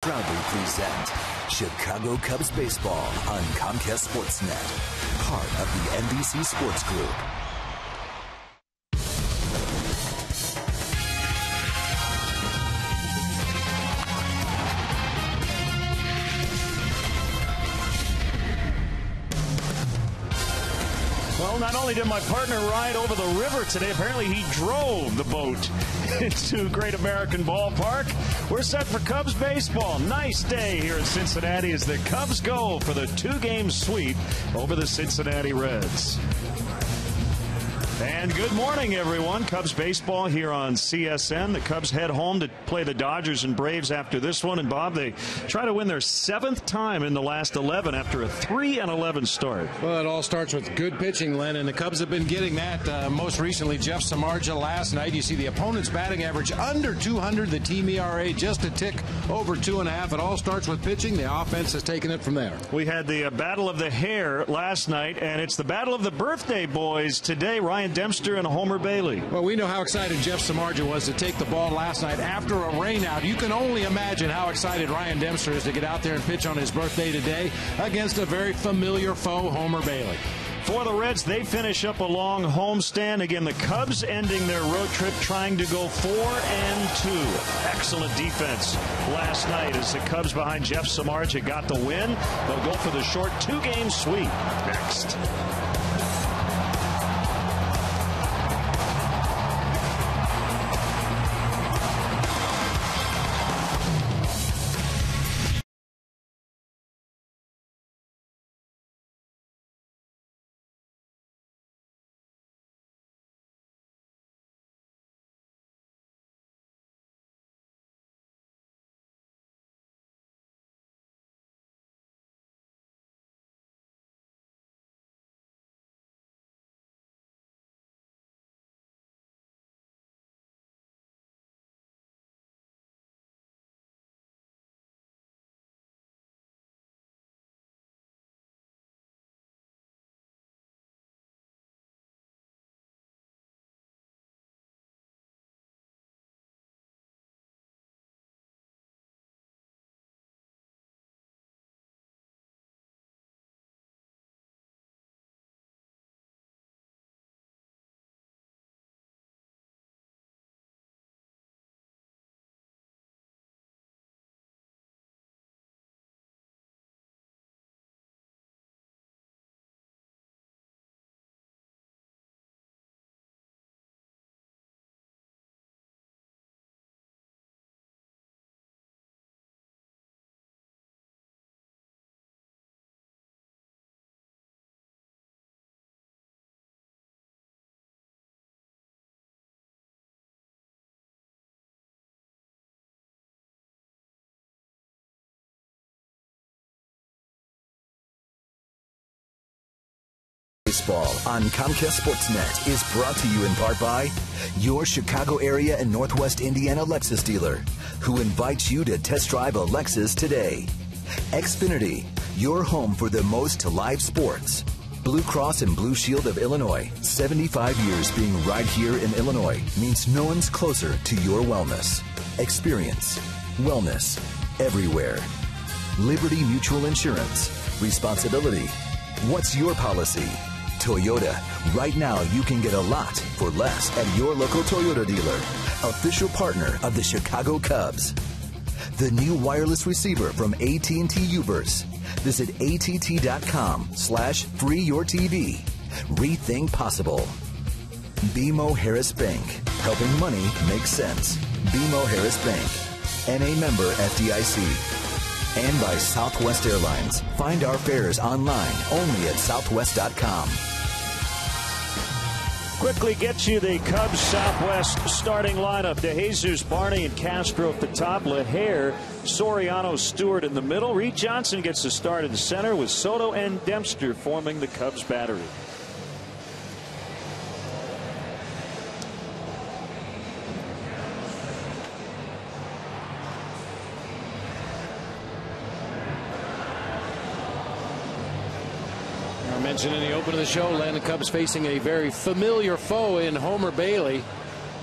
Proudly present Chicago Cubs baseball on Comcast Sportsnet, part of the NBC Sports Group. Well, not only did my partner ride over the river today, apparently he drove the boat into Great American Ballpark. We're set for Cubs baseball. Nice day here in Cincinnati as the Cubs go for the two-game sweep over the Cincinnati Reds. And good morning, everyone. Cubs baseball here on CSN. The Cubs head home to play the Dodgers and Braves after this one. And, Bob, they try to win their 7th time in the last 11 after a 3-11 start. Well, it all starts with good pitching, Len, and the Cubs have been getting that. Most recently, Jeff Samardzija last night. You see the opponent's batting average under 200, the team ERA just a tick over 2.5. It all starts with pitching. The offense has taken it from there. We had the Battle of LaHair last night, and it's the Battle of the Birthday Boys today. Ryan Dempster and Homer Bailey. Well, we know how excited Jeff Samardzija was to take the ball last night after a rainout. You can only imagine how excited Ryan Dempster is to get out there and pitch on his birthday today against a very familiar foe, Homer Bailey. For the Reds, they finish up a long homestand. Again, the Cubs ending their road trip trying to go 4-2. Excellent defense last night as the Cubs behind Jeff Samardzija got the win. They'll go for the short 2-game sweep next. Baseball on Comcast Sportsnet is brought to you in part by your Chicago area and Northwest Indiana Lexus dealer, who invites you to test drive a Lexus today. Xfinity, your home for the most live sports. Blue Cross and Blue Shield of Illinois, 75 years being right here in Illinois means no one's closer to your wellness. Experience wellness everywhere. Liberty Mutual Insurance. Responsibility. What's your policy? Toyota. Right now, you can get a lot for less at your local Toyota dealer. Official partner of the Chicago Cubs. The new wireless receiver from AT&T Uverse. Visit att.com/freeyourtv. Rethink possible. BMO Harris Bank. Helping money make sense. BMO Harris Bank. NA member FDIC. And by Southwest Airlines. Find our fares online only at southwest.com. Quickly get you the Cubs Southwest starting lineup. DeJesus, Barney, and Castro at the top. LaHair, Soriano, Stewart in the middle. Reed Johnson gets the start in the center with Soto and Dempster forming the Cubs battery. Mentioned in the open of the show, Len, the Cubs facing a very familiar foe in Homer Bailey,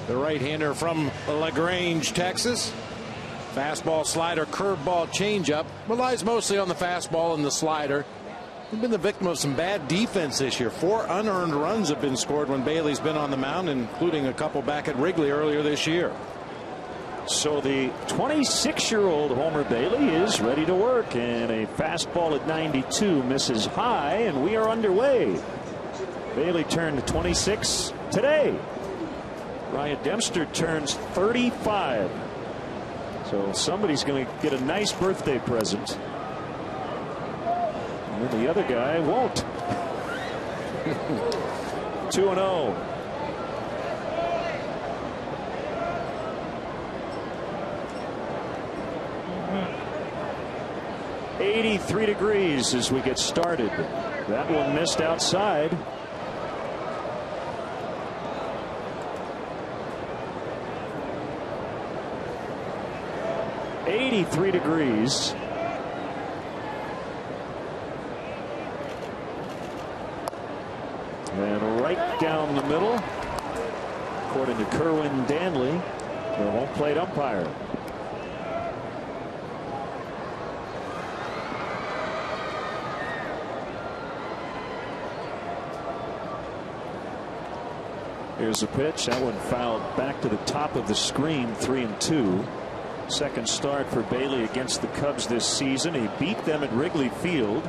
the right-hander from LaGrange, Texas. Fastball, slider, curveball, changeup. Relies mostly on the fastball and the slider. We've been the victim of some bad defense this year. 4 unearned runs have been scored when Bailey's been on the mound, including a couple back at Wrigley earlier this year. So the 26-year-old Homer Bailey is ready to work, and a fastball at 92 misses high, and we are underway. Bailey turned 26 today. Ryan Dempster turns 35. So somebody's going to get a nice birthday present. And the other guy won't. 2-0. .83 degrees as we get started. That one missed outside. .83 degrees. And right down the middle, according to Kerwin Danley, the home plate umpire. Here's a pitch. That one fouled back to the top of the screen. 3-2. Second start for Bailey against the Cubs this season. He beat them at Wrigley Field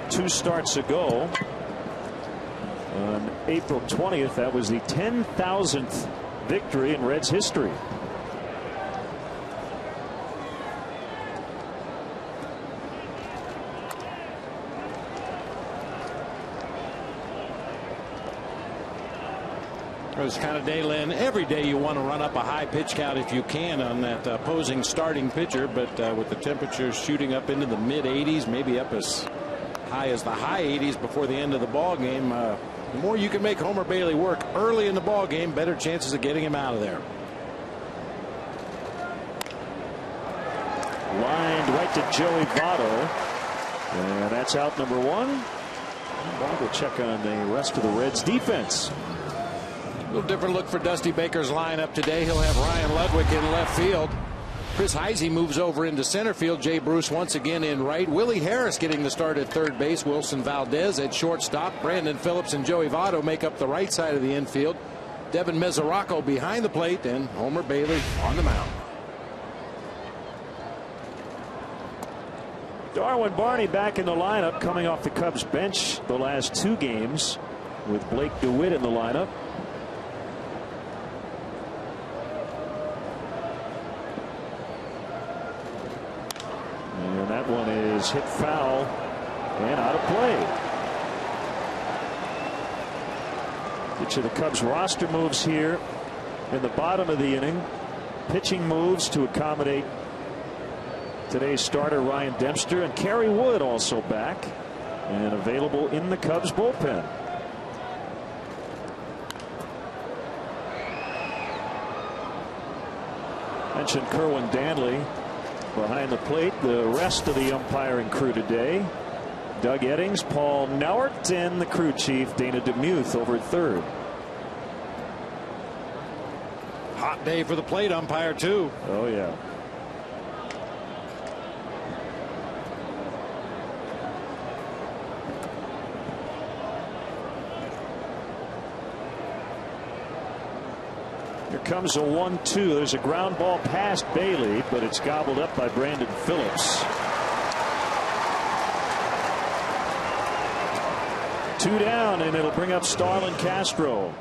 2 starts ago on April 20th. That was the 10,000th victory in Reds history. This kind of day, Lynn, every day you want to run up a high pitch count if you can on that opposing starting pitcher, but with the temperatures shooting up into the mid 80s, maybe up as high as the high 80s before the end of the ball game, the more you can make Homer Bailey work early in the ball game, better chances of getting him out of there. Lined right to Joey Votto, and that's out number 1. Bob will check on the rest of the Reds defense. A little different look for Dusty Baker's lineup today. He'll have Ryan Ludwig in left field. Chris Heisey moves over into center field. Jay Bruce once again in right. Willie Harris getting the start at third base. Wilson Valdez at shortstop. Brandon Phillips and Joey Votto make up the right side of the infield. Devin Mesoraco behind the plate, and Homer Bailey on the mound. Darwin Barney back in the lineup, coming off the Cubs bench the last 2 games with Blake DeWitt in the lineup. And that one is hit foul and out of play. Each of the Cubs roster moves here in the bottom of the inning. Pitching moves to accommodate today's starter Ryan Dempster, and Kerry Wood also back and available in the Cubs bullpen. Mentioned Kerwin Danley behind the plate. The rest of the umpiring crew today: Doug Eddings, Paul Nauert, and the crew chief Dana DeMuth over at third. Hot day for the plate umpire too. Oh yeah. Here comes a 1-2. There's a ground ball past Bailey, but it's gobbled up by Brandon Phillips. 2 down, and it'll bring up Starlin Castro.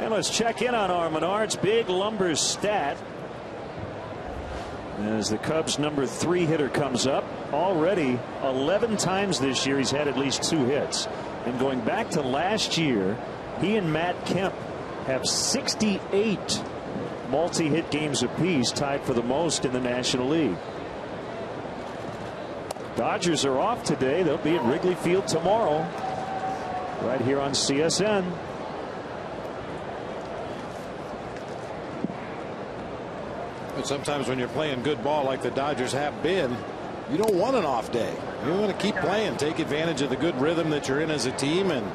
And let's check in on Armenard's big Lumbers stat as the Cubs' number 3 hitter comes up. Already 11 times this year he's had at least 2 hits. And going back to last year, he and Matt Kemp have 68 multi-hit games apiece, tied for the most in the National League. Dodgers are off today. They'll be at Wrigley Field tomorrow, right here on CSN. But sometimes when you're playing good ball like the Dodgers have been, you don't want an off day. You want to keep playing, take advantage of the good rhythm that you're in as a team, and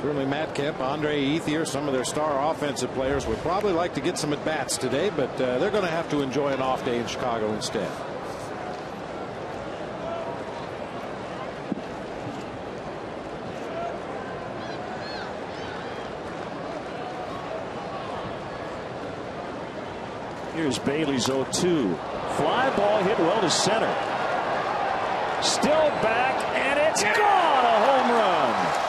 Certainly Matt Kemp, Andre Ethier, some of their star offensive players would probably like to get some at bats today, but they're going to have to enjoy an off day in Chicago instead. Here's Bailey's 0-2. Fly ball hit well to center. Still back, and it's gone. A home run.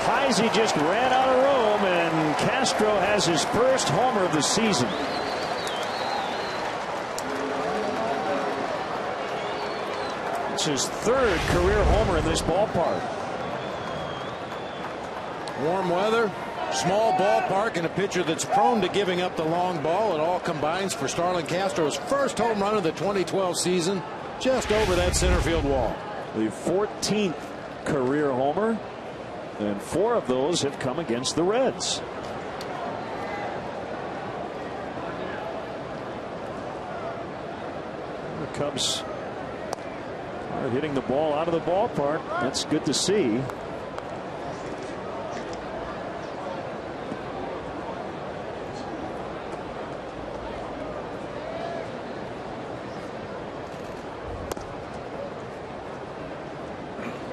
Heisey just ran out of room, and Castro has his first homer of the season. It's his third career homer in this ballpark. Warm weather, small ballpark, and a pitcher that's prone to giving up the long ball. It all combines for Starlin Castro's first home run of the 2012 season, just over that center field wall. The 14th career homer, and 4 of those have come against the Reds. The Cubs are hitting the ball out of the ballpark. That's good to see.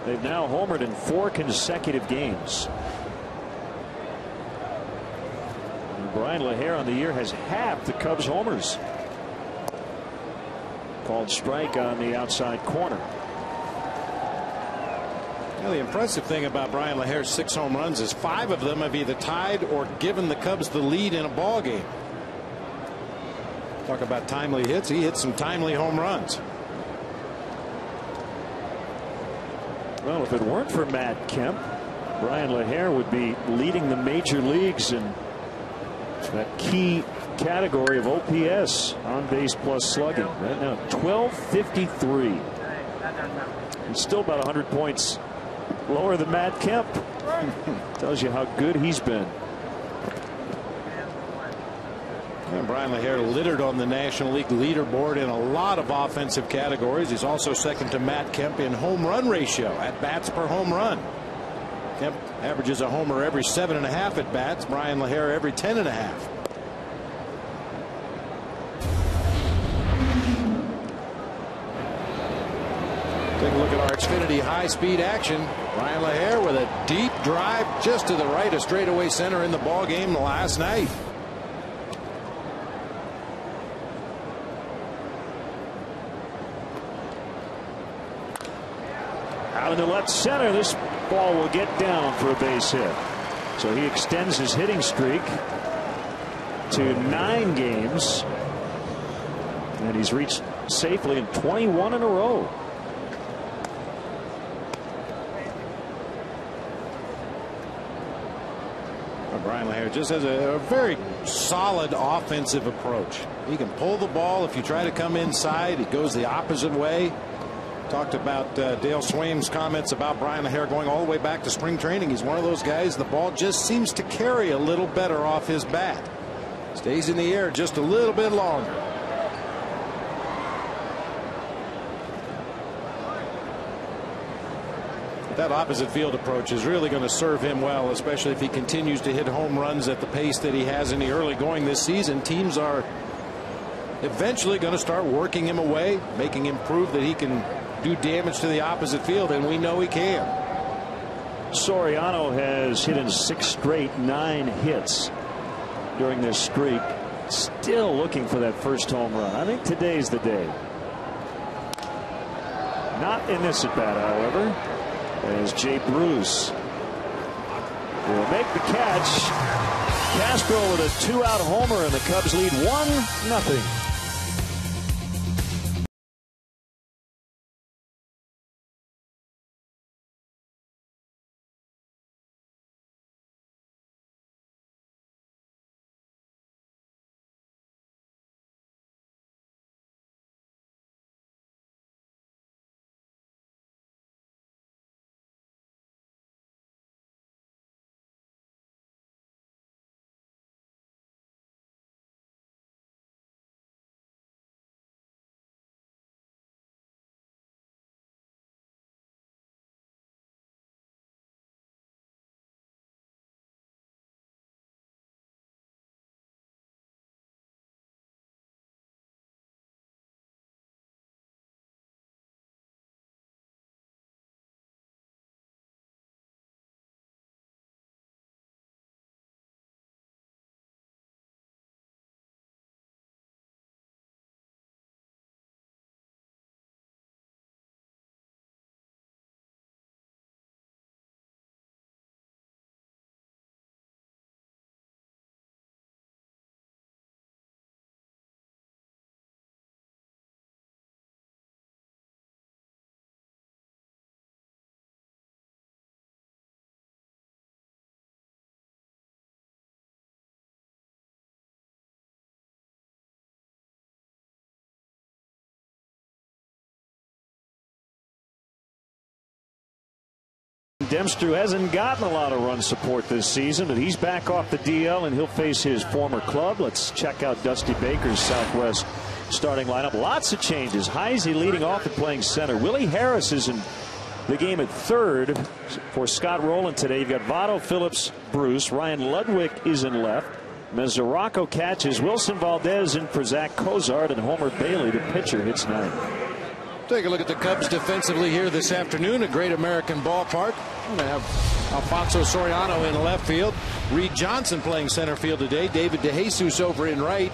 They've now homered in 4 consecutive games. And Brian LaHair on the year has halved the Cubs' homers. Called strike on the outside corner. Well, the impressive thing about Brian LaHair's 6 home runs is 5 of them have either tied or given the Cubs the lead in a ball game. Talk about timely hits. He hit some timely home runs. Well, if it weren't for Matt Kemp, Brian LaHair would be leading the major leagues in that key category of OPS, on base plus slugging. Right now, 1253. He's still about 100 points lower than Matt Kemp. Tells you how good he's been. And Brian LaHair littered on the National League leaderboard in a lot of offensive categories. He's also second to Matt Kemp in home run ratio, at bats per home run. Kemp averages a homer every 7.5 at bats. Brian LaHair every 10.5. Take a look at our Xfinity high-speed action. Brian LaHair with a deep drive just to the right of straightaway center in the ball game last night. Out in the left center, this ball will get down for a base hit. So he extends his hitting streak to 9 games, and he's reached safely in 21 in a row. Brian LaHair just has a very solid offensive approach. He can pull the ball if you try to come inside. He goes the opposite way. Talked about Dale Swaim's comments about Brian LaHair going all the way back to spring training. He's one of those guys, the ball just seems to carry a little better off his bat. Stays in the air just a little bit longer. That opposite field approach is really going to serve him well, especially if he continues to hit home runs at the pace that he has in the early going this season. Teams are eventually going to start working him away, making him prove that he can do damage to the opposite field, and we know he can. Soriano has hit in 6 straight 9 hits during this streak. Still looking for that first home run. I think today's the day. Not in this at bat, however, as Jay Bruce will make the catch. Castro with a 2-out homer, and the Cubs lead 1-0. Dempster, who hasn't gotten a lot of run support this season, but he's back off the DL and he'll face his former club. Let's check out Dusty Baker's Southwest starting lineup. Lots of changes. Heisey leading off and playing center. Willie Harris is in the game at third for Scott Rowland today. You've got Votto, Phillips, Bruce. Ryan Ludwig is in left. Mesoraco catches. Wilson Valdez in for Zach Cozart, and Homer Bailey, the pitcher, hits ninth. Take a look at the Cubs defensively here this afternoon at Great American Ballpark. We're going to have Alfonso Soriano in left field. Reed Johnson playing center field today. David DeJesus over in right.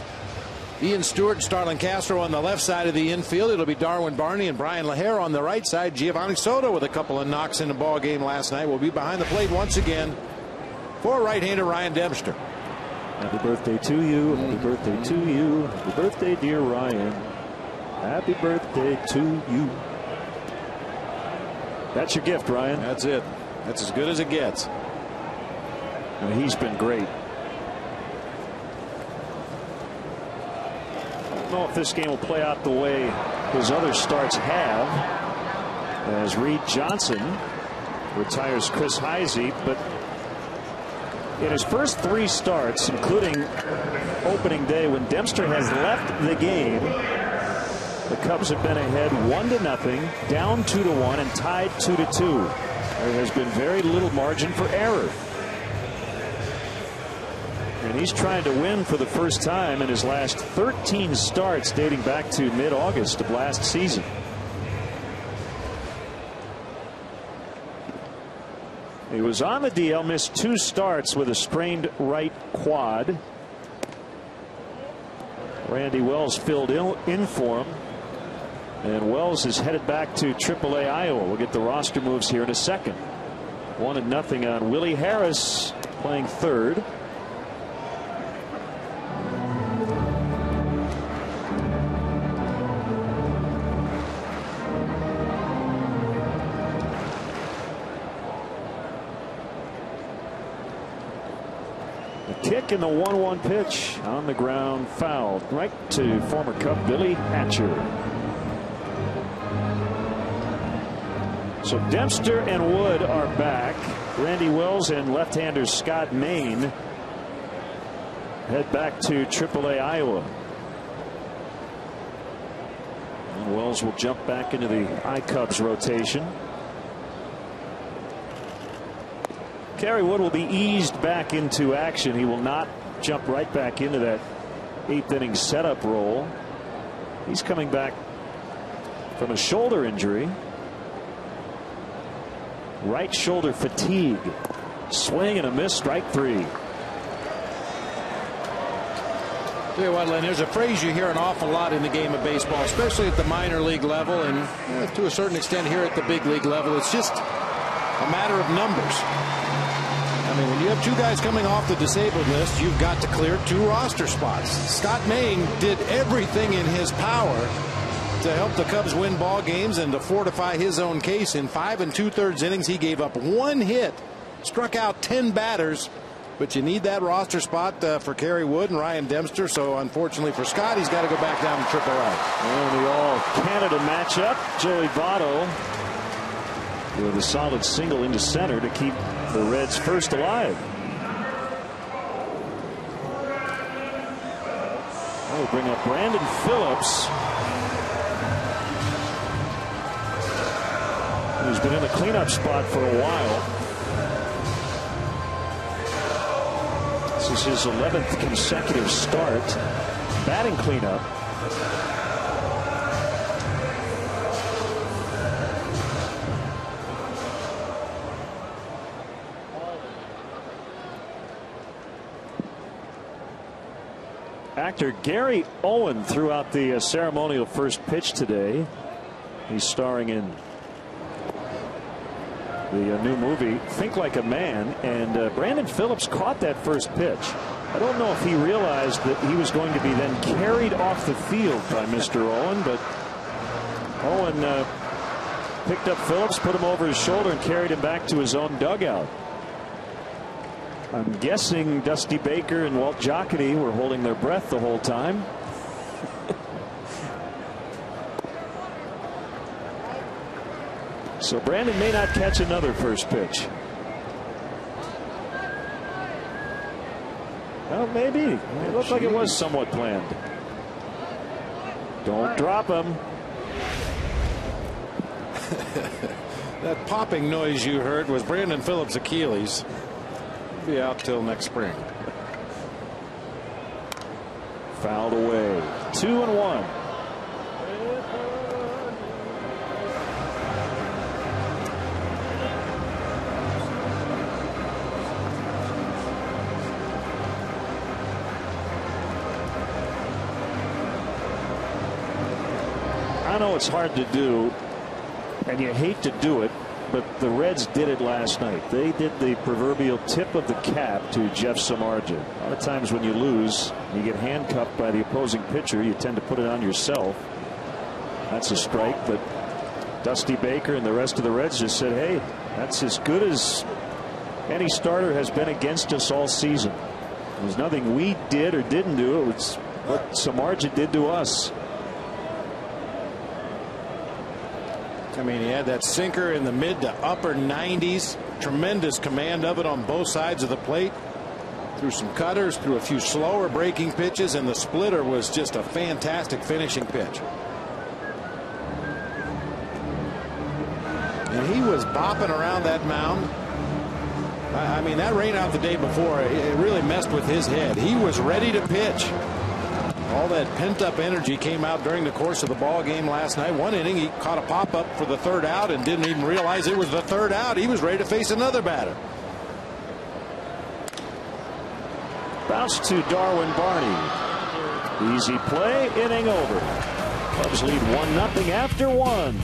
Ian Stewart and Starlin Castro on the left side of the infield. It'll be Darwin Barney and Brian LaHair on the right side. Giovanni Soto with a couple of knocks in the ball game last night will be behind the plate once again for right-hander Ryan Dempster. Happy birthday to you. Happy birthday to you. Happy birthday, dear Ryan. Happy birthday to you. That's your gift, Ryan. That's it. That's as good as it gets. And he's been great. I don't know if this game will play out the way his other starts have, as Reed Johnson retires Chris Heisey, but in his first three starts, including opening day when Dempster has left the game, the Cubs have been ahead 1-0, down 2-1, and tied 2-2. There has been very little margin for error. And he's trying to win for the first time in his last 13 starts dating back to mid-August of last season. He was on the DL, missed 2 starts with a strained right quad. Randy Wells filled in for him. And Wells is headed back to AAA Iowa. We'll get the roster moves here in a second. 1-0 on Willie Harris playing third. Kick in the 1-1 pitch on the ground, fouled right to former Cub Billy Hatcher. So Dempster and Wood are back. Randy Wells and left-hander Scott Main head back to AAA Iowa. And Wells will jump back into the I-Cubs rotation. Kerry Wood will be eased back into action. He will not jump right back into that 8th inning setup role. He's coming back from a shoulder injury. Right shoulder fatigue. Swing and a miss, strike 3. Tell you what, Len, there's a phrase you hear an awful lot in the game of baseball, especially at the minor league level and to a certain extent here at the big league level. It's just a matter of numbers. I mean, when you have 2 guys coming off the disabled list, you've got to clear 2 roster spots. Scott Main did everything in his power to help the Cubs win ball games and to fortify his own case. In 5 2/3 innings, he gave up 1 hit, struck out 10 batters, but you need that roster spot for Kerry Wood and Ryan Dempster. So unfortunately for Scott, he's got to go back down to AAA. And the all-Canada matchup, Joey Votto with a solid single into center to keep the Reds first alive. We'll bring up Brandon Phillips, who's been in the cleanup spot for a while. This is his 11th consecutive start batting cleanup. Actor Gary Owen threw out the ceremonial first pitch today. He's starring in the new movie Think Like a Man, and Brandon Phillips caught that first pitch. I don't know if he realized that he was going to be then carried off the field by Mr. Owen, but Owen picked up Phillips, put him over his shoulder, and carried him back to his own dugout. I'm guessing Dusty Baker and Walt Jocketty were holding their breath the whole time. So Brandon may not catch another first pitch. Well, maybe. It looked like it was somewhat planned. Don't drop him. That popping noise you heard was Brandon Phillips' Achilles. He'll be out till next spring. Fouled away. 2-1. I know it's hard to do, and you hate to do it, but the Reds did it last night. They did the proverbial tip of the cap to Jeff Samardzija. A lot of times when you lose, you get handcuffed by the opposing pitcher, you tend to put it on yourself. That's a strike, but Dusty Baker and the rest of the Reds just said, hey, that's as good as any starter has been against us all season. There's nothing we did or didn't do. It was what Samardzija did to us. I mean, he had that sinker in the mid to upper 90s. Tremendous command of it on both sides of the plate. Threw some cutters, threw a few slower breaking pitches, and the splitter was just a fantastic finishing pitch. And he was bopping around that mound. I mean, that rain out the day before, it really messed with his head. He was ready to pitch. All that pent-up energy came out during the course of the ball game last night. One inning, he caught a pop-up for the third out and didn't even realize it was the third out. He was ready to face another batter. Bounce to Darwin Barney. Easy play, inning over. Cubs lead 1-0 after 1.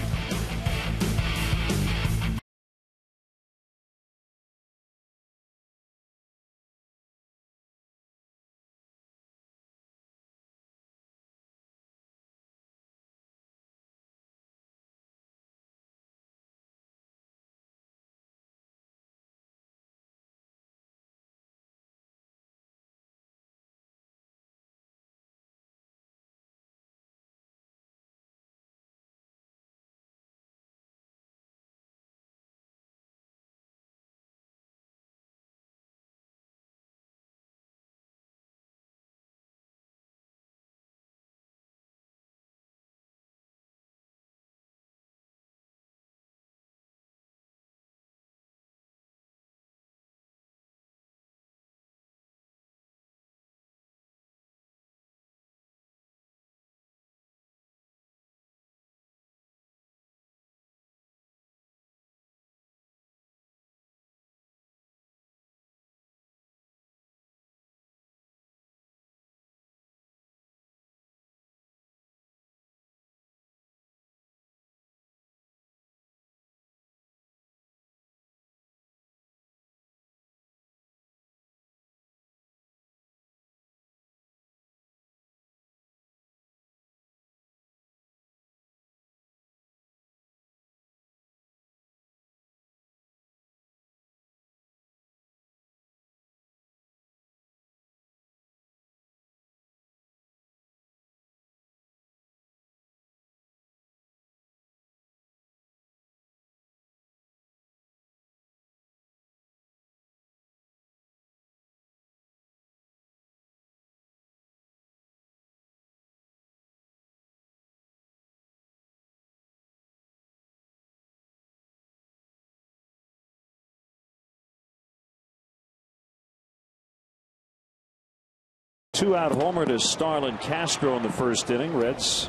Two-out homer to Starlin Castro in the first inning. Reds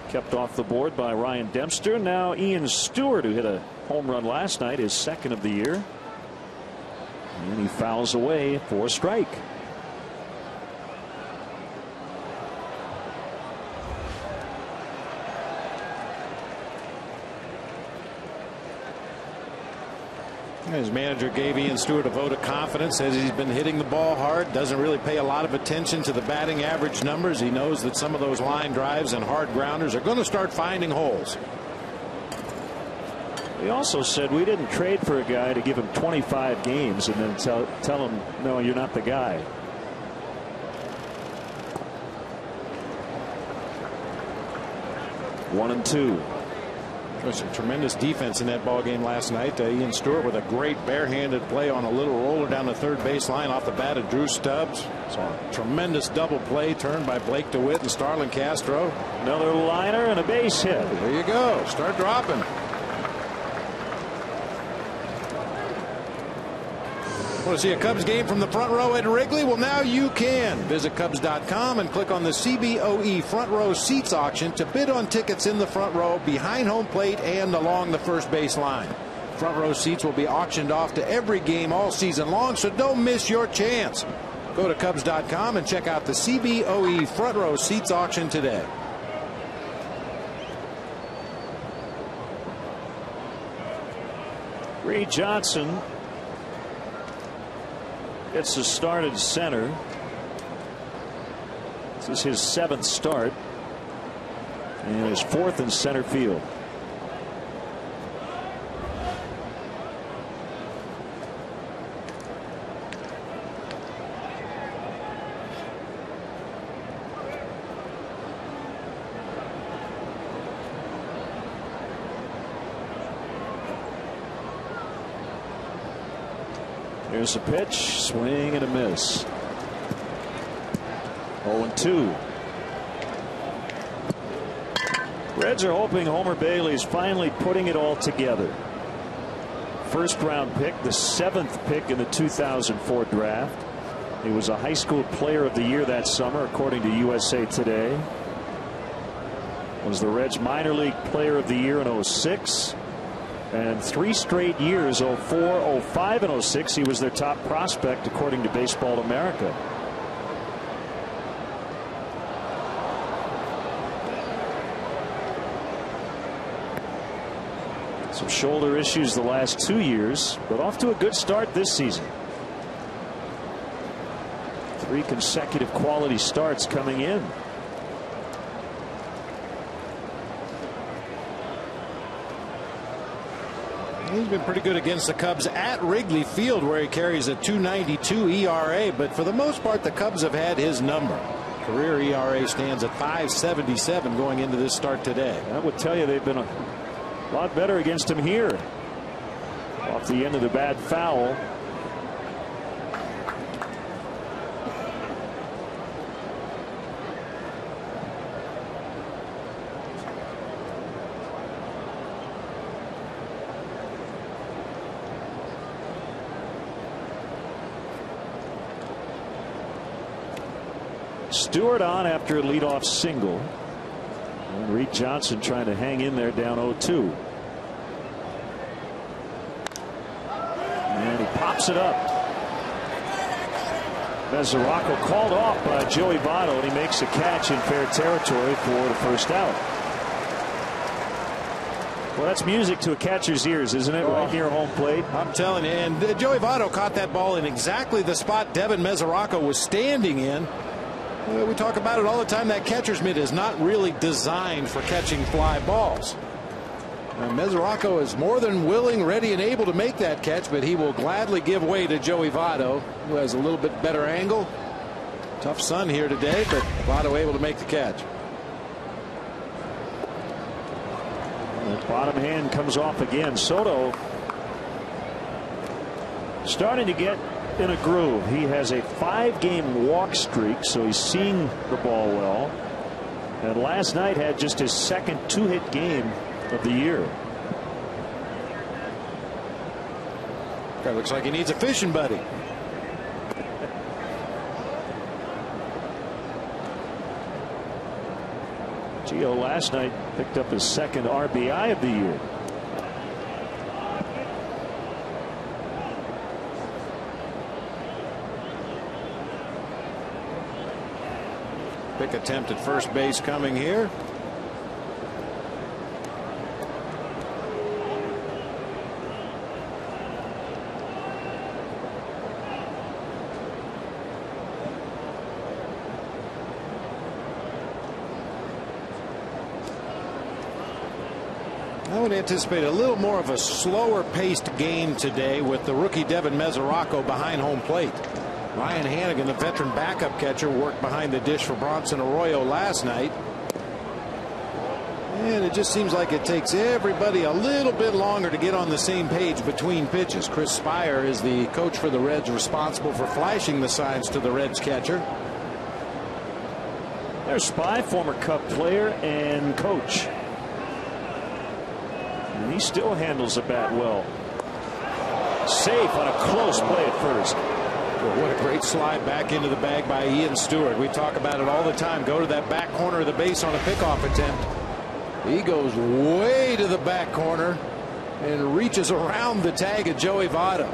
kept off the board by Ryan Dempster. Now Ian Stewart, who hit a home run last night, his second of the year. And he fouls away for a strike. His manager gave Ian Stewart a vote of confidence, says he's been hitting the ball hard, doesn't really pay a lot of attention to the batting average numbers. He knows that some of those line drives and hard grounders are going to start finding holes. He also said we didn't trade for a guy to give him 25 games and then tell him, no, you're not the guy. One and two. There was some tremendous defense in that ball game last night. Ian Stewart with a great barehanded play on a little roller down the third base line off the bat of Drew Stubbs. Saw a tremendous double play turned by Blake DeWitt and Starlin Castro. Another liner and a base hit. There you go. Start dropping. Want to see a Cubs game from the front row at Wrigley? Well, now you can. Visit Cubs.com and click on the CBOE front row seats auction to bid on tickets in the front row, behind home plate, and along the first base line. Front row seats will be auctioned off to every game all season long, so don't miss your chance. Go to Cubs.com and check out the CBOE front row seats auction today. Reed Johnson gets a start at center. This is his 7th start and his 4th in center field. Here's a pitch, swing and a miss. 0-2. Reds are hoping Homer Bailey is finally putting it all together. First round pick, the 7th pick in the 2004 draft. He was a high school player of the year that summer, according to USA Today. Was the Reds minor league player of the year in 06. And 3 straight years, 04, 05, and 06, he was their top prospect, according to Baseball America. Some shoulder issues the last 2 years, but off to a good start this season. 3 consecutive quality starts coming in. He's been pretty good against the Cubs at Wrigley Field, where he carries a 2.92 ERA, but for the most part the Cubs have had his number. Career ERA stands at 5.77 going into this start today. That would tell you they've been a lot better against him here. Off the end of the bad foul. Stewart on after a leadoff single. And Reed Johnson trying to hang in there down 0-2. And he pops it up. Mesoraco called off by Joey Votto, and he makes a catch in fair territory for the first out. Well, that's music to a catcher's ears, isn't it? Right near home plate. I'm telling you. And Joey Votto caught that ball in exactly the spot Devin Mesoraco was standing in. We talk about it all the time. That catcher's mitt is not really designed for catching fly balls. Mesoraco is more than willing, ready, and able to make that catch, but he will gladly give way to Joey Votto, who has a little bit better angle. Tough sun here today, but Votto able to make the catch. The bottom hand comes off again. Soto starting to get in a groove. He has a 5-game walk streak, so he's seeing the ball well. And last night had just his second 2-hit game of the year. Guy looks like he needs a fishing buddy. Gio last night picked up his second RBI of the year. Big attempt at first base coming here. I would anticipate a little more of a slower paced game today with the rookie Devin Mesoraco behind home plate. Ryan Hannigan, the veteran backup catcher, worked behind the dish for Bronson Arroyo last night. And it just seems like it takes everybody a little bit longer to get on the same page between pitches. Chris Spire is the coach for the Reds, responsible for flashing the signs to the Reds catcher. There's Spy, former Cub player and coach. And he still handles the bat well. Safe on a close play at first. Well, what a great slide back into the bag by Ian Stewart. We talk about it all the time. Go to that back corner of the base on a pickoff attempt. He goes way to the back corner and reaches around the tag of Joey Votto.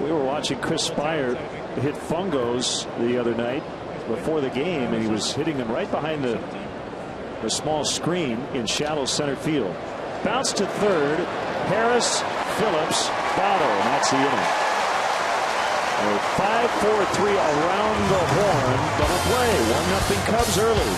We were watching Chris Spire hit fungos the other night before the game, and he was hitting them right behind the small screen in shallow center field. Bounce to third. Harris, Phillips, Votto, and that's the inning. 5-4-3 around the horn. Double play. 1-0 Cubs early.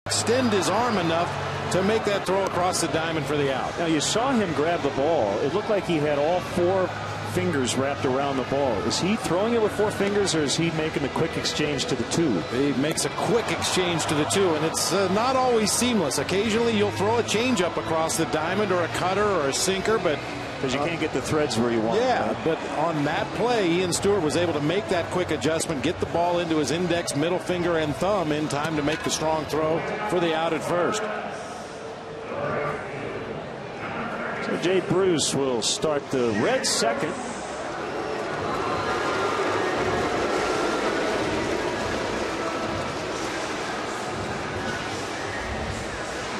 Extend his arm enough to make that throw across the diamond for the out. Now, you saw him grab the ball. It looked like he had all 4 fingers wrapped around the ball. Is he throwing it with 4 fingers, or is he making the quick exchange to the 2? He makes a quick exchange to the 2, and it's not always seamless. Occasionally you'll throw a changeup across the diamond, or a cutter, or a sinker, but because you can't get the threads where you want. Yeah, right? but on that play, Ian Stewart was able to make that quick adjustment, get the ball into his index, middle finger, and thumb in time to make the strong throw for the out at first. So Jay Bruce will start the Reds second.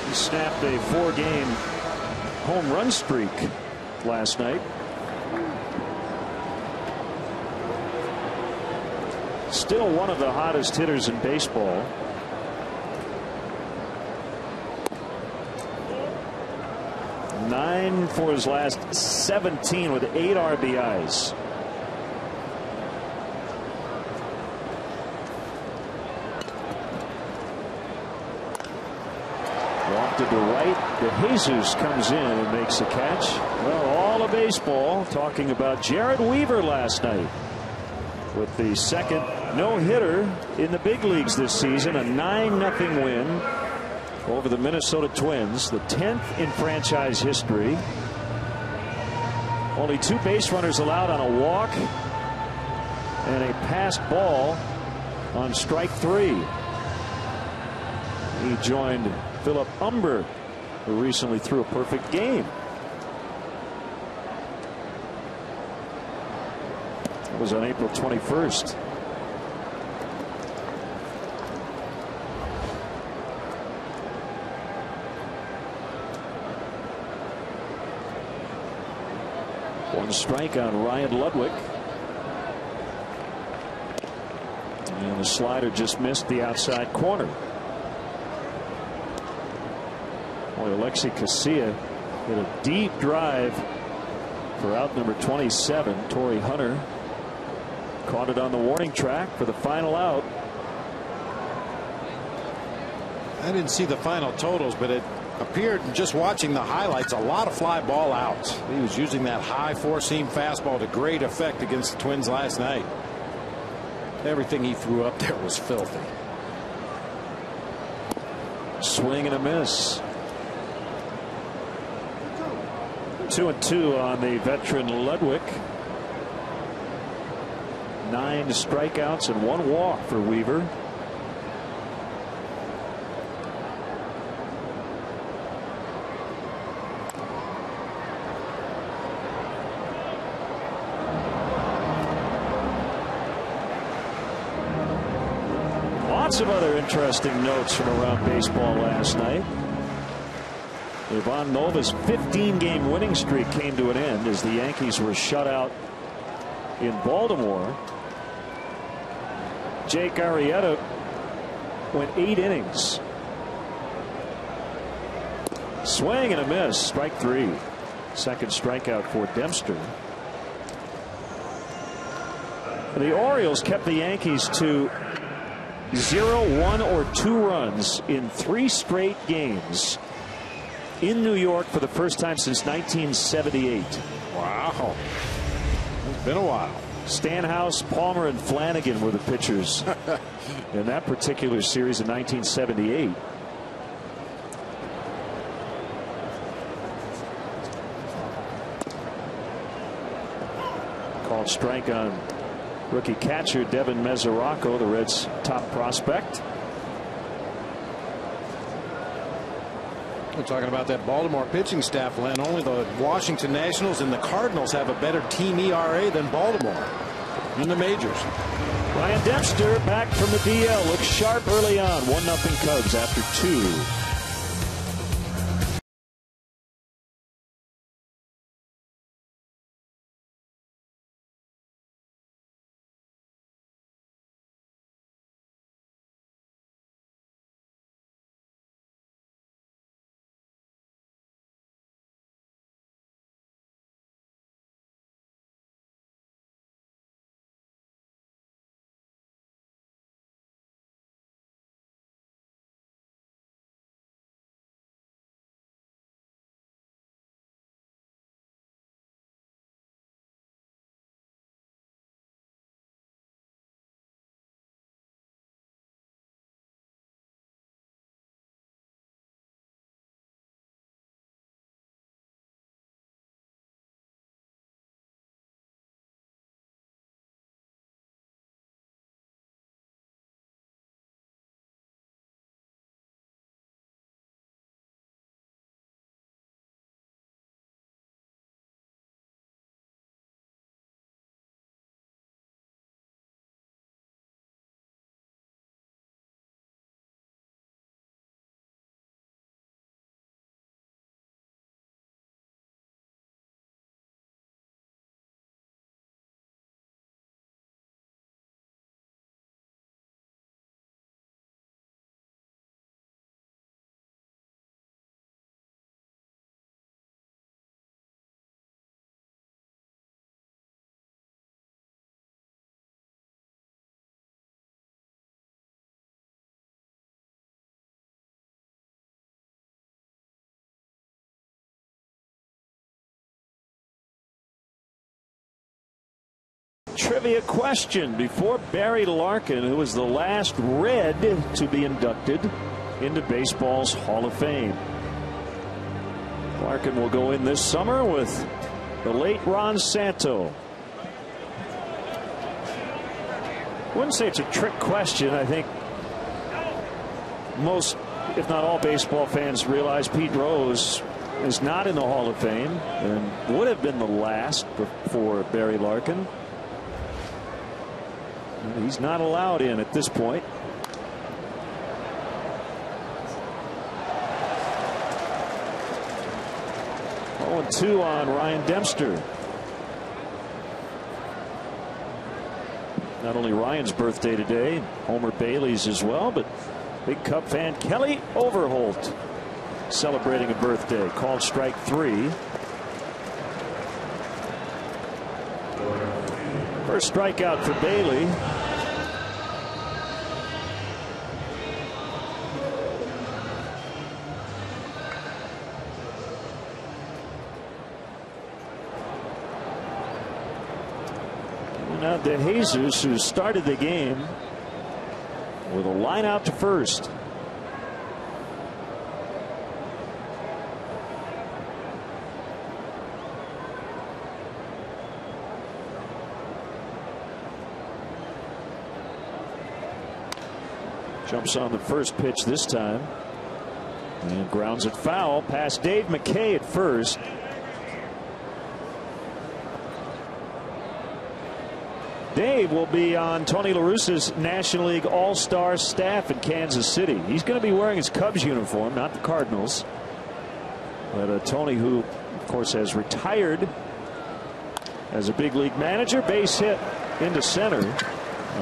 He snapped a 4-game home run streak last night. Still one of the hottest hitters in baseball. Nine for his last 17 with 8 RBIs. Lofted to right. DeJesus comes in and makes a catch. Well, all of baseball talking about Jared Weaver last night with the second no-hitter in the big leagues this season. A 9-0 win over the Minnesota Twins, the 10th in franchise history. Only 2 base runners allowed on a walk and a passed ball on strike 3. He joined Philip Humber, who recently threw a perfect game. That was on April 21st. One strike on Ryan Ludwig. And the slider just missed the outside corner. Boy, Alexi Casilla hit a deep drive for out number 27. Torrey Hunter caught it on the warning track for the final out. I didn't see the final totals, but it appeared, just watching the highlights, a lot of fly ball outs. He was using that high four-seam fastball to great effect against the Twins last night. Everything he threw up there was filthy. Swing and a miss. 2-2 on the veteran Ludwig. 9 strikeouts and 1 walk for Weaver. Lots of other interesting notes from around baseball last night. Ivan Nova's 15-game winning streak came to an end as the Yankees were shut out in Baltimore. Jake Arrieta went 8 innings. Swing and a miss. Strike 3. Second strikeout for Dempster. The Orioles kept the Yankees to 0, 1, or 2 runs in 3 straight games in New York for the first time since 1978. Wow. It's been a while. Stanhouse, Palmer, and Flanagan were the pitchers in that particular series in 1978. Called strike on rookie catcher Devin Mesoraco, the Reds' top prospect. We're talking about that Baltimore pitching staff, Len. Only the Washington Nationals and the Cardinals have a better team ERA than Baltimore in the majors. Ryan Dempster back from the DL. Looks sharp early on. 1-0 Cubs after 2. Trivia question before Barry Larkin, who was the last Red to be inducted into baseball's Hall of Fame. Larkin will go in this summer with the late Ron Santo. I wouldn't say it's a trick question. I think most, if not all, baseball fans realize Pete Rose is not in the Hall of Fame and would have been the last before Barry Larkin. He's not allowed in at this point. Oh, 2 on Ryan Dempster. Not only Ryan's birthday today, Homer Bailey's as well, but big Cub fan Kelly Overholt celebrating a birthday. Called strike 3. First strikeout for Bailey. Now DeJesus, who started the game with a line out to first. Jumps on the first pitch this time and grounds it foul past Dave McKay at first. Dave will be on Tony La Russa's National League All-Star staff in Kansas City. He's going to be wearing his Cubs uniform, not the Cardinals. But Tony, who of course has retired as a big league manager, base hit into center.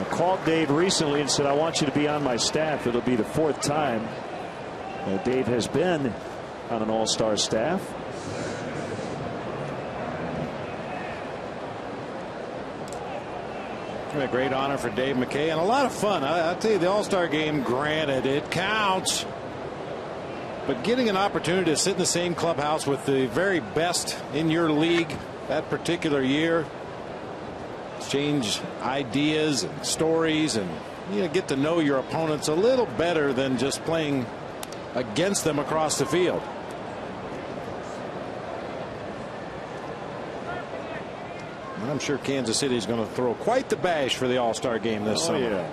Called Dave recently and said, I want you to be on my staff. It'll be the 4th time Dave has been on an All-Star staff. A great honor for Dave McKay and a lot of fun. I'll tell you, the All-Star game, granted, it counts. But getting an opportunity to sit in the same clubhouse with the very best in your league that particular year, exchange ideas and stories, and get to know your opponents a little better than just playing against them across the field. I'm sure Kansas City is going to throw quite the bash for the All-Star game this summer. Yeah.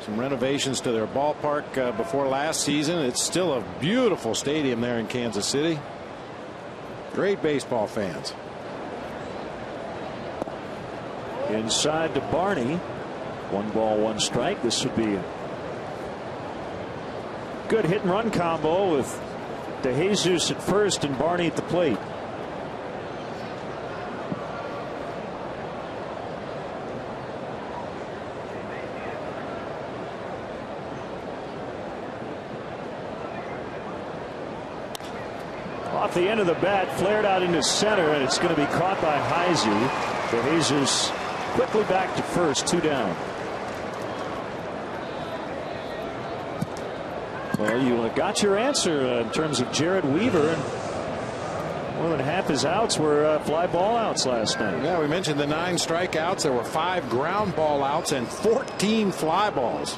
Some renovations to their ballpark before last season. It's still a beautiful stadium there in Kansas City. Great baseball fans. Inside to Barney. 1 ball, 1 strike. This would be a good hit and run combo with DeJesus at first and Barney at the plate. Off the end of the bat, flared out into center, and it's going to be caught by Heisey. DeJesus quickly back to first, 2 down. Well, you got your answer in terms of Jared Weaver. More than half his outs were fly ball outs last night. Yeah, we mentioned the 9 strikeouts. There were 5 ground ball outs and 14 fly balls.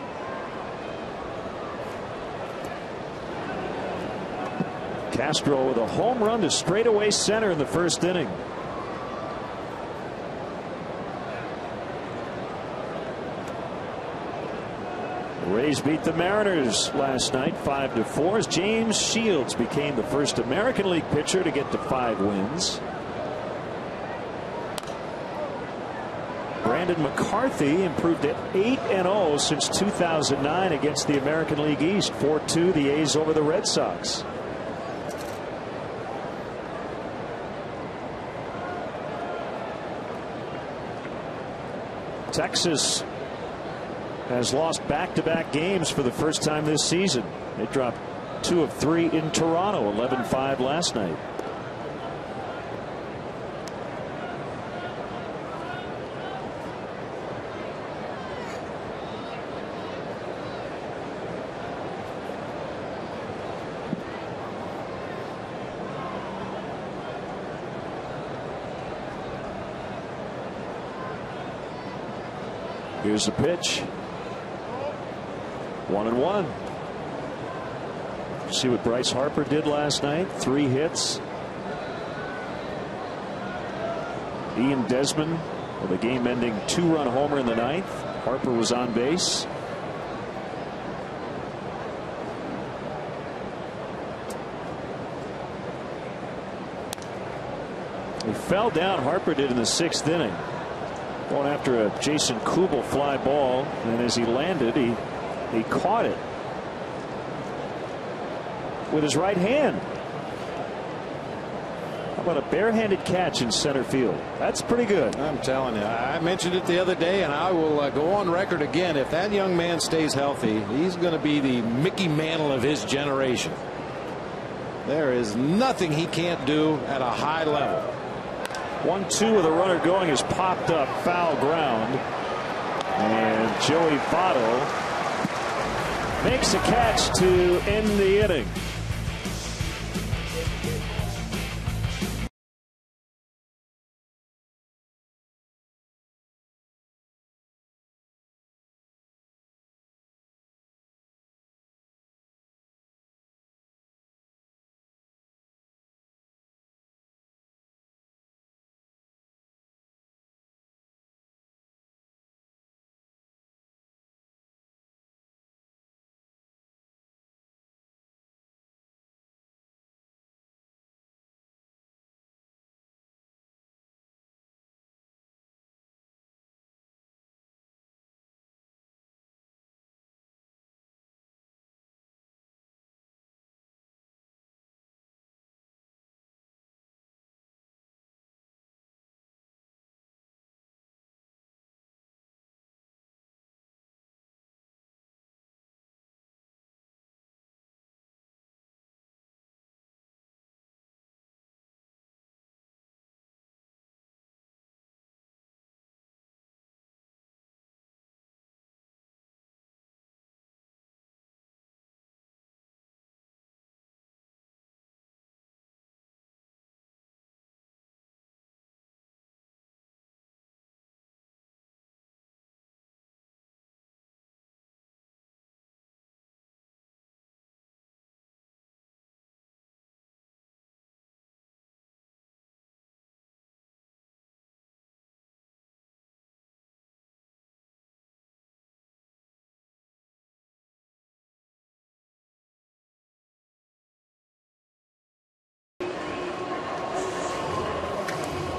Castro with a home run to straightaway center in the first inning. The Rays beat the Mariners last night 5-4 as James Shields became the first American League pitcher to get to 5 wins. Brandon McCarthy improved to 8-0 since 2009 against the American League East. 4-2 the A's over the Red Sox. Texas has lost back-to-back games for the first time this season. They dropped 2 of 3 in Toronto, 11-5 last night. Here's the pitch. 1-1. See what Bryce Harper did last night. 3 hits. Ian Desmond with a game-ending 2-run homer in the 9th. Harper was on base. He fell down, Harper did, in the 6th inning. Going after a Jason Kubel fly ball, and as he landed, he caught it with his right hand. How about a barehanded catch in center field? That's pretty good. I'm telling you, I mentioned it the other day, and I will go on record again. If that young man stays healthy, he's going to be the Mickey Mantle of his generation. There is nothing he can't do at a high level. 1-2 with a runner going is popped up, foul ground. And Joey Votto makes a catch to end the inning.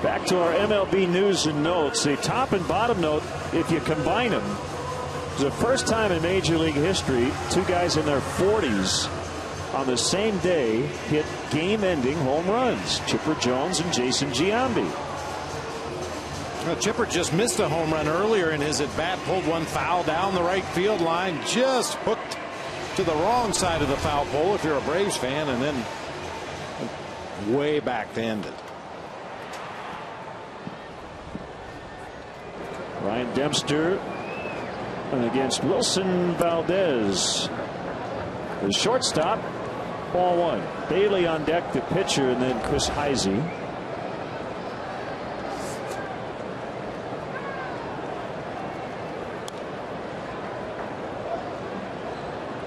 Back to our MLB news and notes. The top and bottom note, if you combine them, it's the first time in Major League history two guys in their 40s on the same day hit game-ending home runs. Chipper Jones and Jason Giambi. Well, Chipper just missed a home run earlier in his at-bat, pulled one foul down the right field line, just hooked to the wrong side of the foul pole if you're a Braves fan, and then way back to end it. Ryan Dempster against Wilson Valdez. The shortstop, ball one. Bailey on deck, the pitcher, and then Chris Heisey.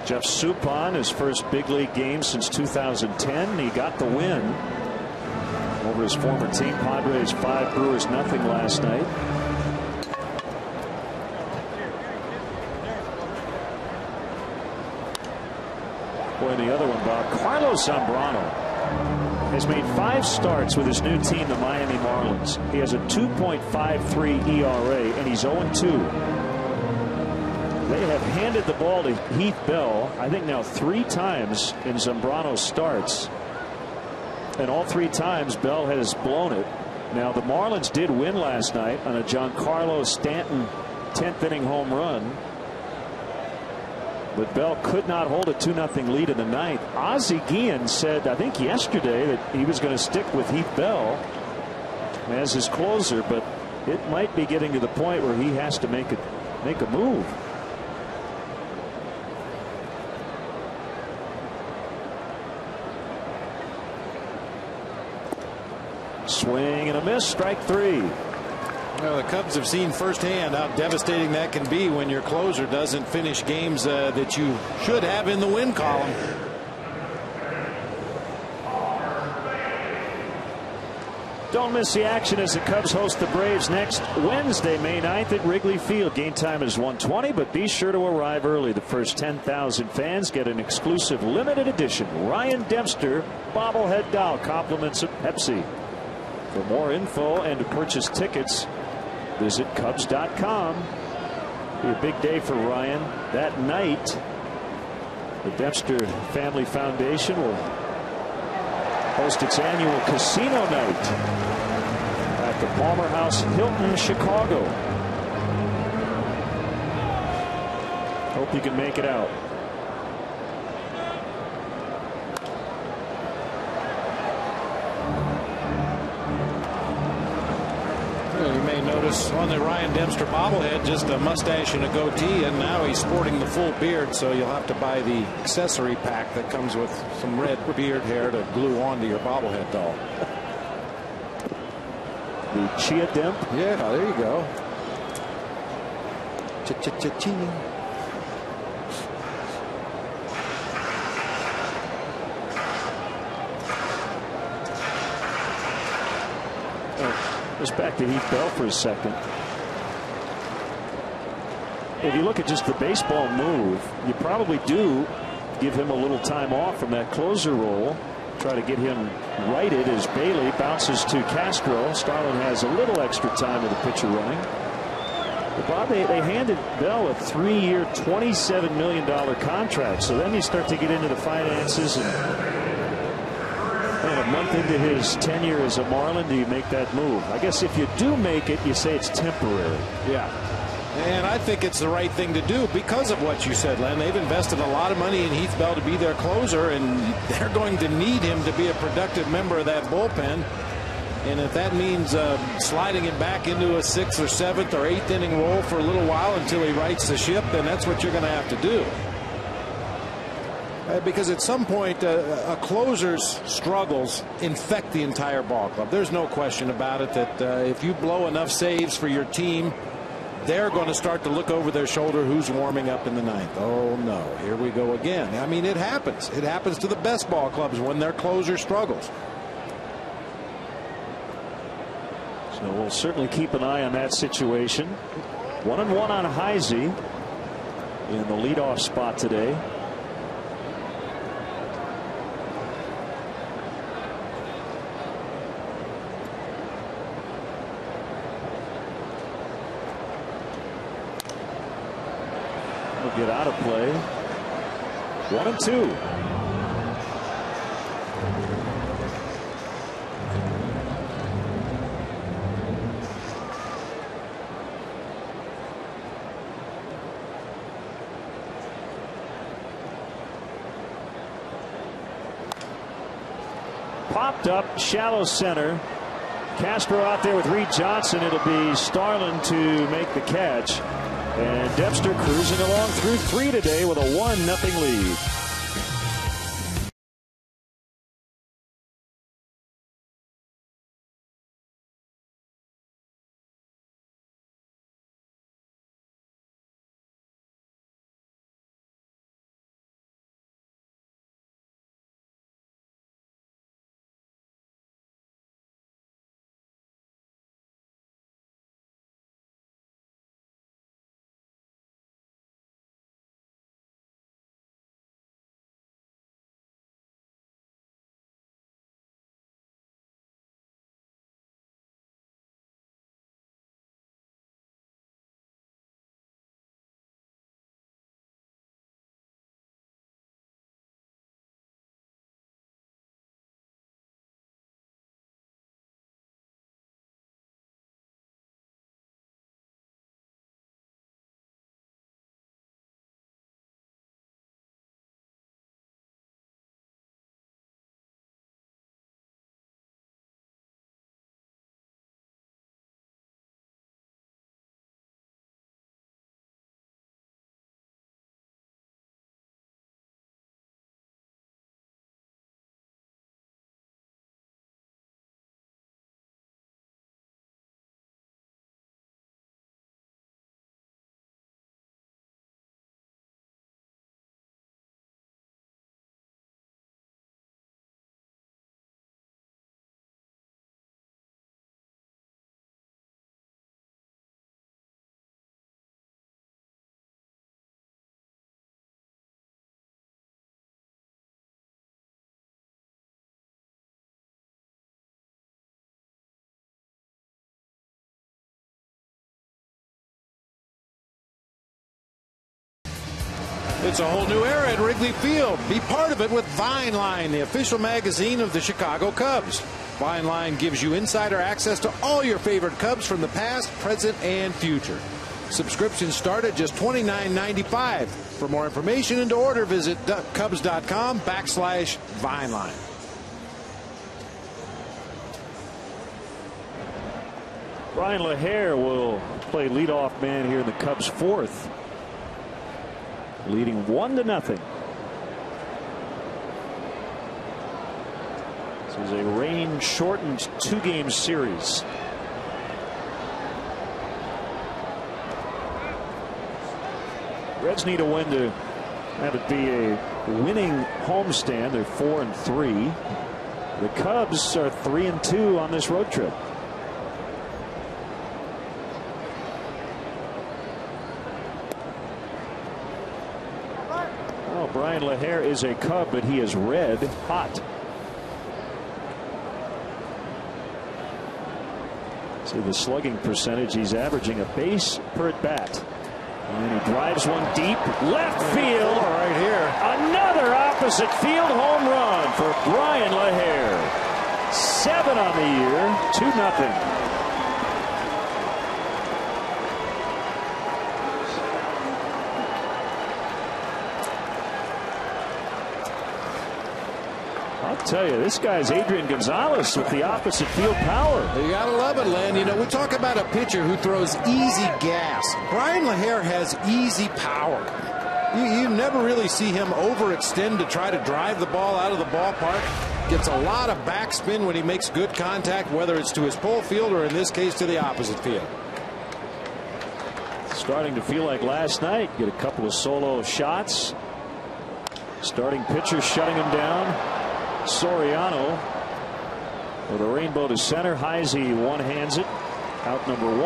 Jeff Suppan, his first big league game since 2010. He got the win over his former team. Padres 5, Brewers nothing last night. Boy, the other one, Bob. Carlos Zambrano has made 5 starts with his new team, the Miami Marlins. He has a 2.53 ERA, and he's 0-2. They have handed the ball to Heath Bell, I think now 3 times in Zambrano's starts. And all 3 times Bell has blown it. Now, the Marlins did win last night on a Giancarlo Stanton 10th inning home run. But Bell could not hold a 2-0 lead in the 9th. Ozzie Guillen said, I think yesterday, that he was going to stick with Heath Bell as his closer, but it might be getting to the point where he has to make a move. Swing and a miss, strike 3. Well, the Cubs have seen firsthand how devastating that can be when your closer doesn't finish games that you should have in the win column. Don't miss the action as the Cubs host the Braves next Wednesday, May 9th at Wrigley Field. Game time is 1:20, but be sure to arrive early. The first 10,000 fans get an exclusive limited edition Ryan Dempster bobblehead doll, compliments of Pepsi. For more info and to purchase tickets, visit Cubs.com. Be a big day for Ryan that night. The Dempster Family Foundation will host its annual casino night at the Palmer House Hilton, Chicago. Hope you can make it out. You may notice on the Ryan Dempster bobblehead just a mustache and a goatee, and now he's sporting the full beard, so you'll have to buy the accessory pack that comes with some red beard hair to glue onto your bobblehead doll. The Chia Demp? Yeah, there you go. Cha-cha-cha-ching. Just back to Heath Bell for a second. If you look at just the baseball move, you probably do give him a little time off from that closer role. Try to get him righted as Bailey bounces to Castro. Starlin has a little extra time with the pitcher running. But Bob, they handed Bell a 3-year, $27 million contract. So then you start to get into the finances, and a month into his tenure as a Marlin, do you make that move? I guess if you do make it, you say it's temporary. Yeah. And I think it's the right thing to do because of what you said, Len. They've invested a lot of money in Heath Bell to be their closer, and they're going to need him to be a productive member of that bullpen. And if that means sliding him back into a 6th or 7th or 8th inning role for a little while until he rights the ship, then that's what you're going to have to do. Because at some point, a closer's struggles infect the entire ball club. There's no question about it that if you blow enough saves for your team, they're going to start to look over their shoulder who's warming up in the 9th. Oh, no, here we go again. I mean, it happens. It happens to the best ball clubs when their closer struggles. So we'll certainly keep an eye on that situation. 1-1 on Heisey in the leadoff spot today. Get out of play. 1-2. Popped up, shallow center. Castro out there with Reed Johnson. It'll be Starlin to make the catch. And Dempster cruising along through 3 today with a 1-0 lead. It's a whole new era at Wrigley Field. Be part of it with Vine Line, the official magazine of the Chicago Cubs. Vine Line gives you insider access to all your favorite Cubs from the past, present, and future. Subscriptions start at just $29.95. For more information and to order, visit Cubs.com/VineLine. Brian LaHair will play leadoff man here in the Cubs' fourth. Leading 1-0. This is a rain-shortened 2-game series. Reds need a win to have it be a winning homestand. They're 4-3. The Cubs are 3-2 on this road trip. Brian LaHair is a Cub, but he is red hot. See the slugging percentage. He's averaging a base per at bat. And he drives one deep left field. Right here. Another opposite field home run for Brian LaHair. 7 on the year, 2-0. Tell you, this guy's Adrian Gonzalez with the opposite field power. You gotta love it, Len. You know, we talk about a pitcher who throws easy gas. Brian LaHair has easy power. You never really see him overextend to try to drive the ball out of the ballpark. Gets a lot of backspin when he makes good contact, whether it's to his pole field or in this case to the opposite field. Starting to feel like last night. Get a couple of solo shots. Starting pitcher shutting him down. Soriano with a rainbow to center. Heisey one-hands it. Out number 1.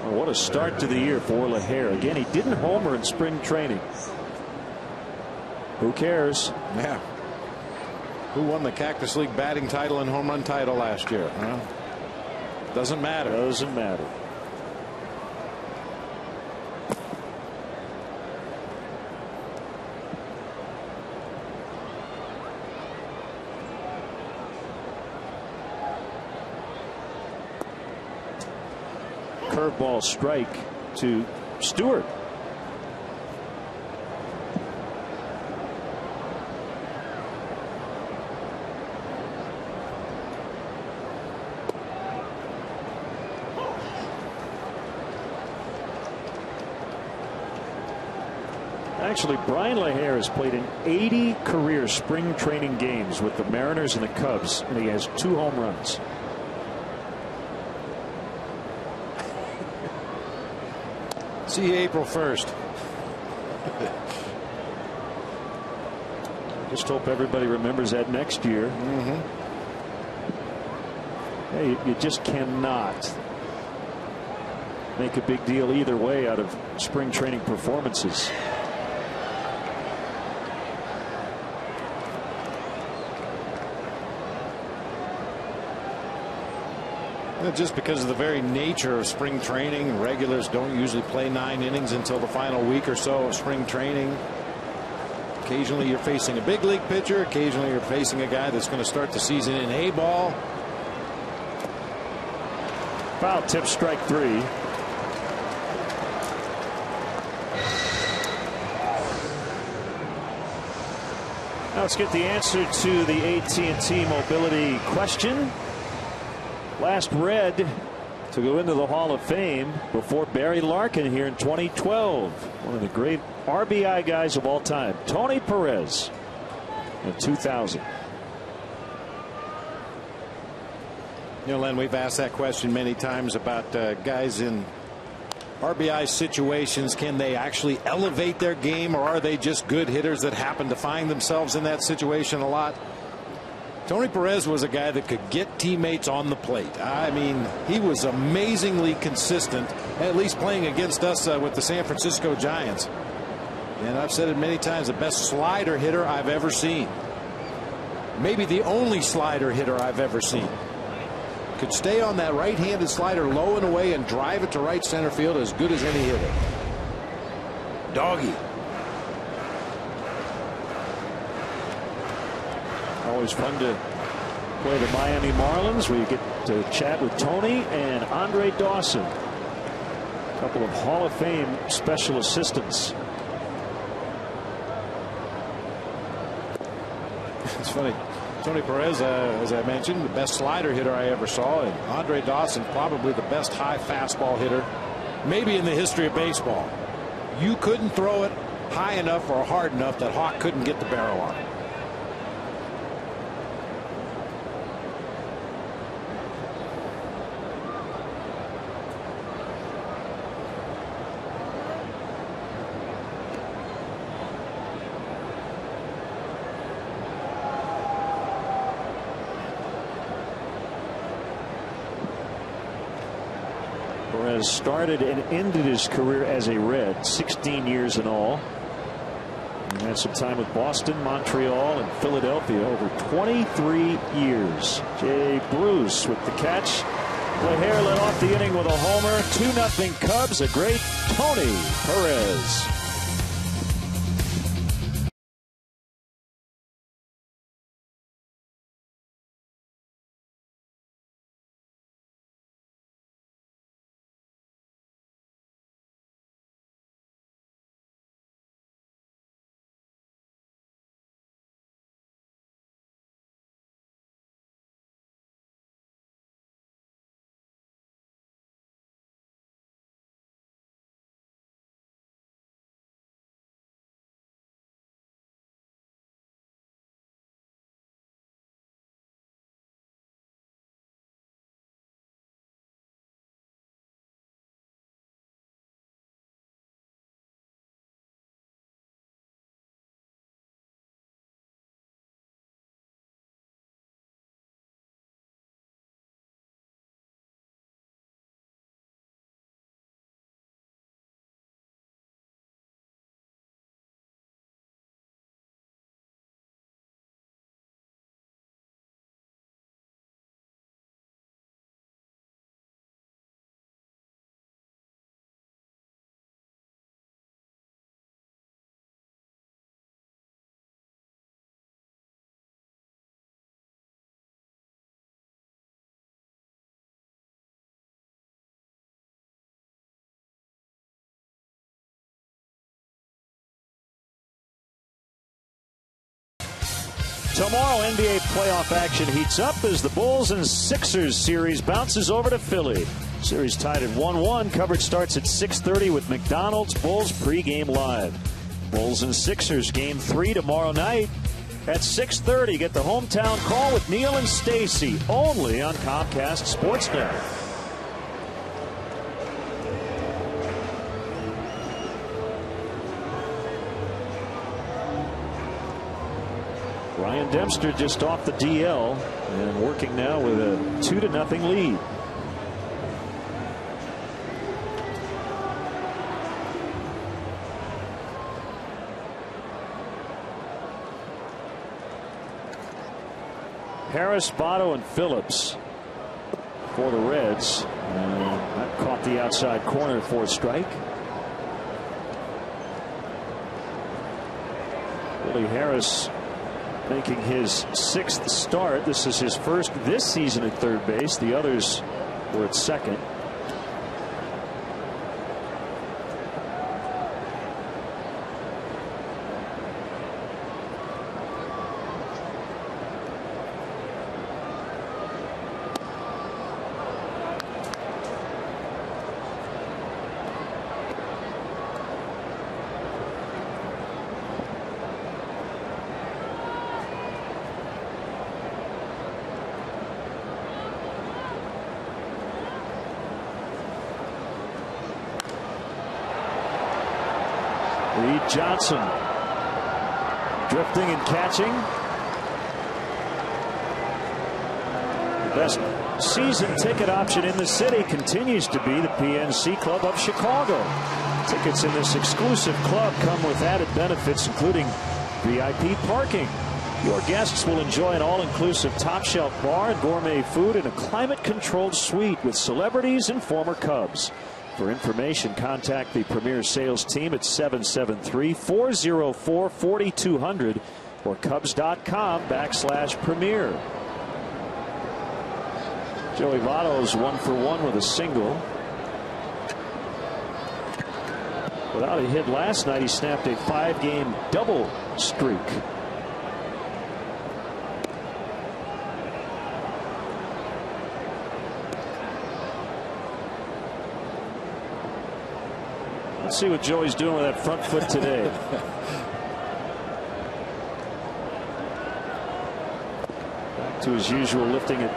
Well, what a start to the year for LaHair. Again, he didn't homer in spring training. Who cares? Yeah. Who won the Cactus League batting title and home run title last year? Huh? Doesn't matter. Doesn't matter. Curveball strike to Stewart. Actually, Brian LaHair has played in 80 career spring training games with the Mariners and the Cubs, and he has 2 home runs. See you April 1st. Just hope everybody remembers that next year. Hey, you just cannot make a big deal either way out of spring training performances. Just because of the very nature of spring training, regulars don't usually play 9 innings until the final week or so of spring training. Occasionally you're facing a big league pitcher. Occasionally you're facing a guy that's going to start the season in A ball. Foul tip, strike 3. Now let's get the answer to the AT&T mobility question. Last Red to go into the Hall of Fame before Barry Larkin here in 2012. One of the great RBI guys of all time, Tony Perez, in 2000. You know, Len, we've asked that question many times about guys in RBI situations. Can they actually elevate their game, or are they just good hitters that happen to find themselves in that situation a lot? Tony Perez was a guy that could get teammates on the plate. I mean, he was amazingly consistent, at least playing against us with the San Francisco Giants. And I've said it many times, the best slider hitter I've ever seen. Maybe the only slider hitter I've ever seen. could stay on that right-handed slider low and away and drive it to right center field as good as any hitter. Doggy. Always fun to play the Miami Marlins. We get to chat with Tony and Andre Dawson, a couple of Hall of Fame special assistants. It's funny. Tony Perez, as I mentioned, the best slider hitter I ever saw, and Andre Dawson, probably the best high fastball hitter, maybe in the history of baseball. You couldn't throw it high enough or hard enough that Hawk couldn't get the barrel on it. Perez started and ended his career as a Red, 16 years in all. He had some time with Boston, Montreal, and Philadelphia over 23 years. Jay Bruce with the catch. LaHair led off the inning with a homer. 2-0 Cubs. A great Tony Perez. Tomorrow, NBA playoff action heats up as the Bulls and Sixers series bounces over to Philly. Series tied at 1-1. Coverage starts at 6:30 with McDonald's Bulls pregame live. Bulls and Sixers game 3 tomorrow night at 6:30. Get the hometown call with Neil and Stacy only on Comcast Sportsnet. Ryan Dempster just off the DL and working now with a 2-0 lead. Harris, Botto, and Phillips for the Reds. That caught the outside corner for a strike. Willie Harris making his 6th start. This is his first this season at third base. The others were at second. Reed Johnson drifting and catching. The best season ticket option in the city continues to be the PNC Club of Chicago. Tickets in this exclusive club come with added benefits, including VIP parking, Your guests will enjoy an all-inclusive top-shelf bar and gourmet food in a climate-controlled suite with celebrities and former Cubs. For information, contact the Premier Sales Team at 773-404-4200 or Cubs.com/Premier. Joey Votto's 1 for 1 with a single. Without a hit last night, he snapped a 5-game double streak. Let's see what Joey's doing with that front foot today. Back to his usual, lifting it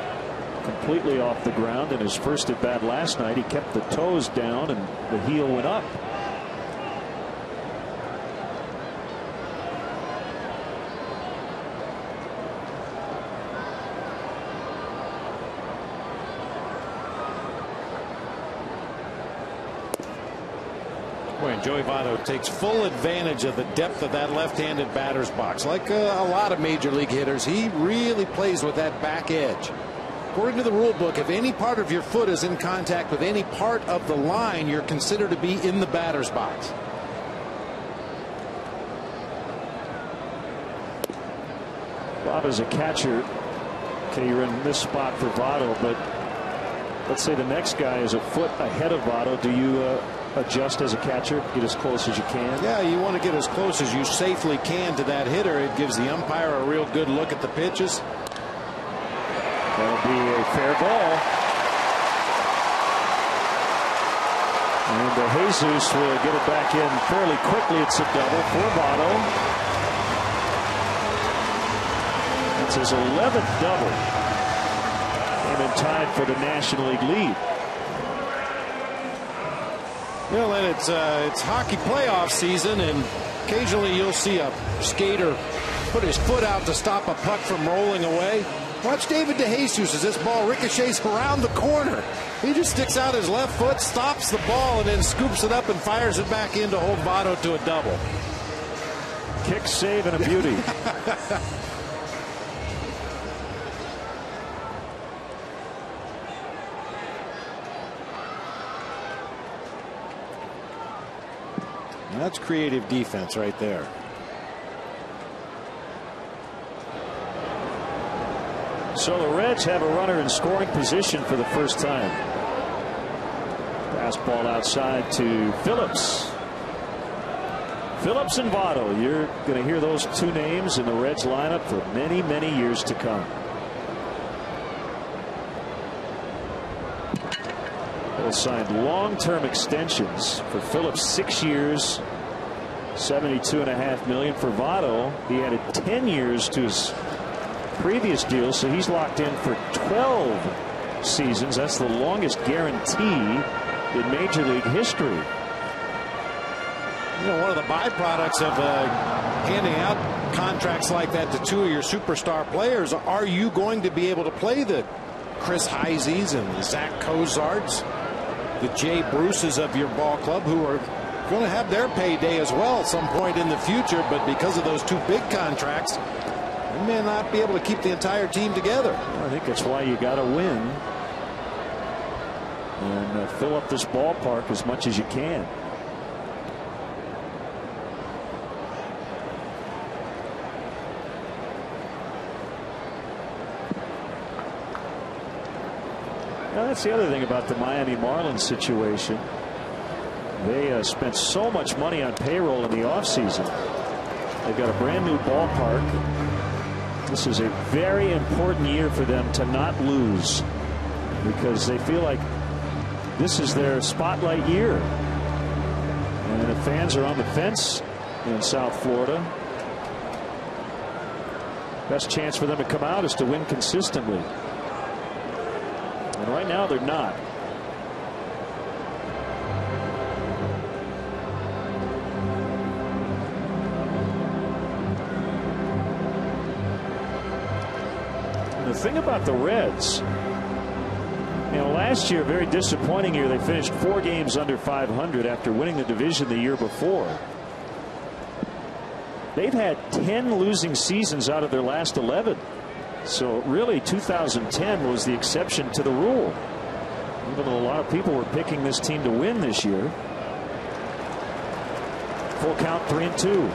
completely off the ground. In his first at bat last night, he kept the toes down and the heel went up. And Joey Votto takes full advantage of the depth of that left-handed batter's box. Like a lot of major league hitters, he really plays with that back edge. According to the rule book, if any part of your foot is in contact with any part of the line, you're considered to be in the batter's box. Bob, as a catcher, okay, you're in this spot for Votto, but let's say the next guy is a foot ahead of Votto. Do you adjust as a catcher, get as close as you can? Yeah, you want to get as close as you safely can to that hitter. It gives the umpire a real good look at the pitches. That'll be a fair ball. And Jesus will get it back in fairly quickly. It's a double for Votto. That's his 11th double. And in time for the National League lead. Well, and it's hockey playoff season, and occasionally you'll see a skater put his foot out to stop a puck from rolling away. Watch David DeJesus as this ball ricochets around the corner. He just sticks out his left foot, stops the ball, and then scoops it up and fires it back in to hold Votto to a double. Kick, save, and a beauty. That's creative defense right there. So the Reds have a runner in scoring position for the first time. Fastball outside to Phillips. Phillips and Votto. You're going to hear those two names in the Reds lineup for many, many years to come. Both signed long-term extensions. For Phillips, 6 years, $72.5 million. For Votto, he added 10 years to his previous deal, so he's locked in for 12 seasons. That's the longest guarantee in Major League history. You know, one of the byproducts of handing out contracts like that to two of your superstar players, are you going to be able to play the Chris Heise's and the Zach Cozarts, the Jay Bruces of your ball club, who are going to have their payday as well at some point in the future, but because of those two big contracts, you may not be able to keep the entire team together. Well, I think that's why you got to win and fill up this ballpark as much as you can. Now, that's the other thing about the Miami Marlins situation. They spent so much money on payroll in the offseason. They've got a brand new ballpark. This is a very important year for them to not lose, because they feel like this is their spotlight year. And the fans are on the fence in South Florida. Best chance for them to come out is to win consistently. And right now they're not. The thing about the Reds, you know, last year, very disappointing year. They finished 4 games under 500 after winning the division the year before. they've had 10 losing seasons out of their last 11. So really 2010 was the exception to the rule. Even though a lot of people were picking this team to win this year. Full count, 3-2.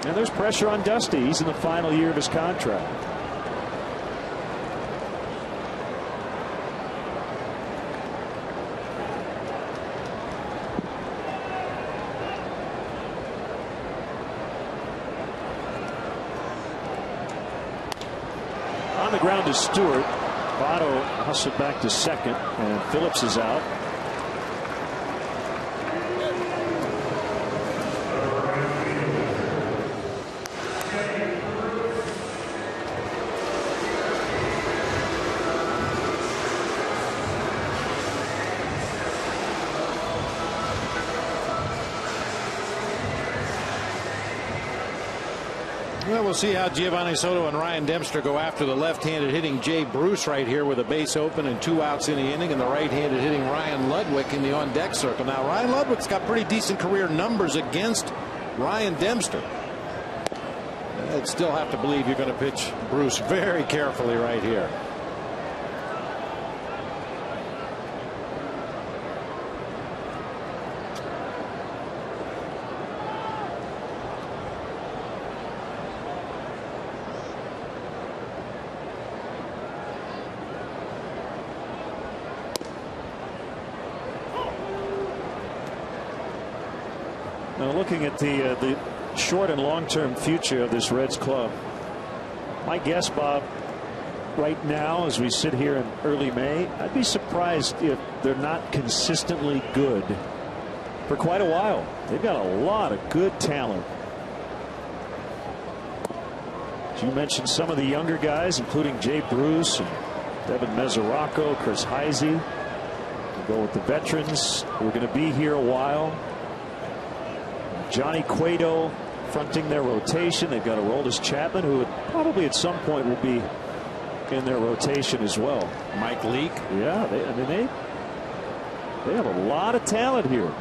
And there's pressure on Dusty. He's in the final year of his contract. On the ground is Stewart. Votto hustled back to second, and Phillips is out. Well, we'll see how Giovanni Soto and Ryan Dempster go after the left-handed hitting Jay Bruce right here with a base open and 2 outs in the inning, and the right-handed hitting Ryan Ludwig in the on-deck circle. Now, Ryan Ludwig's got pretty decent career numbers against Ryan Dempster. I'd still have to believe you're going to pitch Bruce very carefully right here. Now, looking at the short and long-term future of this Reds club, my guess, Bob, right now as we sit here in early May, I'd be surprised if they're not consistently good for quite a while. They've got a lot of good talent. As you mentioned, some of the younger guys, including Jay Bruce and Devin Mesoraco, Chris Heisey. We'll go with the veterans who are going to be here a while. Johnny Cueto fronting their rotation. They've got Aroldis Chapman, who probably at some point will be in their rotation as well. Mike Leake. Yeah, I mean they have a lot of talent here.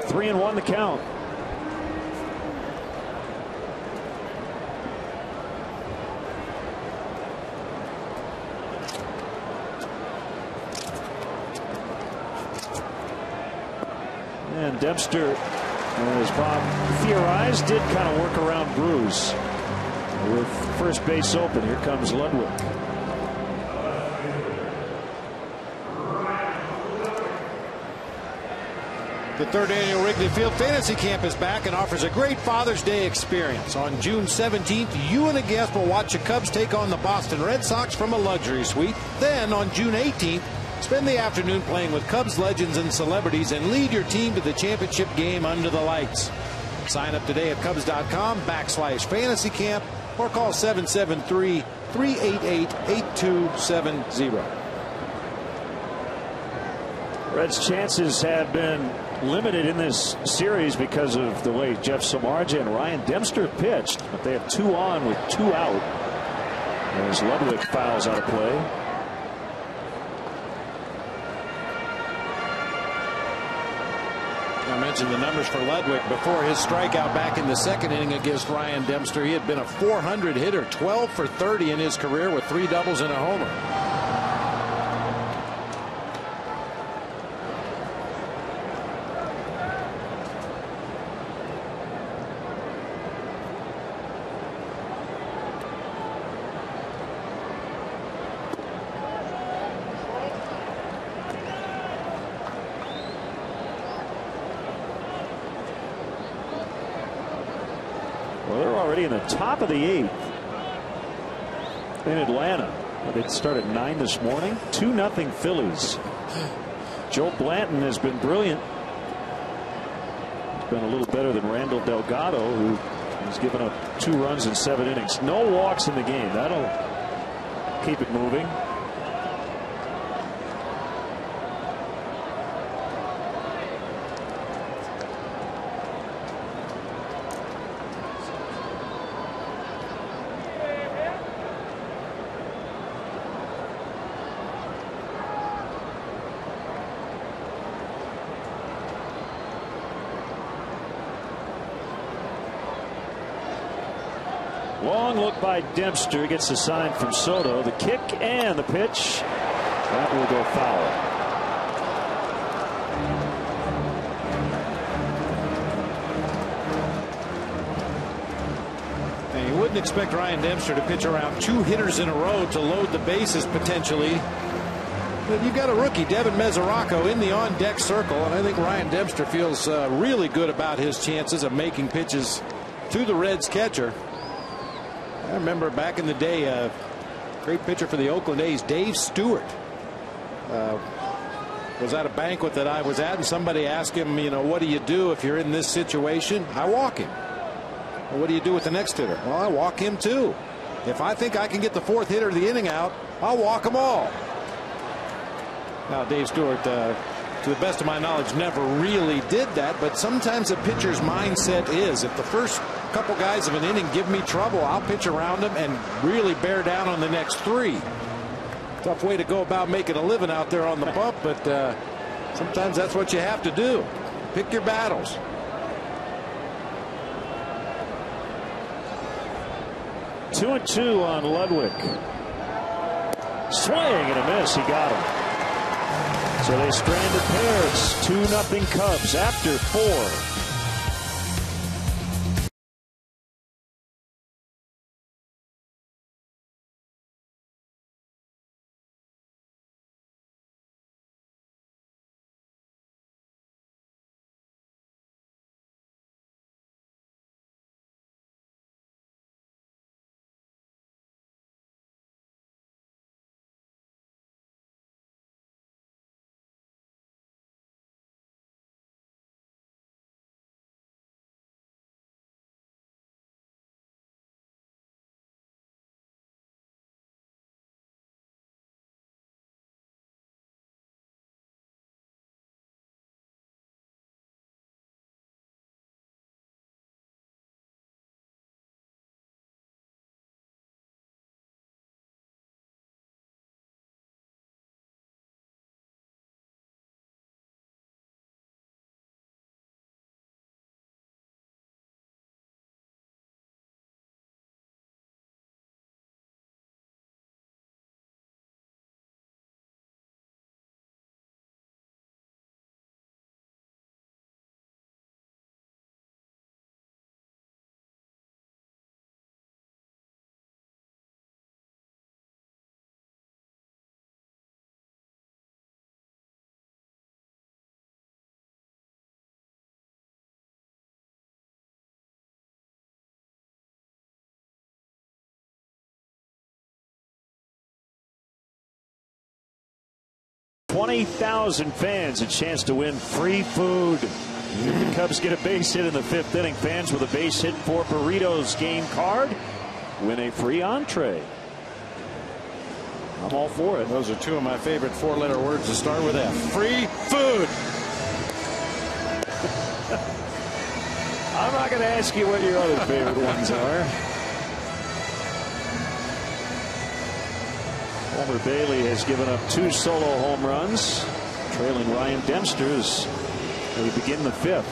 Three and one the count. And Dempster, as Bob theorized, did kind of work around Bruce with first base open. Here comes Ludwig. The third annual Wrigley Field Fantasy Camp is back and offers a great Father's Day experience. On June 17th, you and a guest will watch the Cubs take on the Boston Red Sox from a luxury suite. Then on June 18th, spend the afternoon playing with Cubs legends and celebrities and lead your team to the championship game under the lights. Sign up today at Cubs.com/fantasy camp or call 773-388-8270. Reds' chances have been limited in this series because of the way Jeff Samardzija and Ryan Dempster pitched, but they have 2 on with 2 out as Ludwig fouls out of play. I mentioned the numbers for Ludwig before his strikeout back in the second inning against Ryan Dempster. He had been a .400 hitter, 12 for 30 in his career with 3 doubles and a homer. Well, they're already in the top of the 8th in Atlanta. They started 9 this morning. 2-0 Phillies. Joe Blanton has been brilliant. He's been a little better than Randall Delgado, who has given up 2 runs in 7 innings. No walks in the game. That'll keep it moving. Long look by Dempster, gets the sign from Soto. The kick and the pitch. That will go foul. And you wouldn't expect Ryan Dempster to pitch around 2 hitters in a row to load the bases potentially. But you've got a rookie, Devin Mesoraco, in the on-deck circle, and I think Ryan Dempster feels really good about his chances of making pitches to the Reds catcher. I remember back in the day, a great pitcher for the Oakland A's, Dave Stewart, was at a banquet that I was at, and somebody asked him, you know, what do you do if you're in this situation? I walk him. Well, what do you do with the next hitter? Well, I walk him too. If I think I can get the 4th hitter of the inning out, I'll walk them all. Now, Dave Stewart, to the best of my knowledge, never really did that, but sometimes a pitcher's mindset is, if the first couple guys of an inning give me trouble, I'll pitch around them and really bear down on the next 3. Tough way to go about making a living out there on the bump, but sometimes that's what you have to do. Pick your battles. Two and 2 on Ludwig. Swing and a miss. He got him. So they stranded pairs. 2-0 Cubs after 4. $20,000 fans a chance to win free food. If the Cubs get a base hit in the 5th inning, fans with a base hit for burritos game card win a free entree. I'm all for it. Those are 2 of my favorite 4-letter words to start with F. Free food. I'm not going to ask you what your other favorite ones are. Homer Bailey has given up 2 solo home runs, trailing Ryan Dempster as we begin the 5th.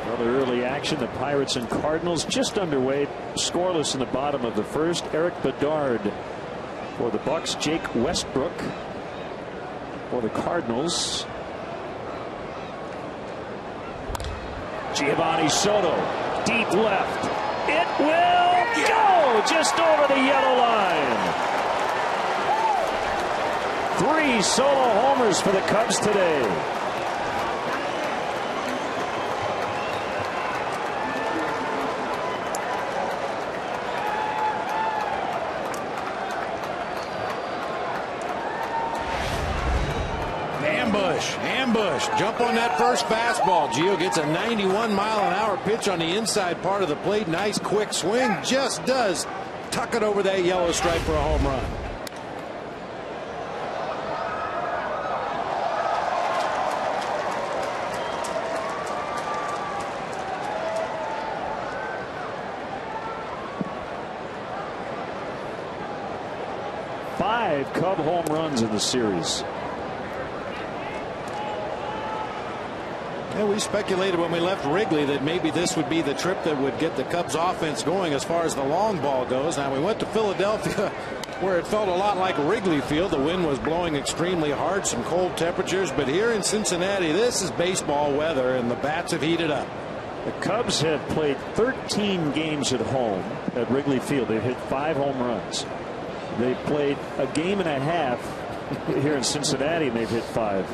Another early action. The Pirates and Cardinals just underway, scoreless in the bottom of the 1st. Eric Bedard for the Bucks. Jake Westbrook for the Cardinals. Giovanni Soto, deep left. It will go just over the yellow line. 3 solo homers for the Cubs today. Ambush. Jump on that first fastball. Gio gets a 91-mile-an-hour pitch on the inside part of the plate. Nice quick swing. Just does tuck it over that yellow stripe for a home run. Five Cub home runs in the series. Yeah, we speculated when we left Wrigley that maybe this would be the trip that would get the Cubs offense going as far as the long ball goes. Now we went to Philadelphia where it felt a lot like Wrigley Field. The wind was blowing extremely hard, some cold temperatures, but here in Cincinnati this is baseball weather and the bats have heated up. The Cubs have played 13 games at home at Wrigley Field. They've hit 5 home runs. They played a game and a half here in Cincinnati and they've hit 5.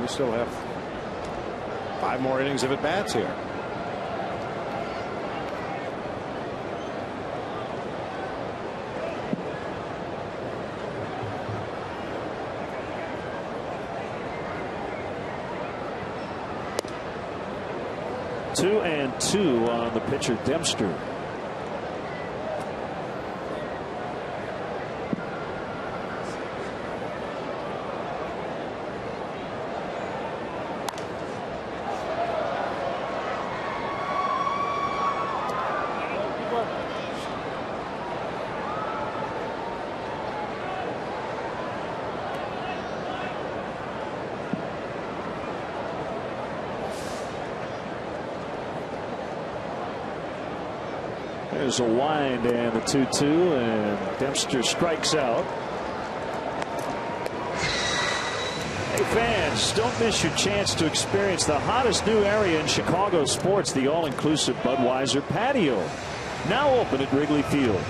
We still have 5 more innings of at bats here. Two and 2 on the pitcher Dempster. There's a wind and the 2-2, and Dempster strikes out. Hey fans, don't miss your chance to experience the hottest new area in Chicago sports, the all-inclusive Budweiser patio. Now open at Wrigley Field.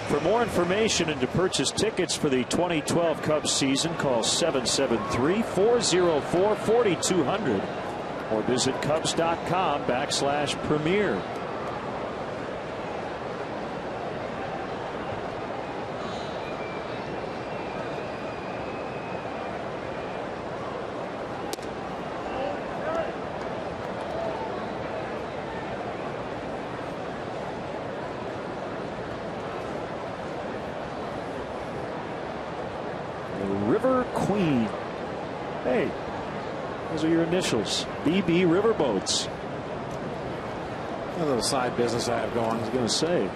For more information and to purchase tickets for the 2012 Cubs season, call 773-404-4200 or visit Cubs.com/premier. River Queen. Hey, those are your initials. BB Riverboats. A little side business I have going. I was going to say.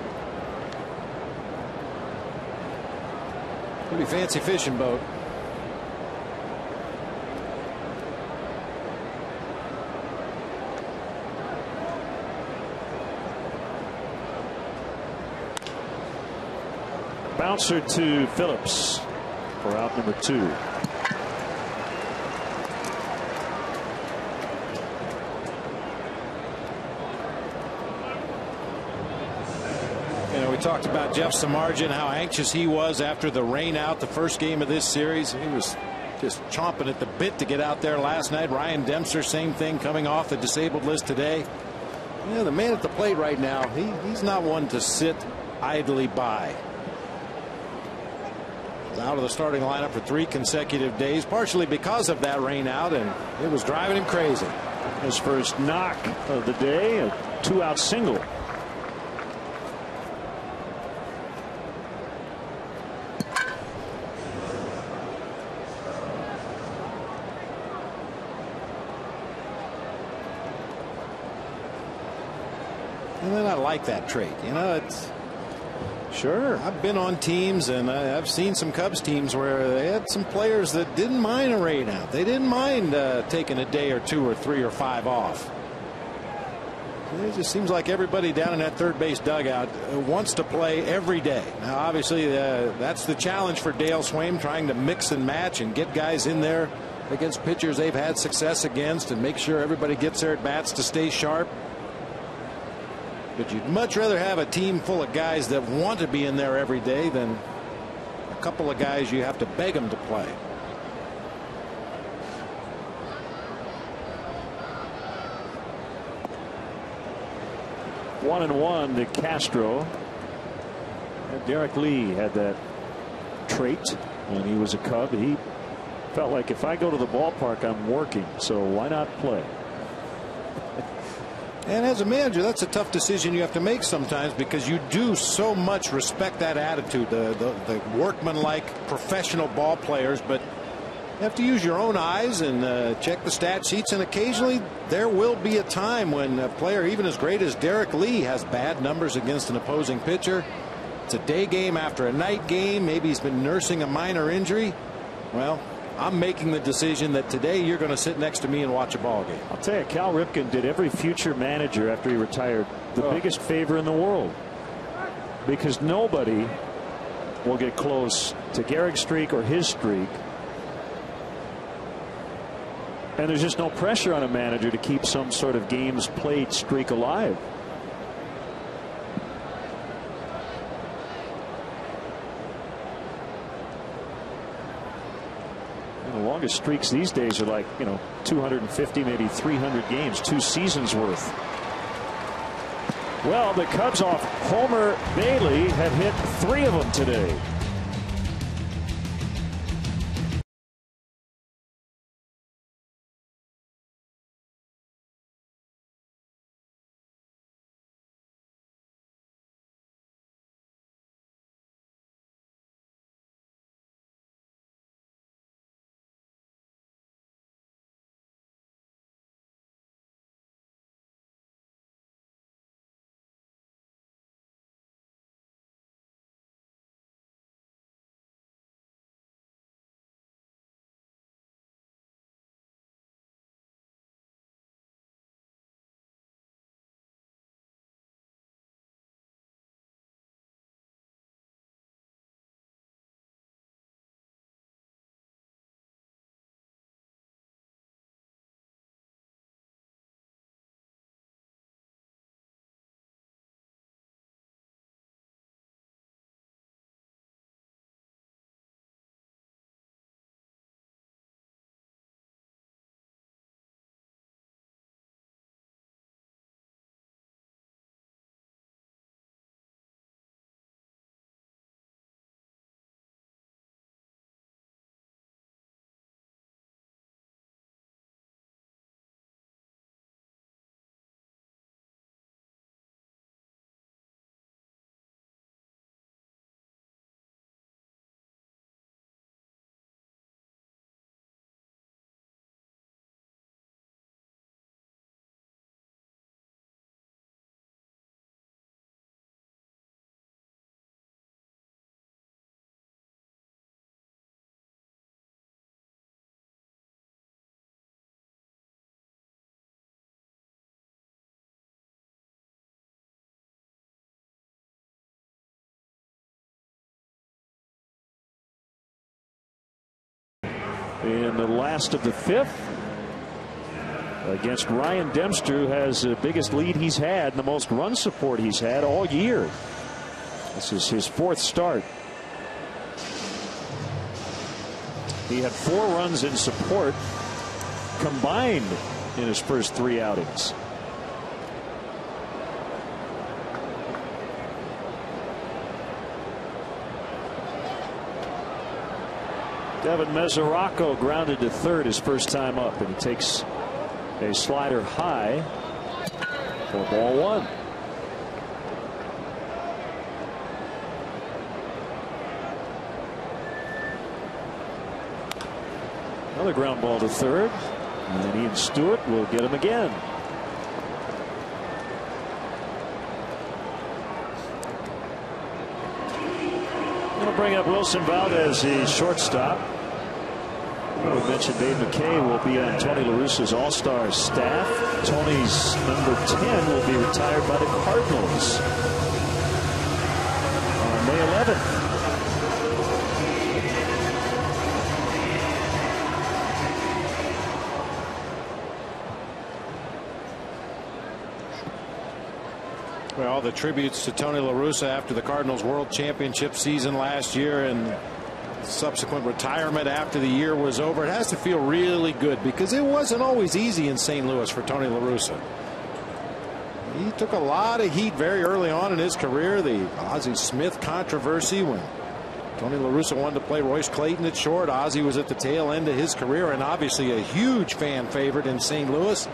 Pretty fancy fishing boat. Bouncer to Phillips for out number 2. You know, we talked about Jeff Samardzija and how anxious he was after the rain out the first game of this series. He was just chomping at the bit to get out there last night. Ryan Dempster, same thing, coming off the disabled list today. Yeah, the man at the plate right now, he's not one to sit idly by. Out of the starting lineup for 3 consecutive days, partially because of that rain out, and it was driving him crazy. His first knock of the day, a 2-out single. And then I like that trait. You know, it's sure. I've been on teams and I've seen some Cubs teams where they had some players that didn't mind a rain out. They didn't mind taking a day or 2 or 3 or 5 off. It just seems like everybody down in that third base dugout wants to play every day. Now, obviously, that's the challenge for Dale Swaim, trying to mix and match and get guys in there against pitchers they've had success against and make sure everybody gets their at bats to stay sharp. But you'd much rather have a team full of guys that want to be in there every day than a couple of guys you have to beg them to play. One and 1 to Castro. And Derek Lee had that trait when he was a Cub. He felt like, if I go to the ballpark, I'm working, so why not play? And as a manager, that's a tough decision you have to make sometimes, because you do so much respect that attitude, the workmanlike professional ball players, but you have to use your own eyes and check the stat sheets, and occasionally there will be a time when a player even as great as Derek Lee has bad numbers against an opposing pitcher. It's a day game after a night game. Maybe he's been nursing a minor injury. Well, I'm making the decision that today you're going to sit next to me and watch a ball game. I'll tell you, Cal Ripken did every future manager after he retired the biggest favor in the world, because nobody will get close to Gehrig's streak or his streak. And there's just no pressure on a manager to keep some sort of games played streak alive. And the longest streaks these days are like, 250, maybe 300 games, 2 seasons worth. Well, the Cubs off Homer Bailey have hit 3 of them today. In the last of the 5th against Ryan Dempster, who has the biggest lead he's had and the most run support he's had all year. This is his 4th start. He had 4 runs in support combined in his first 3 outings. Devin Mesoraco grounded to 3rd his first time up, and he takes a slider high for ball 1. Another ground ball to 3rd, and Ian Stewart will get him again. I'm going to bring up Wilson Valdez, the shortstop. We mentioned Dave McKay will be on Tony La Russa's All-Star staff. Tony's number 10 will be retired by the Cardinals on May 11th. Well, the tributes to Tony La Russa after the Cardinals World Championship season last year and subsequent retirement after the year was over. It has to feel really good, because it wasn't always easy in St. Louis for Tony La Russa. He took a lot of heat very early on in his career. The Ozzie Smith controversy, when Tony La Russa wanted to play Royce Clayton at short. Ozzie was at the tail end of his career and obviously a huge fan favorite in St. Louis.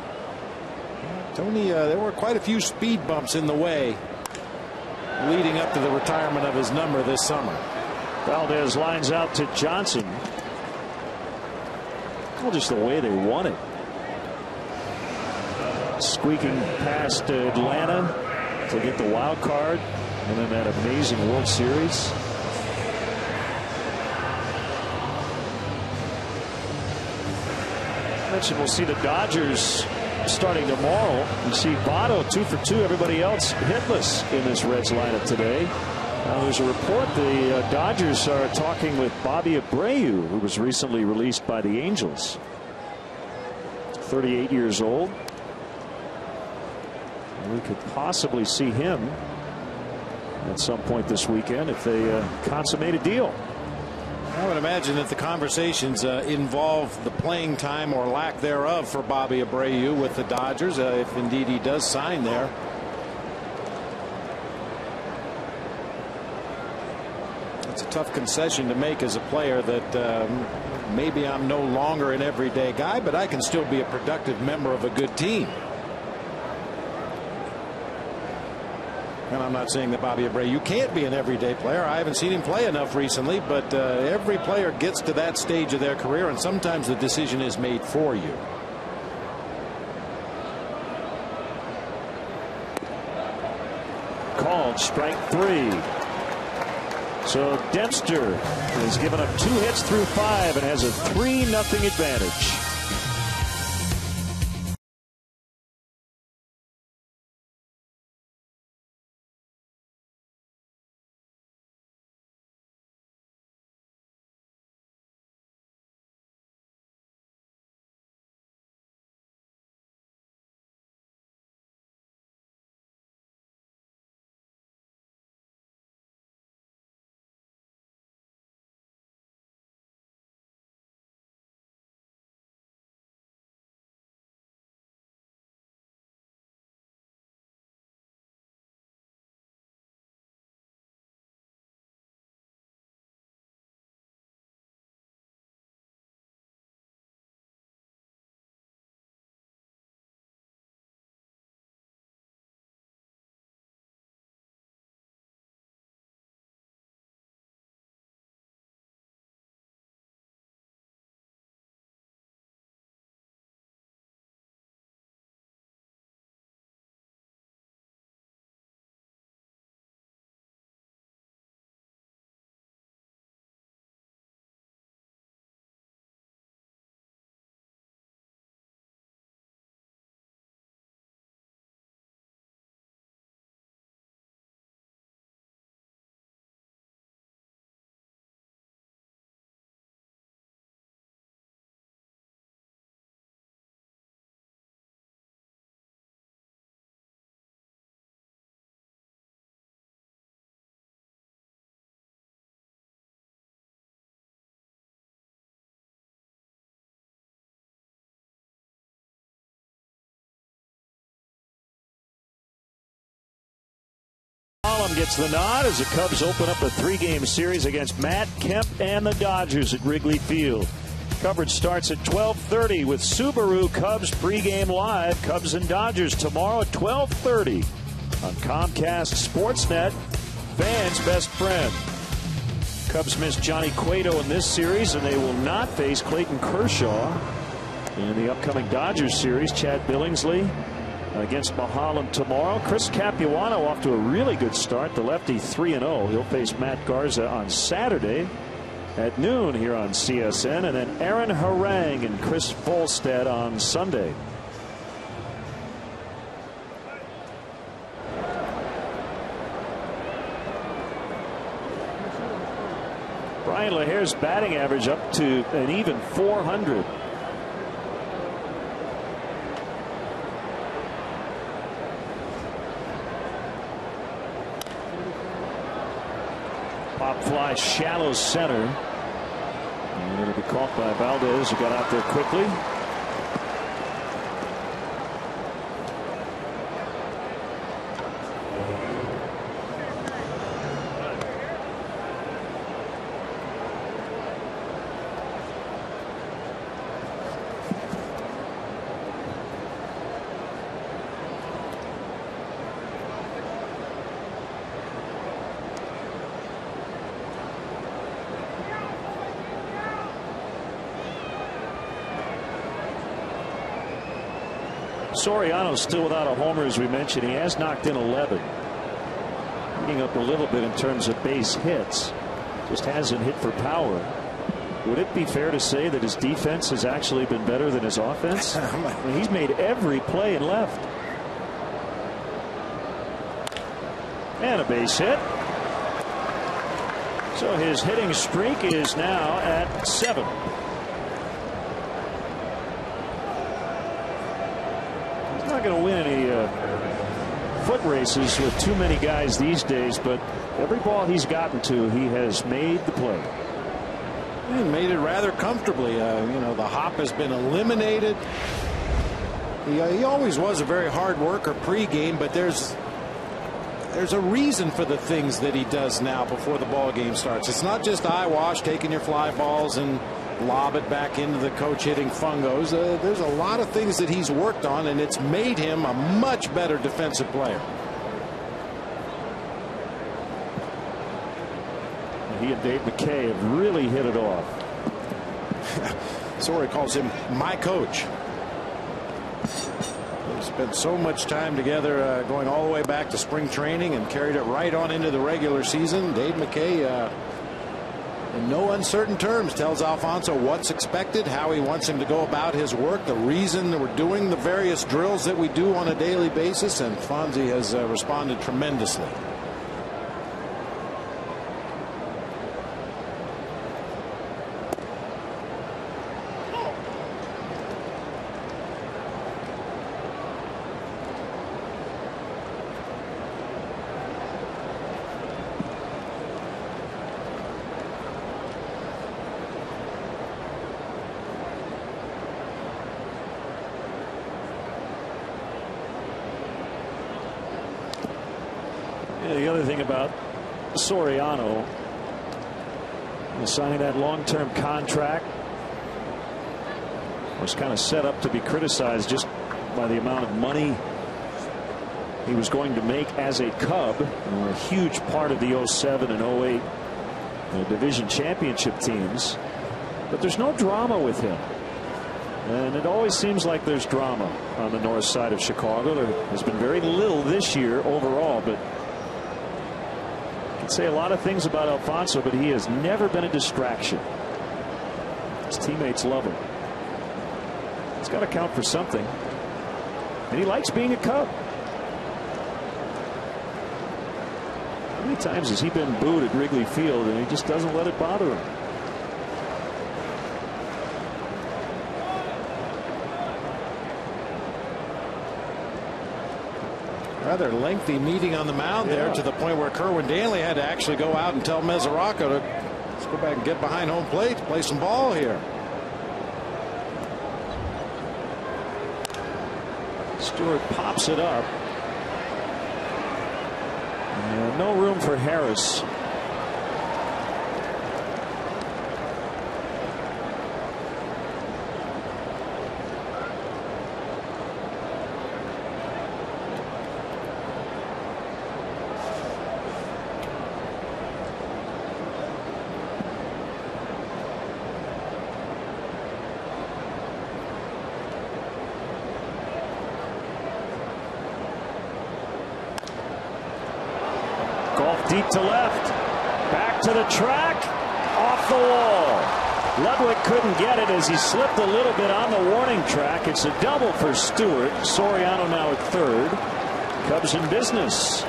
Tony, there were quite a few speed bumps in the way leading up to the retirement of his number this summer. Valdez lines out to Johnson. Well, just the way they won it. Squeaking past Atlanta to get the wild card. And then that amazing World Series. I mentioned we'll see the Dodgers starting tomorrow. You see Votto 2 for 2. Everybody else hitless in this Reds lineup today. There's a report the Dodgers are talking with Bobby Abreu, who was recently released by the Angels. 38 years old. We could possibly see him at some point this weekend if they consummate a deal. I would imagine that the conversations involve the playing time or lack thereof for Bobby Abreu with the Dodgers, if indeed he does sign there. It's a tough concession to make as a player that maybe I'm no longer an everyday guy, but I can still be a productive member of a good team. And I'm not saying that Bobby Abreu can't be an everyday player. I haven't seen him play enough recently, but every player gets to that stage of their career, and sometimes the decision is made for you. Called strike 3. So Dempster has given up 2 hits through 5 and has a 3-0 advantage. Gets the nod as the Cubs open up a 3-game series against Matt Kemp and the Dodgers at Wrigley Field. Coverage starts at 12:30 with Subaru Cubs pregame live. Cubs and Dodgers tomorrow at 12:30 on Comcast Sportsnet, fans' best friend. Cubs miss Johnny Cueto in this series, and they will not face Clayton Kershaw in the upcoming Dodgers series. Chad Billingsley against Mulholland tomorrow. Chris Capuano off to a really good start. The lefty 3-0. He'll face Matt Garza on Saturday at noon here on CSN. And then Aaron Harang and Chris Volstad on Sunday. Brian LaHair's batting average up to an even 400. Pop fly shallow center. And it'll be caught by Valdez, who got out there quickly. Soriano's still without a homer, as we mentioned. He has knocked in 11. picking up a little bit in terms of base hits. Just hasn't hit for power. Would it be fair to say that his defense has actually been better than his offense? I mean, he's made every play and left. And a base hit. So his hitting streak is now at 7. He's not going to win any foot races with too many guys these days, but every ball he's gotten to, he has made the play. He made it rather comfortably. You know, the hop has been eliminated. He always was a very hard worker pregame, but there's a reason for the things that he does now before the ball game starts. It's not just eyewash, taking your fly balls and lob it back into the coach hitting fungos. There's a lot of things that he's worked on, and it's made him a much better defensive player. He and Dave McKay have really hit it off. Sorry calls him my coach. They spent so much time together going all the way back to spring training and carried it right on into the regular season. Dave McKay in no uncertain terms tells Alfonso what's expected, how he wants him to go about his work, the reason that we're doing the various drills that we do on a daily basis, and Fonzie has responded tremendously. The other thing about Soriano is signing that long-term contract was kind of set up to be criticized just by the amount of money he was going to make as a Cub. A huge part of the 07 and 08 division championship teams. But there's no drama with him. And it always seems like there's drama on the north side of Chicago. There has been very little this year overall, but say a lot of things about Alfonso, but he has never been a distraction. His teammates love him. It's got to count for something. And he likes being a Cub. How many times has he been booed at Wrigley Field and he just doesn't let it bother him? Rather lengthy meeting on the mound there, to the point where Kerwin Danley had to actually go out and tell Mesoraco to let's go back and get behind home plate to play some ball here. Stewart pops it up. And no room for Harris. Deep to left, back to the track, off the wall. Ludwig couldn't get it as he slipped a little bit on the warning track. It's a double for Stewart. Soriano now at third. Cubs in business.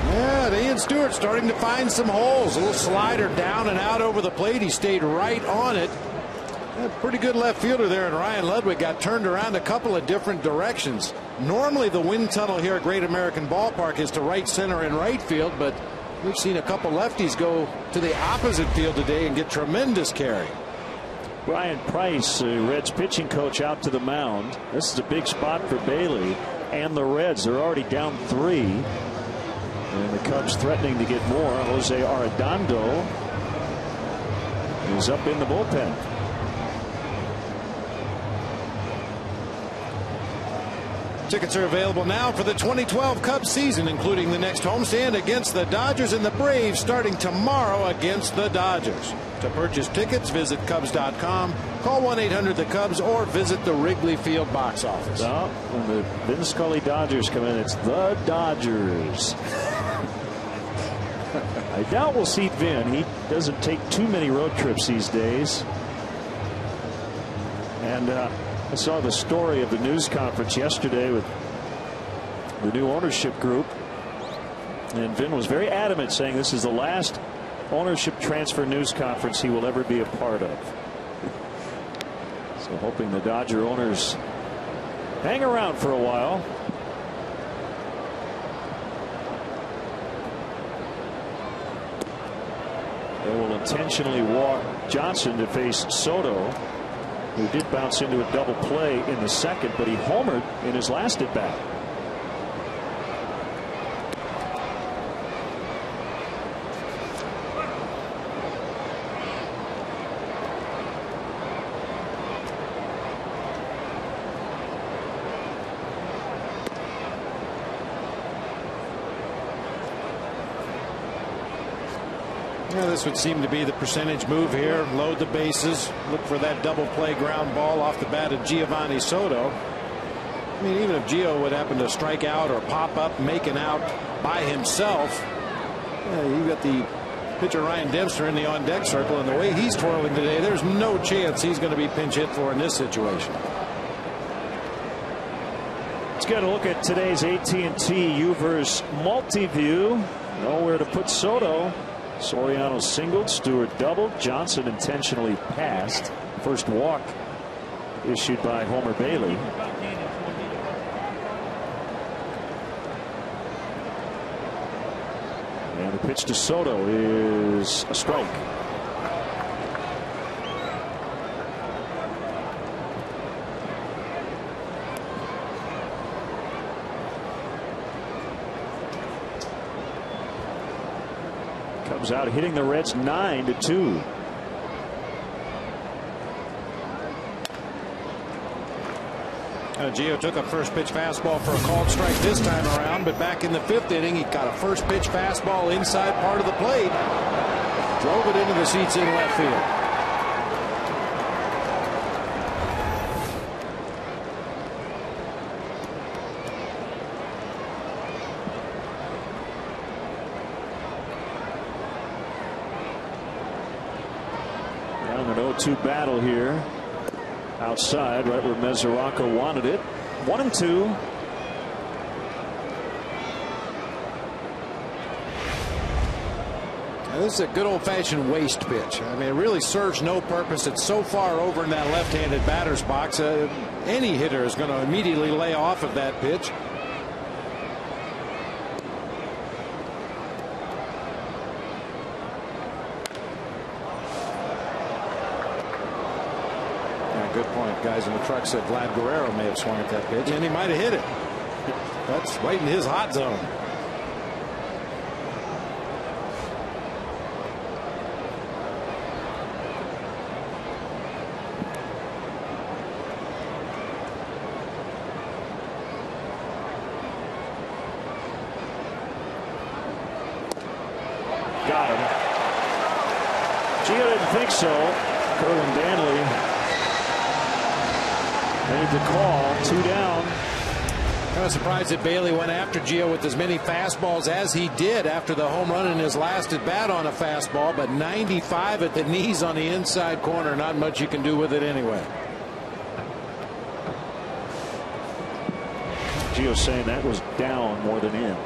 Yeah, Ian Stewart starting to find some holes. A little slider down and out over the plate. He stayed right on it. A pretty good left fielder there, and Ryan Ludwig got turned around a couple of different directions. Normally the wind tunnel here at Great American Ballpark is to right center and right field, but we've seen a couple lefties go to the opposite field today and get tremendous carry. Brian Price, Reds pitching coach, out to the mound. This is a big spot for Bailey and the Reds. They're already down 3, and the Cubs threatening to get more. Jose Arredondo is up in the bullpen. Tickets are available now for the 2012 Cubs season, including the next homestand against the Dodgers and the Braves starting tomorrow against the Dodgers. To purchase tickets, visit Cubs.com, call 1-800-THE-CUBS, or visit the Wrigley Field box office. Well, when the Vin Scully Dodgers come in, it's the Dodgers. I doubt we'll see Vin. He doesn't take too many road trips these days. And I saw the story of the news conference yesterday with the new ownership group. And Vin was very adamant, saying this is the last ownership transfer news conference he will ever be a part of. So hoping the Dodger owners hang around for a while. They will intentionally walk Johnson to face Soto, who did bounce into a double play in the second, but he homered in his last at bat. Yeah, this would seem to be the percentage move here. Load the bases. Look for that double play ground ball off the bat of Giovanni Soto. I mean, even if Gio would happen to strike out or pop up, make an out by himself, you got the pitcher Ryan Dempster in the on deck circle, and the way he's twirling today, there's no chance he's going to be pinch hit for in this situation. Let's get a look at today's AT&T U-verse multi-view. Nowhere to put Soto. Soriano singled, Stewart doubled, Johnson intentionally passed. First walk issued by Homer Bailey. And the pitch to Soto is a strike. Cubs out hitting the Reds 9-2. Gio took a first pitch fastball for a called strike this time around, but back in the 5th inning, he got a first pitch fastball inside part of the plate. Drove it into the seats in left field. Down an 0-2 battle here. Outside, right where Mesoraco wanted it. 1-2. Now, this is a good old-fashioned waste pitch. I mean, it really serves no purpose. It's so far over in that left-handed batter's box. Any hitter is going to immediately lay off of that pitch. Good point. Guys in the truck said Vlad Guerrero may have swung at that pitch, and he might have hit it. That's right in his hot zone. Got him. Gio didn't think so. Kerwin Danley made the call. 2 down. Kind of surprised that Bailey went after Gio with as many fastballs as he did after the home run in his last at bat on a fastball, but 95 at the knees on the inside corner. Not much you can do with it anyway. Gio saying that was down more than in.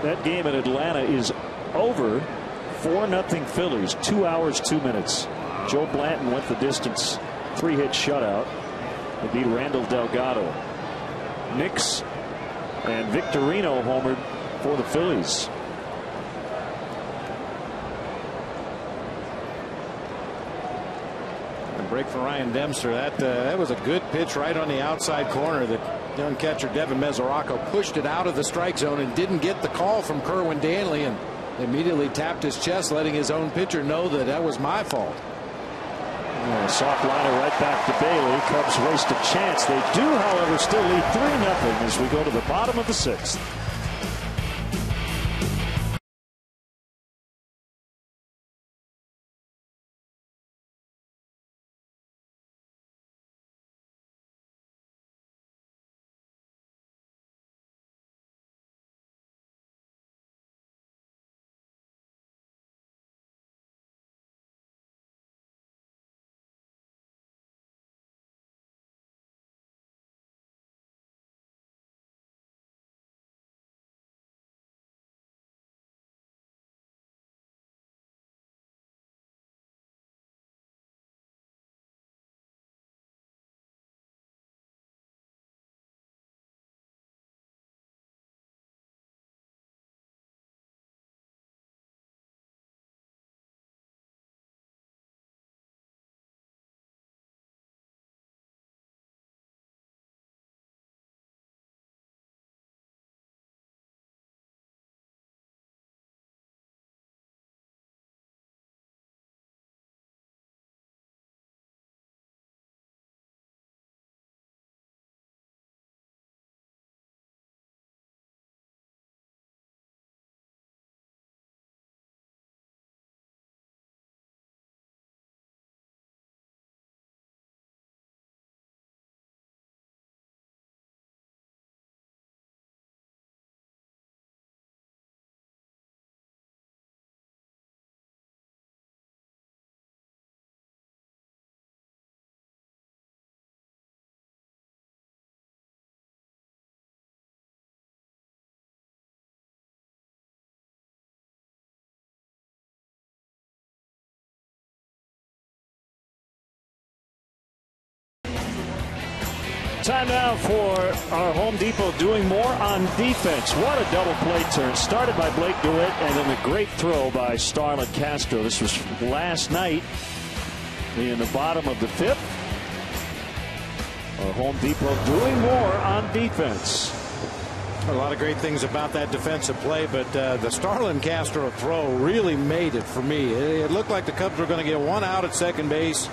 That game in Atlanta is over. 4-0 Phillies. 2 hours 2 minutes. Joe Blanton went the distance. 3-hit shutout. They beat Randall Delgado. Nix and Victorino homered for the Phillies. A break for Ryan Dempster. That was a good pitch right on the outside corner that Young catcher Devin Mesoraco pushed it out of the strike zone and didn't get the call from Kerwin Danley, and immediately tapped his chest, letting his own pitcher know that that was my fault. Soft liner right back to Bailey. Cubs waste a chance. They do, however, still lead 3-0 as we go to the bottom of the 6th. Time now for our Home Depot doing more on defense. What a double play turn. Started by Blake DeWitt, and then a great throw by Starlin Castro. This was last night in the bottom of the 5th. Our Home Depot doing more on defense. A lot of great things about that defensive play, but the Starlin Castro throw really made it for me. It looked like the Cubs were going to get one out at second base,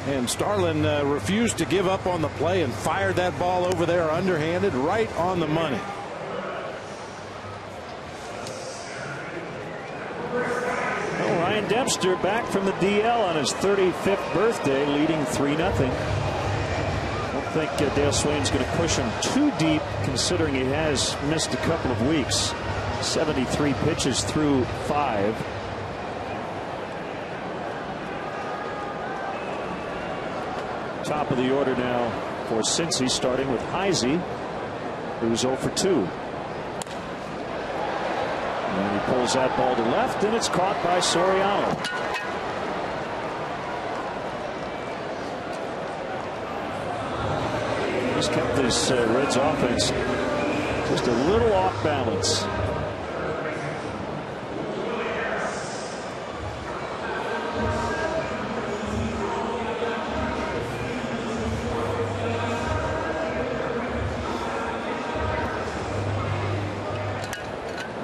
and Starlin refused to give up on the play and fired that ball over there underhanded right on the money. Well, Ryan Dempster back from the DL on his 35th birthday, leading 3-0. I don't think Dale Swain's going to push him too deep, considering he has missed a couple of weeks. 73 pitches through 5. Top of the order now for Cincy, starting with Heisey, who's 0 for 2. And he pulls that ball to left, and it's caught by Soriano. He's kept this Reds offense just a little off balance.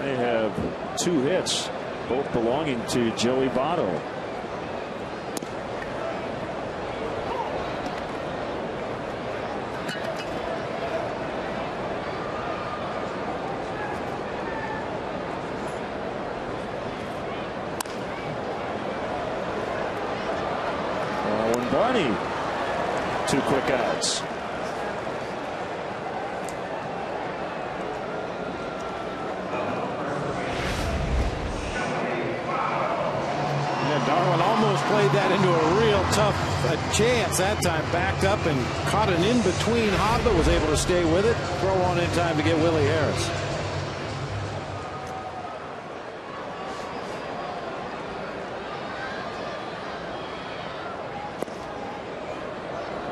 They have 2 hits, both belonging to Joey Votto. Barney, 2 quick outs. Darwin almost played that into a real tough chance that time. Backed up and caught an in-between hop, but was able to stay with it. Throw on in time to get Willie Harris.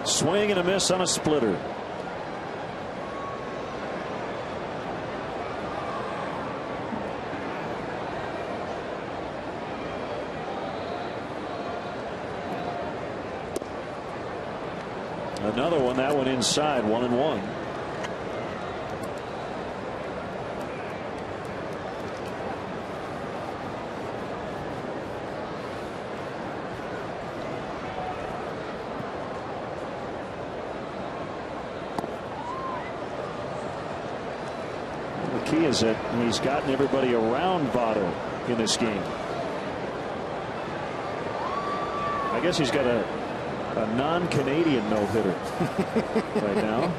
Swing and a miss on a splitter. Another one, that one inside, 1-1. key is that he's gotten everybody around Votto in this game. I guess he's got a non-Canadian no-hitter right now.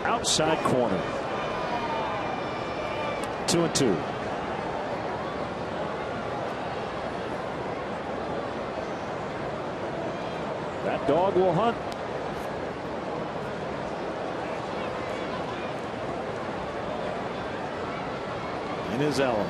Outside corner. 2-2. That dog will hunt. In his element.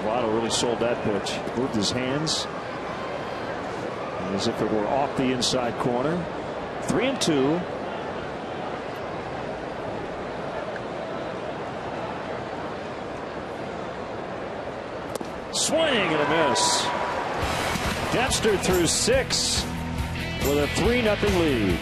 Votto really sold that pitch. Moved his hands as if it were off the inside corner. 3-2. Swing and a miss. Dempster threw 6 with a 3-0 lead.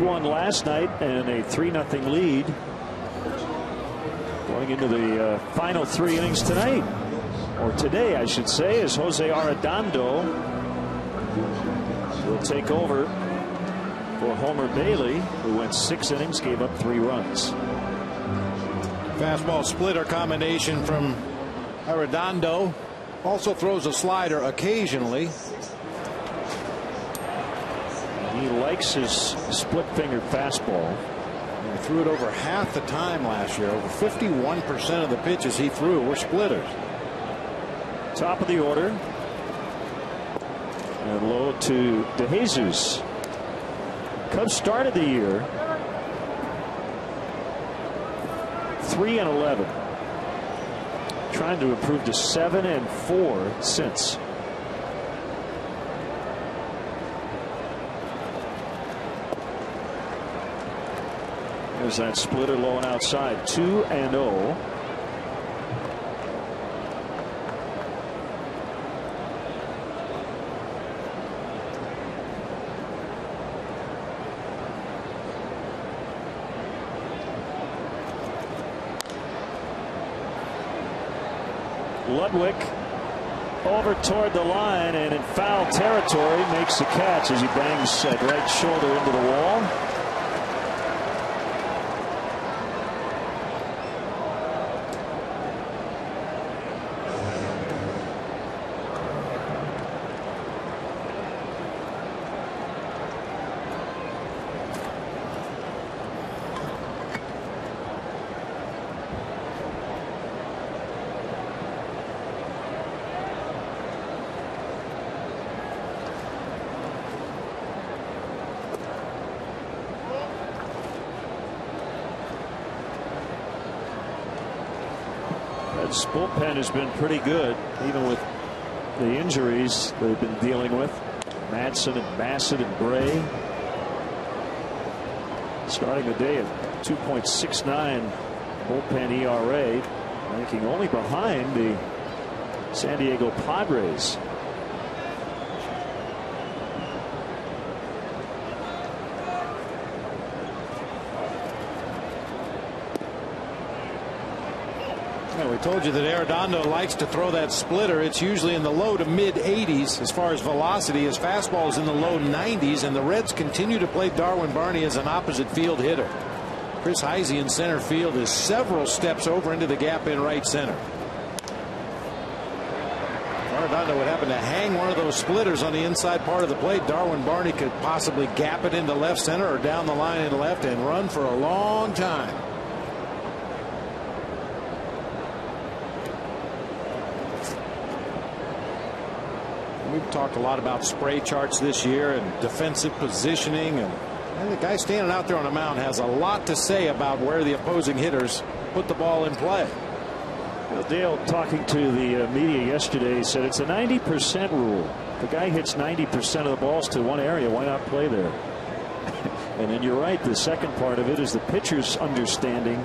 Last night and a 3-0 lead going into the final 3 innings tonight, or today I should say, as Jose Arredondo will take over for Homer Bailey, who went 6 innings, gave up 3 runs. Fastball splitter combination from Arredondo. Also throws a slider occasionally. He likes his split-fingered fastball. He threw it over half the time last year. Over 51% of the pitches he threw were splitters. Top of the order. And low to DeJesus. Cubs started the year 3-11. Trying to improve to 7-4 since. There's that splitter low and outside. 2-0. Ludwig over toward the line and in foul territory makes the catch as he bangs that right shoulder into the wall. Reds bullpen has been pretty good, even with the injuries they've been dealing with. Madsen and Bassett and Bray. Starting the day at 2.69 bullpen ERA, ranking only behind the San Diego Padres. Yeah, we told you that Arredondo likes to throw that splitter. It's usually in the low to mid 80s as far as velocity. His fastball is in the low 90s, and the Reds continue to play Darwin Barney as an opposite field hitter. Chris Heisey in center field is several steps over into the gap in right center. Arredondo would happen to hang one of those splitters on the inside part of the plate. Darwin Barney could possibly gap it into left center or down the line in left and run for a long time. We've talked a lot about spray charts this year and defensive positioning, and the guy standing out there on the mound has a lot to say about where the opposing hitters put the ball in play. Well, Dale, talking to the media yesterday, said it's a 90% rule. If the guy hits 90% of the balls to one area, why not play there? And then you're right, the second part of it is the pitcher's understanding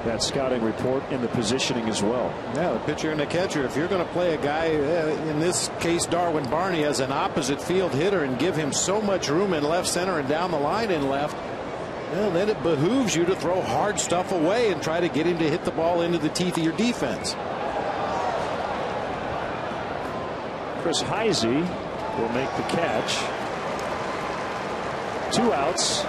that scouting report in the positioning as well. Yeah, the pitcher and the catcher. If you're going to play a guy, in this case Darwin Barney, as an opposite field hitter and give him so much room in left center and down the line in left, well, then it behooves you to throw hard stuff away and try to get him to hit the ball into the teeth of your defense. Chris Heisey will make the catch. 2 outs.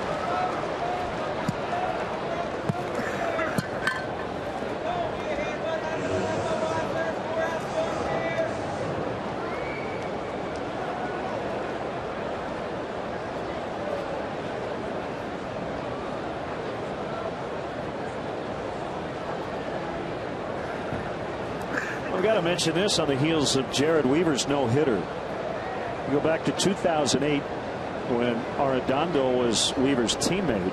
I've got to mention this on the heels of Jared Weaver's no-hitter. You go back to 2008 when Arredondo was Weaver's teammate.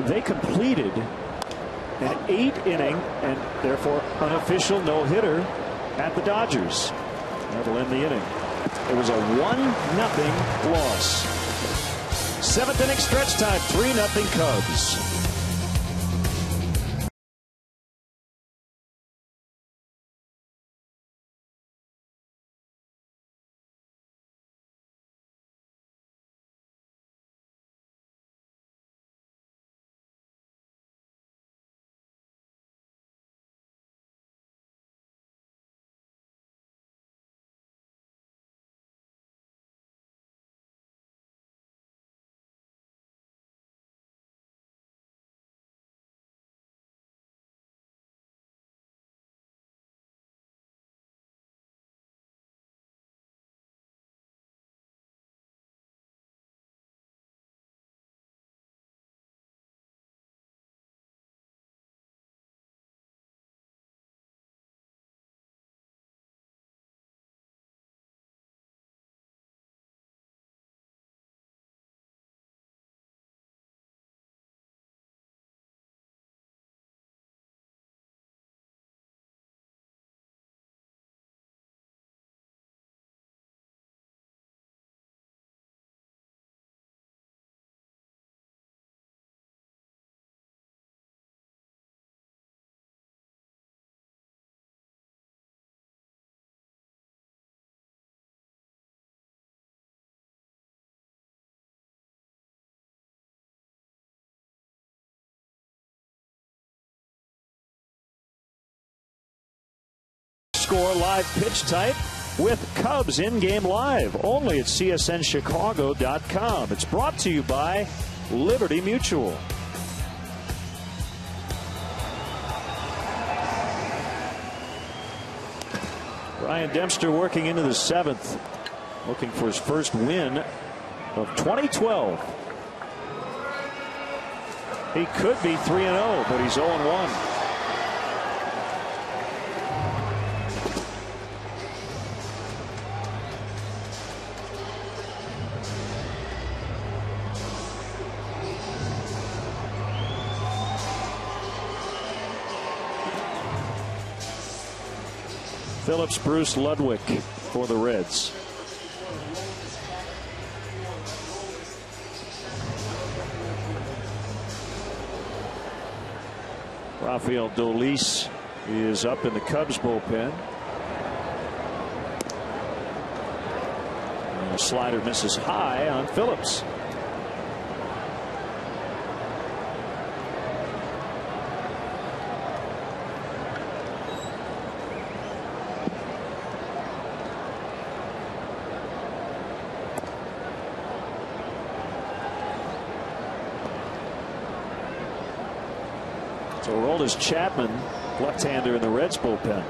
They completed an 8-inning and therefore unofficial no-hitter at the Dodgers. That'll end the inning. It was a 1-0 loss. 7th inning stretch time, 3-0 Cubs. Score live pitch type with Cubs in-game live only at CSNChicago.com. It's brought to you by Liberty Mutual. Ryan Dempster working into the 7th, looking for his first win of 2012. He could be 3-0, but he's 0-1. Phillips, Bruce, Ludwig for the Reds. Rafael Dolis is up in the Cubs bullpen. And the slider misses high on Phillips. So Aroldis Chapman, left-hander in the Reds bullpen.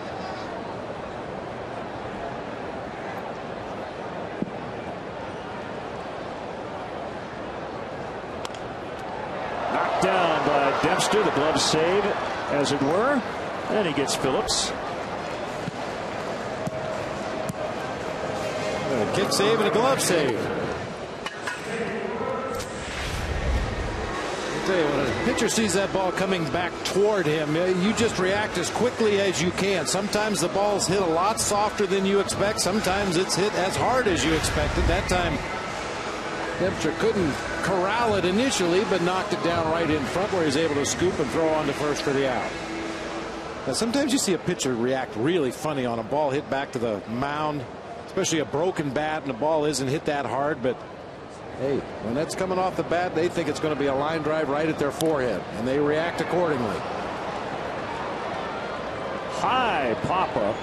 Knocked down by Dempster, the glove save, as it were, and he gets Phillips. A kick save and a glove save. When a pitcher sees that ball coming back toward him, you just react as quickly as you can. Sometimes the ball's hit a lot softer than you expect. Sometimes it's hit as hard as you expected. That time, Dempster couldn't corral it initially, but knocked it down right in front where he's able to scoop and throw on to first for the out. Now, sometimes you see a pitcher react really funny on a ball hit back to the mound, especially a broken bat and the ball isn't hit that hard, but hey, when that's coming off the bat, they think it's going to be a line drive right at their forehead, and they react accordingly. High pop-up.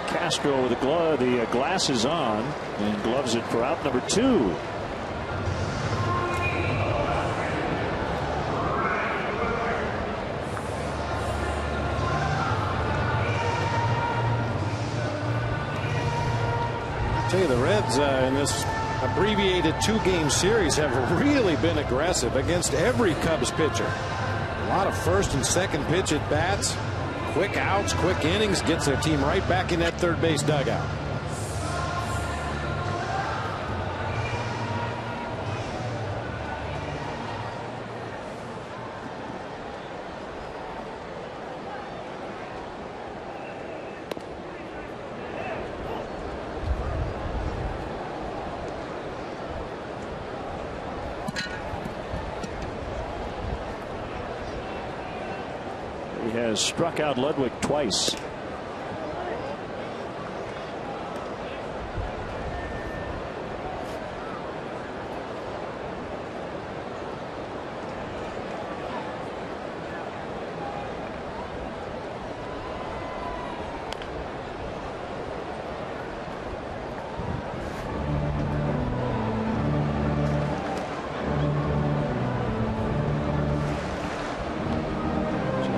Castro with the glasses on, and gloves it for out number 2. I'll tell you, the Reds in this abbreviated 2-game series have really been aggressive against every Cubs pitcher. A lot of first and second pitch at bats, quick outs, quick innings, gets their team right back in that third base dugout. He has struck out Ludwig twice.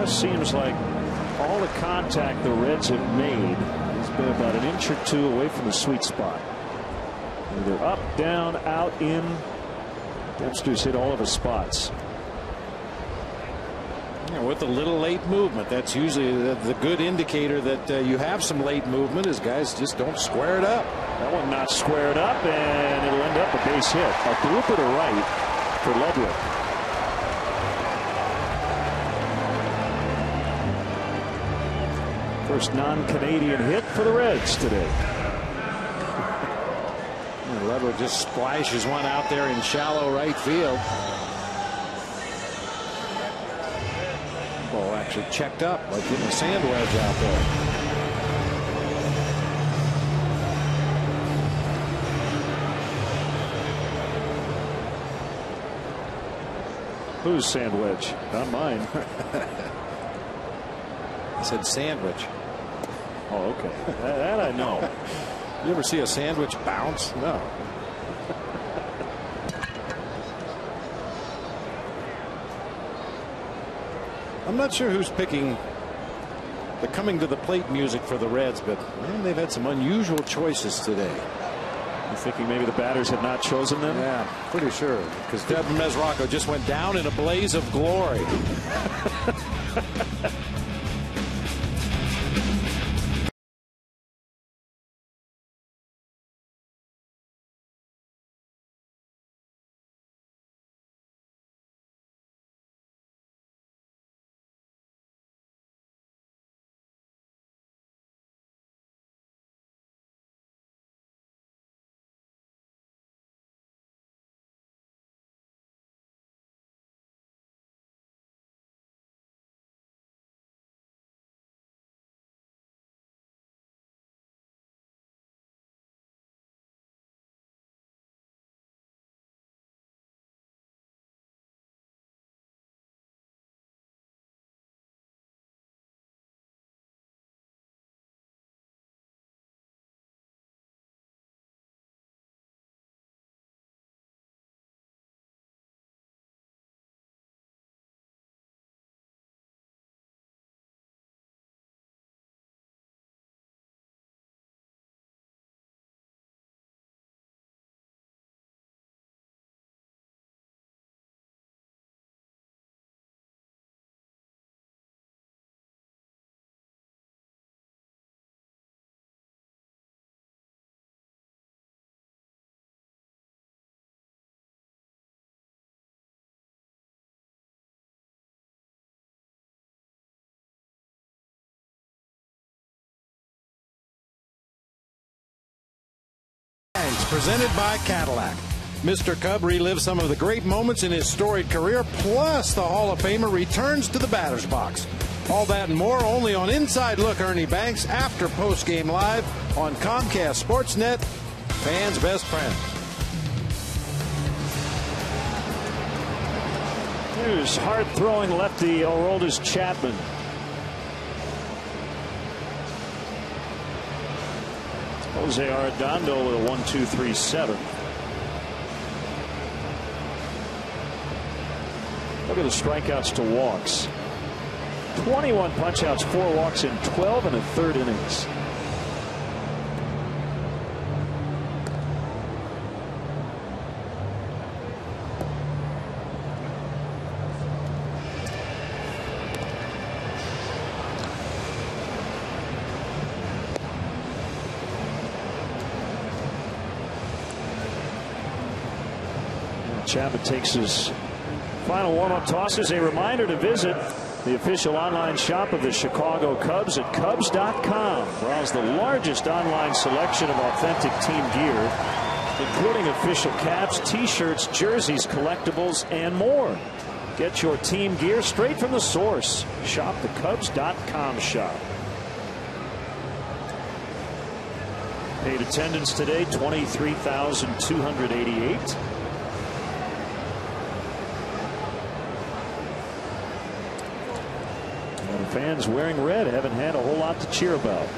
Seems like all the contact the Reds have made has been about an inch or two away from the sweet spot. Either up, down, out, in. Dempster's hit all of his spots. Yeah, with a little late movement, that's usually the good indicator that you have some late movement, is guys just don't square it up. That one not squared up, and it'll end up a base hit. A blooper to right for Ludwig. First non-Canadian hit for the Reds today. Ludwig just splashes one out there in shallow right field. Ball actually checked up, like hitting a sand wedge out there. Whose sand wedge? Not mine. I said sandwich. Oh, okay. That I know. You ever see a sandwich bounce? No. I'm not sure who's picking the coming to the plate music for the Reds, but man, they've had some unusual choices today. You thinking maybe the batters have not chosen them? Yeah, pretty sure, because Deb Mesrocco just went down in a blaze of glory. presented by Cadillac. Mr. Cub relives some of the great moments in his storied career, plus the Hall of Famer returns to the batter's box. All that and more only on Inside Look Ernie Banks after postgame live on Comcast Sportsnet, fans' best friend. Here's hard-throwing lefty Aroldis Chapman. Jose Arredondo with a 1-2-3-7. Look at the strikeouts to walks. 21 punch-outs, 4 walks in 12 1/3 innings. Chapman takes his final warm-up tosses. A reminder to visit the official online shop of the Chicago Cubs at Cubs.com. Browse the largest online selection of authentic team gear, including official caps, t-shirts, jerseys, collectibles, and more. Get your team gear straight from the source. Shop the Cubs.com shop. Paid attendance today, 23,288. Fans wearing red haven't had a whole lot to cheer about.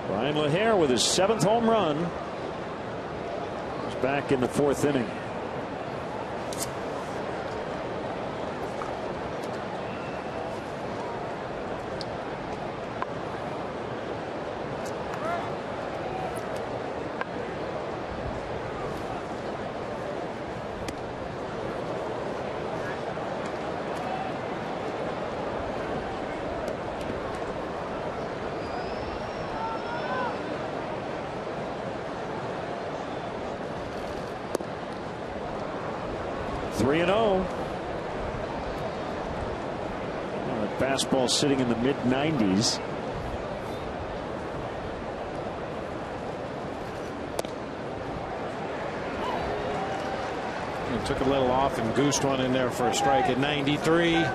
Brian LaHair with his 7th home run. He's back in the 4th inning. Fastball sitting in the mid-90s. He took a little off and goosed one in there for a strike at 93.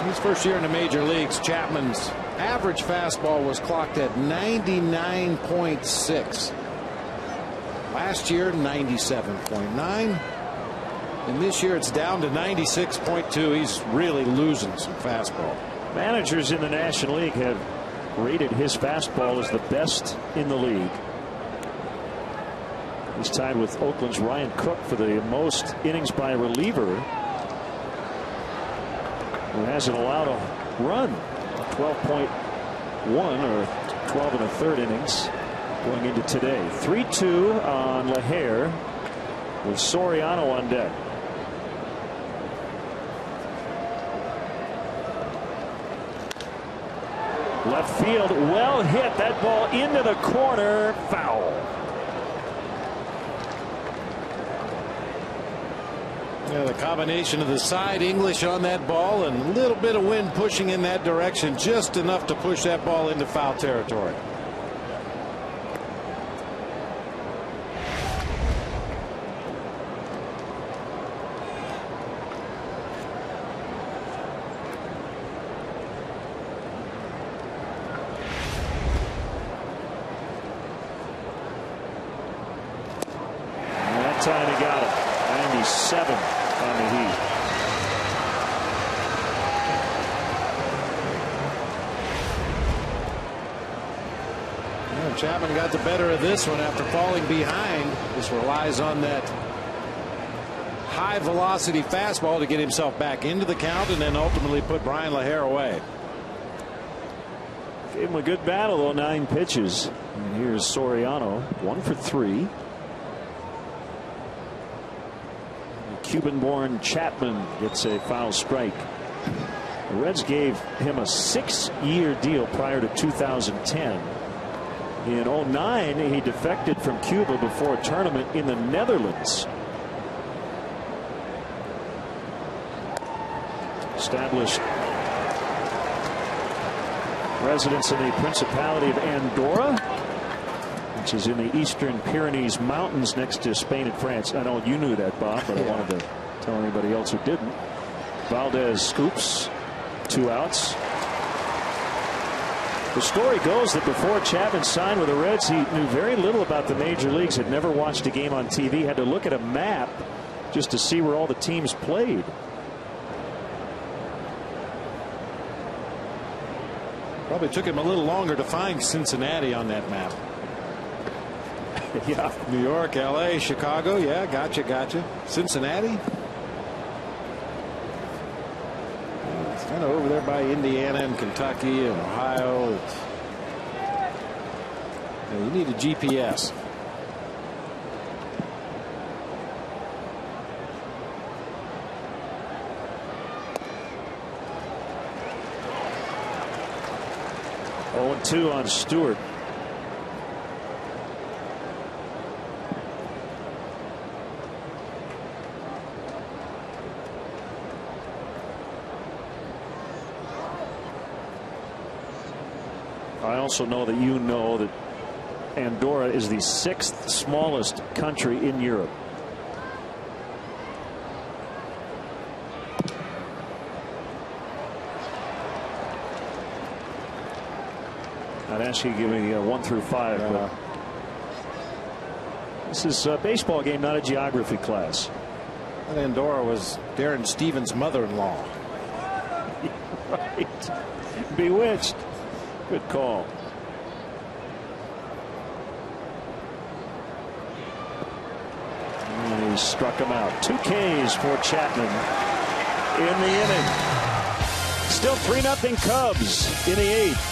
His first year in the major leagues, Chapman's average fastball was clocked at 99.6. Last year, 97.9. And this year, it's down to 96.2. He's really losing some fastball. Managers in the National League have rated his fastball as the best in the league. He's tied with Oakland's Ryan Cook for the most innings by a reliever, who hasn't allowed a run. 12.1 or 12 1/3 innings. Going into today. 3-2 on LaHair with Soriano on deck. Left field, well hit. That ball into the corner. Foul. Yeah, the combination of the side English on that ball and a little bit of wind pushing in that direction, just enough to push that ball into foul territory. Time he got it. 97 on the Heat. Yeah, Chapman got the better of this one after falling behind. This relies on that high velocity fastball to get himself back into the count and then ultimately put Brian LaHair away. Gave him a good battle, though. 9 pitches. And here's Soriano, 1 for 3. Cuban-born Chapman gets a foul strike. The Reds gave him a 6-year deal prior to 2010. In 2009, he defected from Cuba before a tournament in the Netherlands. Established residence in the Principality of Andorra, which is in the eastern Pyrenees Mountains next to Spain and France. I know you knew that, Bob, but I wanted to tell anybody else who didn't. Valdez scoops, 2 outs. The story goes that before Chapman signed with the Reds, he knew very little about the major leagues, had never watched a game on TV, had to look at a map just to see where all the teams played. Probably took him a little longer to find Cincinnati on that map. Yeah. New York, LA, Chicago. Yeah, gotcha. Cincinnati. It's kind of over there by Indiana and Kentucky and Ohio. You need a GPS. Oh, 2 on Stewart. I also know that you know that Andorra is the 6th smallest country in Europe. I'd ask you to give me 1 through 5. But this is a baseball game, not a geography class. And Andorra was Darren Stevens' mother-in-law. Right. Bewitched. Good call. And he struck him out. 2 Ks for Chapman in the inning. Still 3-0 Cubs in the 8th.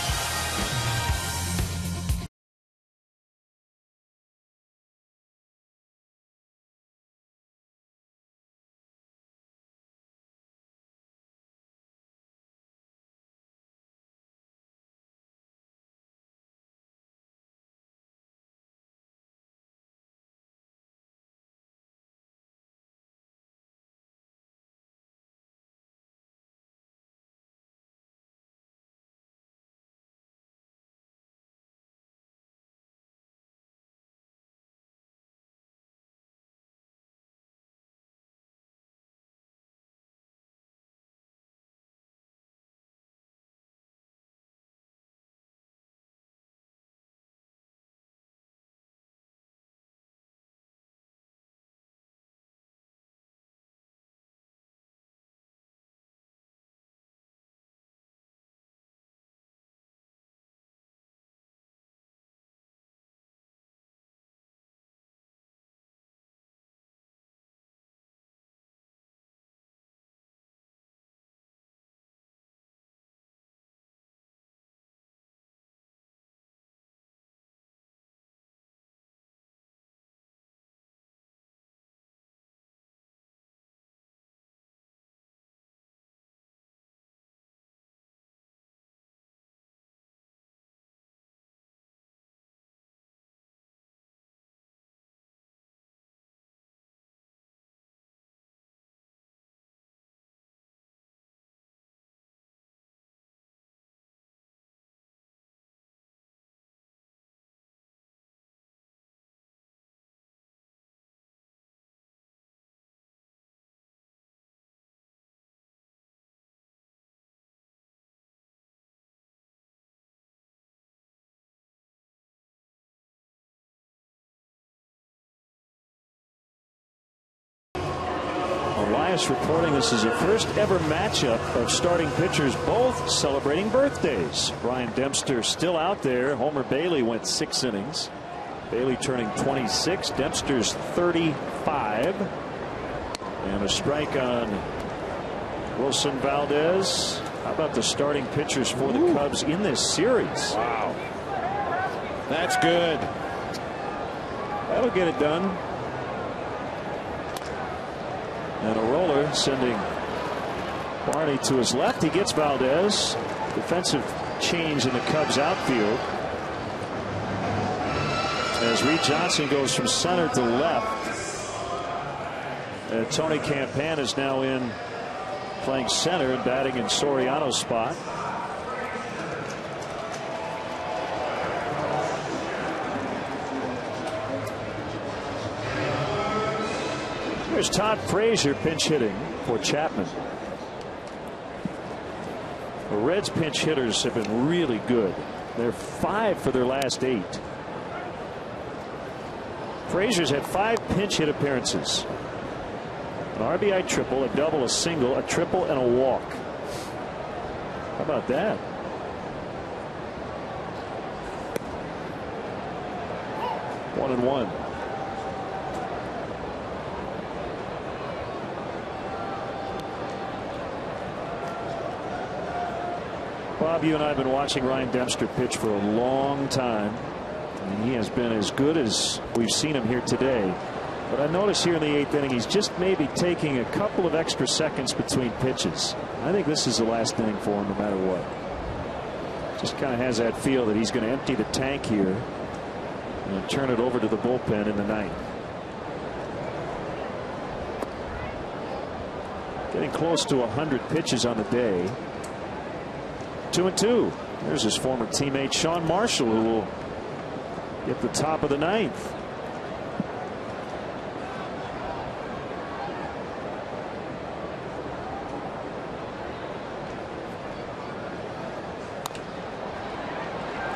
Elias reporting this is the first ever matchup of starting pitchers both celebrating birthdays. Brian Dempster still out there. Homer Bailey went 6 innings. Bailey turning 26. Dempster's 35. And a strike on Wilson Valdez. How about the starting pitchers for the Cubs in this series? Wow. That's good. That'll get it done. And a roller sending Barney to his left. He gets Valdez. Defensive change in the Cubs outfield. as Reed Johnson goes from center to left. Tony Campan is now in playing center and batting in Soriano's spot. Here's Todd Frazier pinch hitting for Chapman. The Reds pinch hitters have been really good. They're 5 for their last 8. Frazier's had 5 pinch hit appearances. An RBI triple, a double, a single, a triple, and a walk. How about that? One and one. Bob, you and I have been watching Ryan Dempster pitch for a long time, and he has been as good as we've seen him here today. But I notice here in the 8th inning, he's just maybe taking a couple of extra seconds between pitches. I think this is the last inning for him no matter what. Just kind of has that feel that he's going to empty the tank here and turn it over to the bullpen in the 9th. Getting close to 100 pitches on the day. 2-2. There's his former teammate Sean Marshall, who will get the top of the 9th.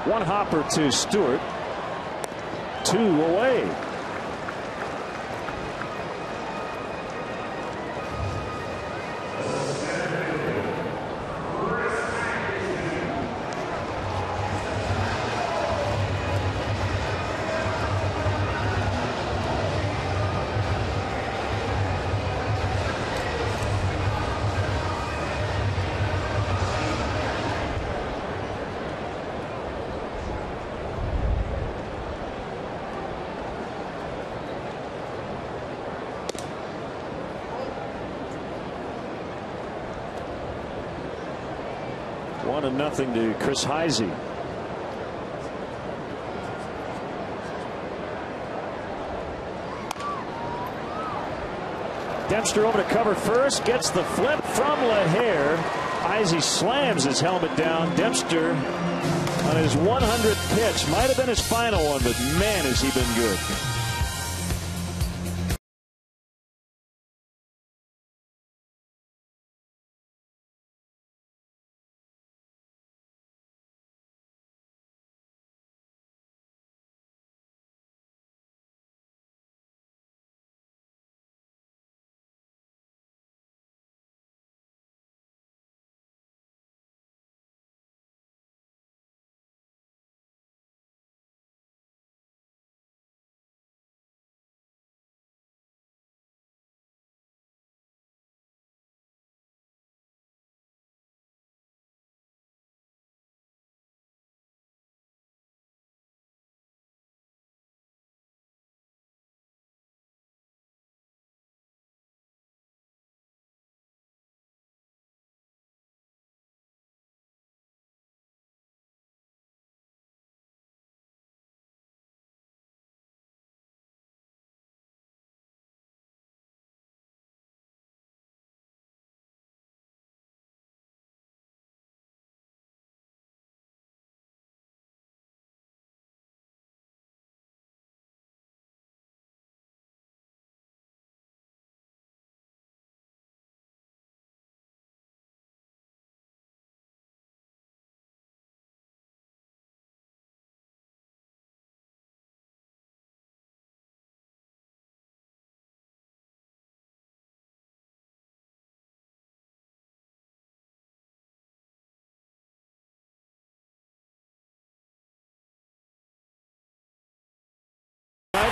One hopper to Stewart. 2 away. One and nothing to Chris Heisey. Dempster over to cover first, gets the flip from LaHair. Heisey slams his helmet down. Dempster on his 100th pitch, might have been his final one, but man, has he been good.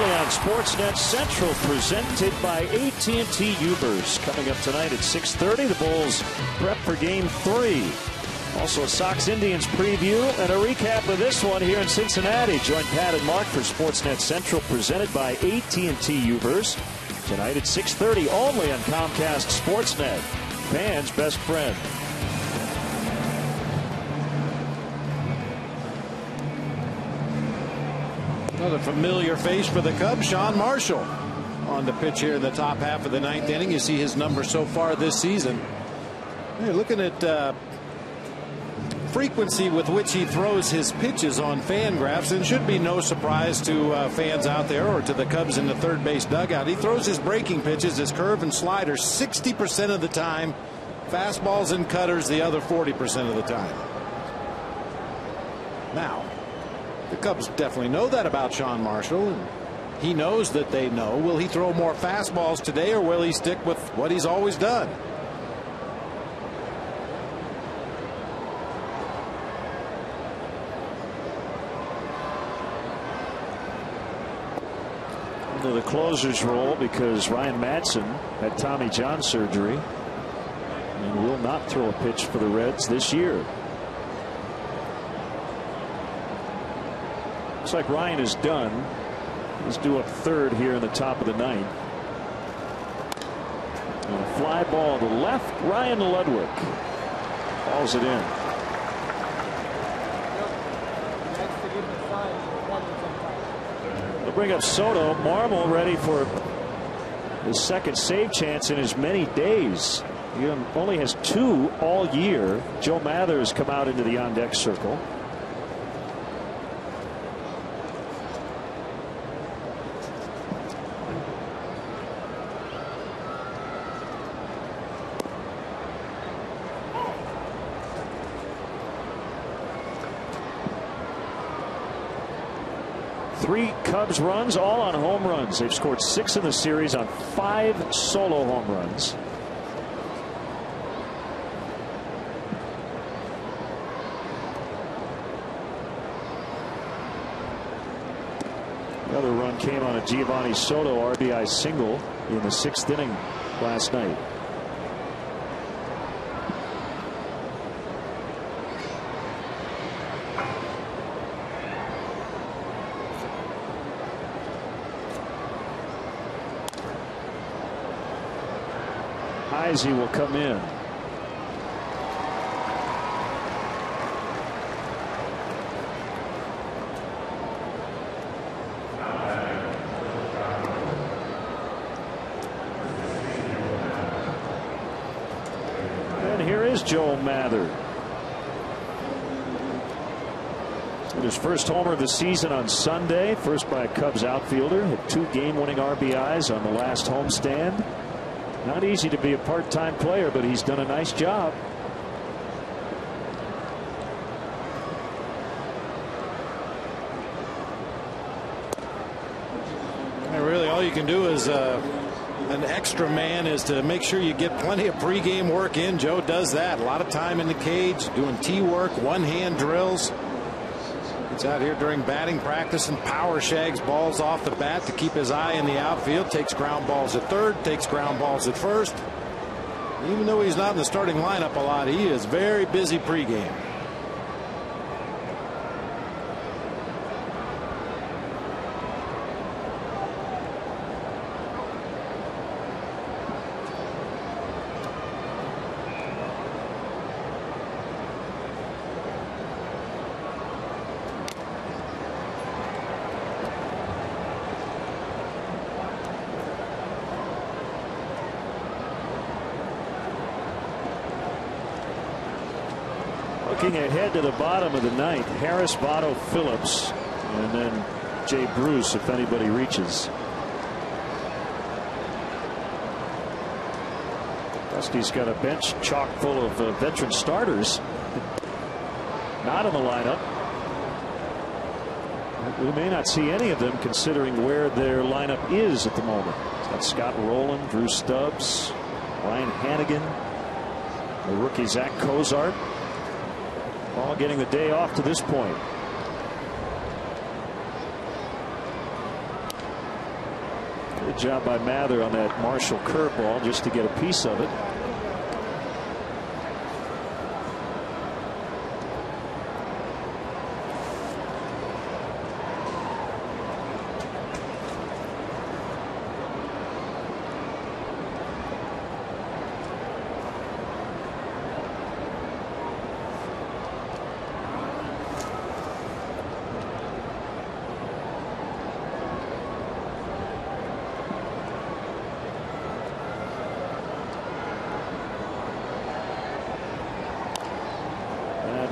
On Sportsnet Central, presented by AT&T Ubers. Coming up tonight at 6:30, the Bulls prep for Game 3. Also a Sox-Indians preview and a recap of this one here in Cincinnati. Join Pat and Mark for Sportsnet Central, presented by AT&T Ubers. Tonight at 6:30, only on Comcast Sportsnet. Fans' best friend. Another familiar face for the Cubs, Sean Marshall, on the pitch here in the top half of the ninth inning. You see his numbers so far this season. You're looking at frequency with which he throws his pitches on fan graphs, and should be no surprise to fans out there or to the Cubs in the third base dugout. He throws his breaking pitches, his curve and slider, 60% of the time. Fastballs and cutters the other 40% of the time. Now, the Cubs definitely know that about Sean Marshall, and he knows that they know. Will he throw more fastballs today, or will he stick with what he's always done? Into the closer's role because Ryan Madson had Tommy John surgery and will not throw a pitch for the Reds this year. Looks like Ryan is done. He's due up third here in the top of the ninth. And a fly ball to left. Ryan Ludwig falls it in. They'll bring up Soto. Marmol ready for his second save chance in as many days. He only has 2 all year. Joe Mather has come out into the on-deck circle. Three Cubs runs, all on home runs. They've scored 6 in the series on 5 solo home runs. The other run came on a Giovanni Soto RBI single in the 6th inning last night. He will come in. And here is Joe Mather. His first homer of the season on Sunday, first by a Cubs outfielder. Had 2 game-winning RBIs on the last homestand. Not easy to be a part-time player, but he's done a nice job. And really, all you can do as an extra man is to make sure you get plenty of pregame work in. Joe does that. A lot of time in the cage, doing tee work, one-hand drills. Gets out here during batting practice and power shags balls off the bat to keep his eye in the outfield. Takes ground balls at third, takes ground balls at first. Even though he's not in the starting lineup a lot, he is very busy pregame. Looking ahead to the bottom of the ninth, Harris, Votto, Phillips, and then Jay Bruce if anybody reaches. Dusty's got a bench chock full of veteran starters not in the lineup. We may not see any of them considering where their lineup is at the moment. It's got Scott Rowland, Drew Stubbs, Ryan Hannigan, the rookie Zach Cozart. All getting the day off to this point. Good job by Mather on that Marshall curveball just to get a piece of it.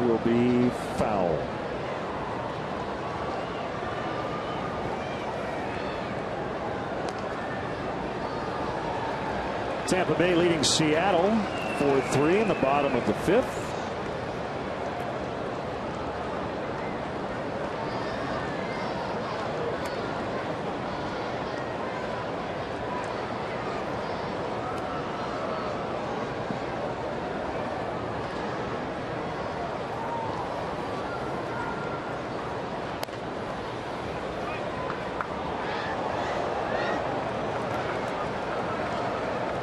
will be foul. Tampa Bay leading Seattle 4-3 in the bottom of the 5th.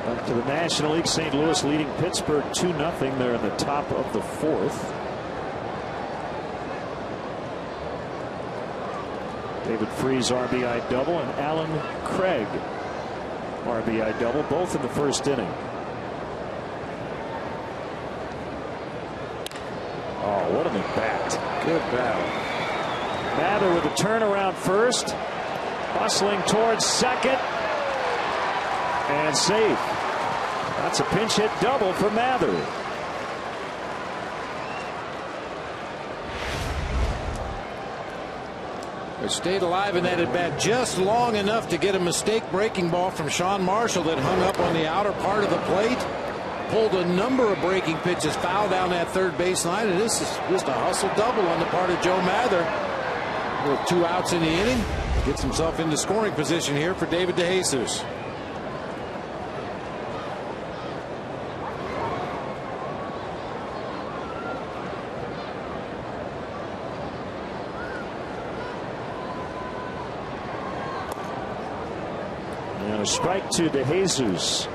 Back to the National League. St. Louis leading Pittsburgh 2-0. They're in the top of the 4th. David Freese RBI double and Alan Craig RBI double, both in the first inning. Oh, what an at-bat. Good battle. Mather with a turnaround first. Hustling towards second. And safe. That's a pinch hit double for Mather. They stayed alive in that at bat just long enough to get a mistake breaking ball from Sean Marshall that hung up on the outer part of the plate. Pulled a number of breaking pitches, foul down that third baseline, and this is just a hustle double on the part of Joe Mather. With 2 outs in the inning, gets himself into scoring position here for David DeJesus. And a strike to DeJesus.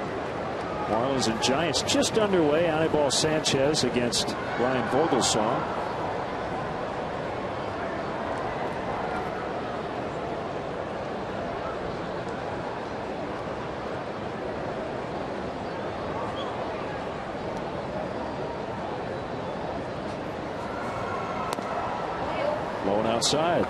Marlins and Giants just underway. Anibal Sanchez against Ryan Vogelsong. Low and outside.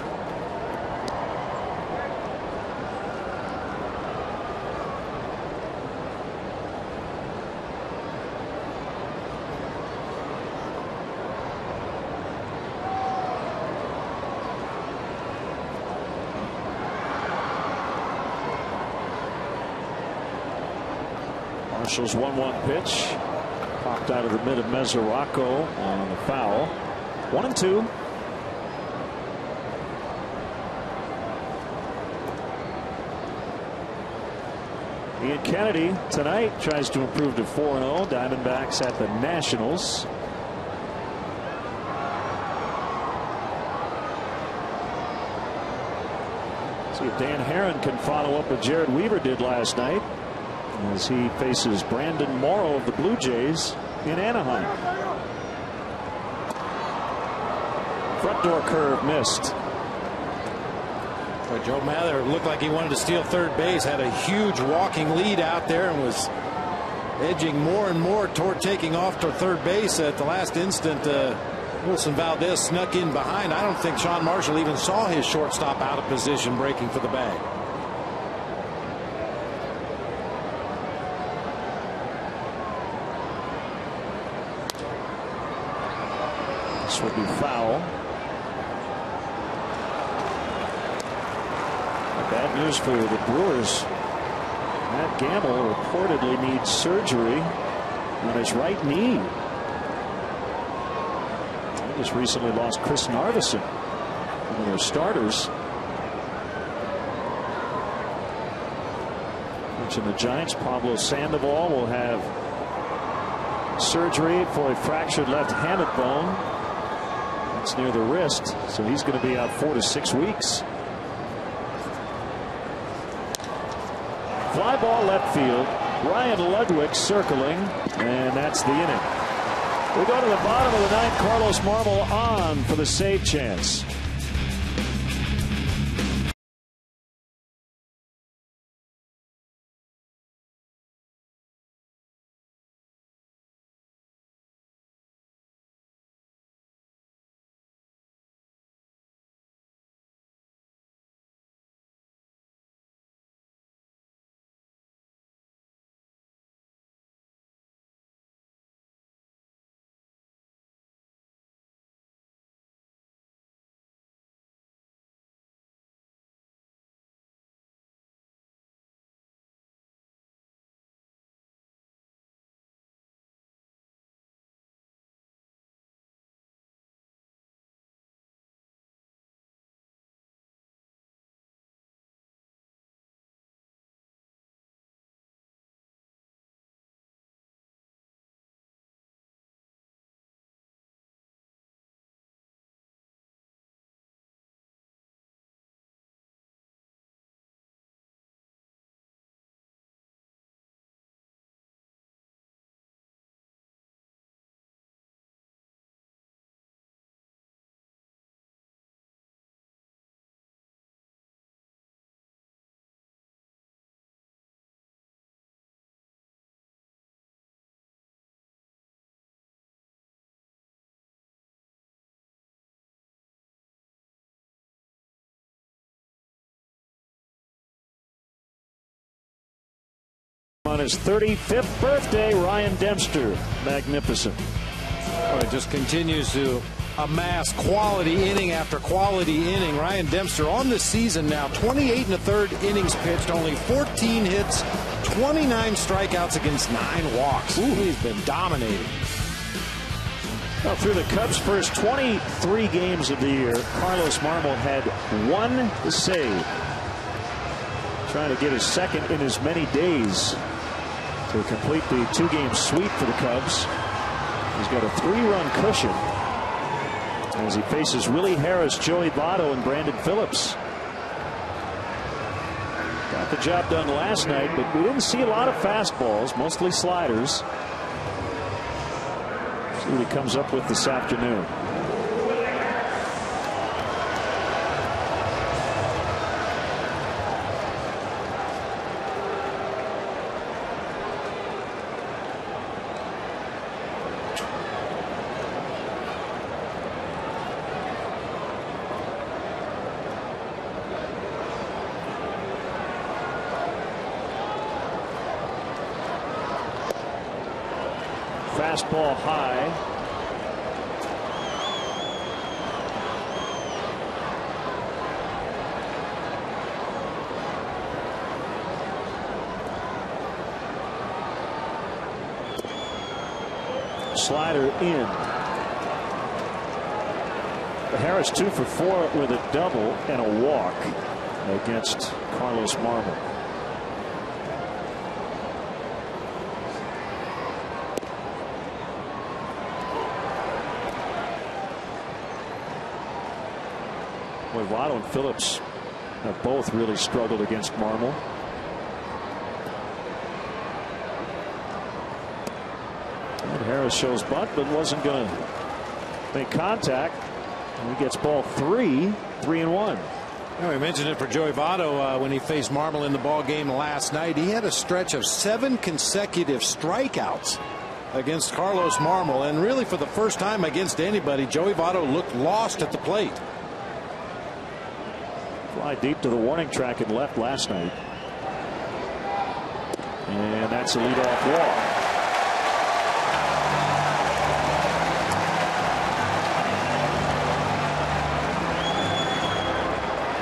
Marshall's 1-1 pitch popped out of the mid of Mesoraco on the foul. 1-2. Ian Kennedy tonight tries to improve to 4-0. Diamondbacks at the Nationals. See if Dan Herron can follow up what Jared Weaver did last night, as he faces Brandon Morrow of the Blue Jays in Anaheim. Front door curve missed. Joe Mather looked like he wanted to steal third base, had a huge walking lead out there and was edging more and more toward taking off to third base. At the last instant, Wilson Valdez snuck in behind. I don't think Sean Marshall even saw his shortstop out of position breaking for the bag. This would be foul. Bad news for the Brewers. Matt Gamble reportedly needs surgery on his right knee. They just recently lost Chris Narveson, one of their starters. Mentioned the Giants. Pablo Sandoval will have surgery for a fractured left hamate bone. It's near the wrist, so he's going to be out 4 to 6 weeks. Fly ball left field. Ryan Ludwig circling, and that's the inning. We go to the bottom of the 9th. Carlos Marmol on for the save chance. On his 35th birthday, Ryan Dempster. Magnificent. Well, it just continues to amass quality inning after quality inning. Ryan Dempster on the season now, 28 1/3 innings pitched, only 14 hits, 29 strikeouts against 9 walks. Ooh, he's been dominating. Well, through the Cubs' first 23 games of the year, Carlos Marmol had 1 save. Trying to get his second in as many days to complete the 2-game sweep for the Cubs. He's got a 3-run cushion as he faces Willie Harris, Joey Votto, and Brandon Phillips. Got the job done last night, but we didn't see a lot of fastballs, mostly sliders. See what he comes up with this afternoon. Fastball high. Slider in. Harris 2 for 4 with a double and a walk against Carlos Marmol. Boy, Votto and Phillips have both really struggled against Marmol. And Harris shows bunt, but wasn't going to make contact. And he gets ball 3, 3-1. Well, we mentioned it for Joey Votto when he faced Marmol in the ball game last night. He had a stretch of 7 consecutive strikeouts against Carlos Marmol, and really for the first time against anybody, Joey Votto looked lost at the plate. Fly deep to the warning track and left last night. And that's a leadoff walk.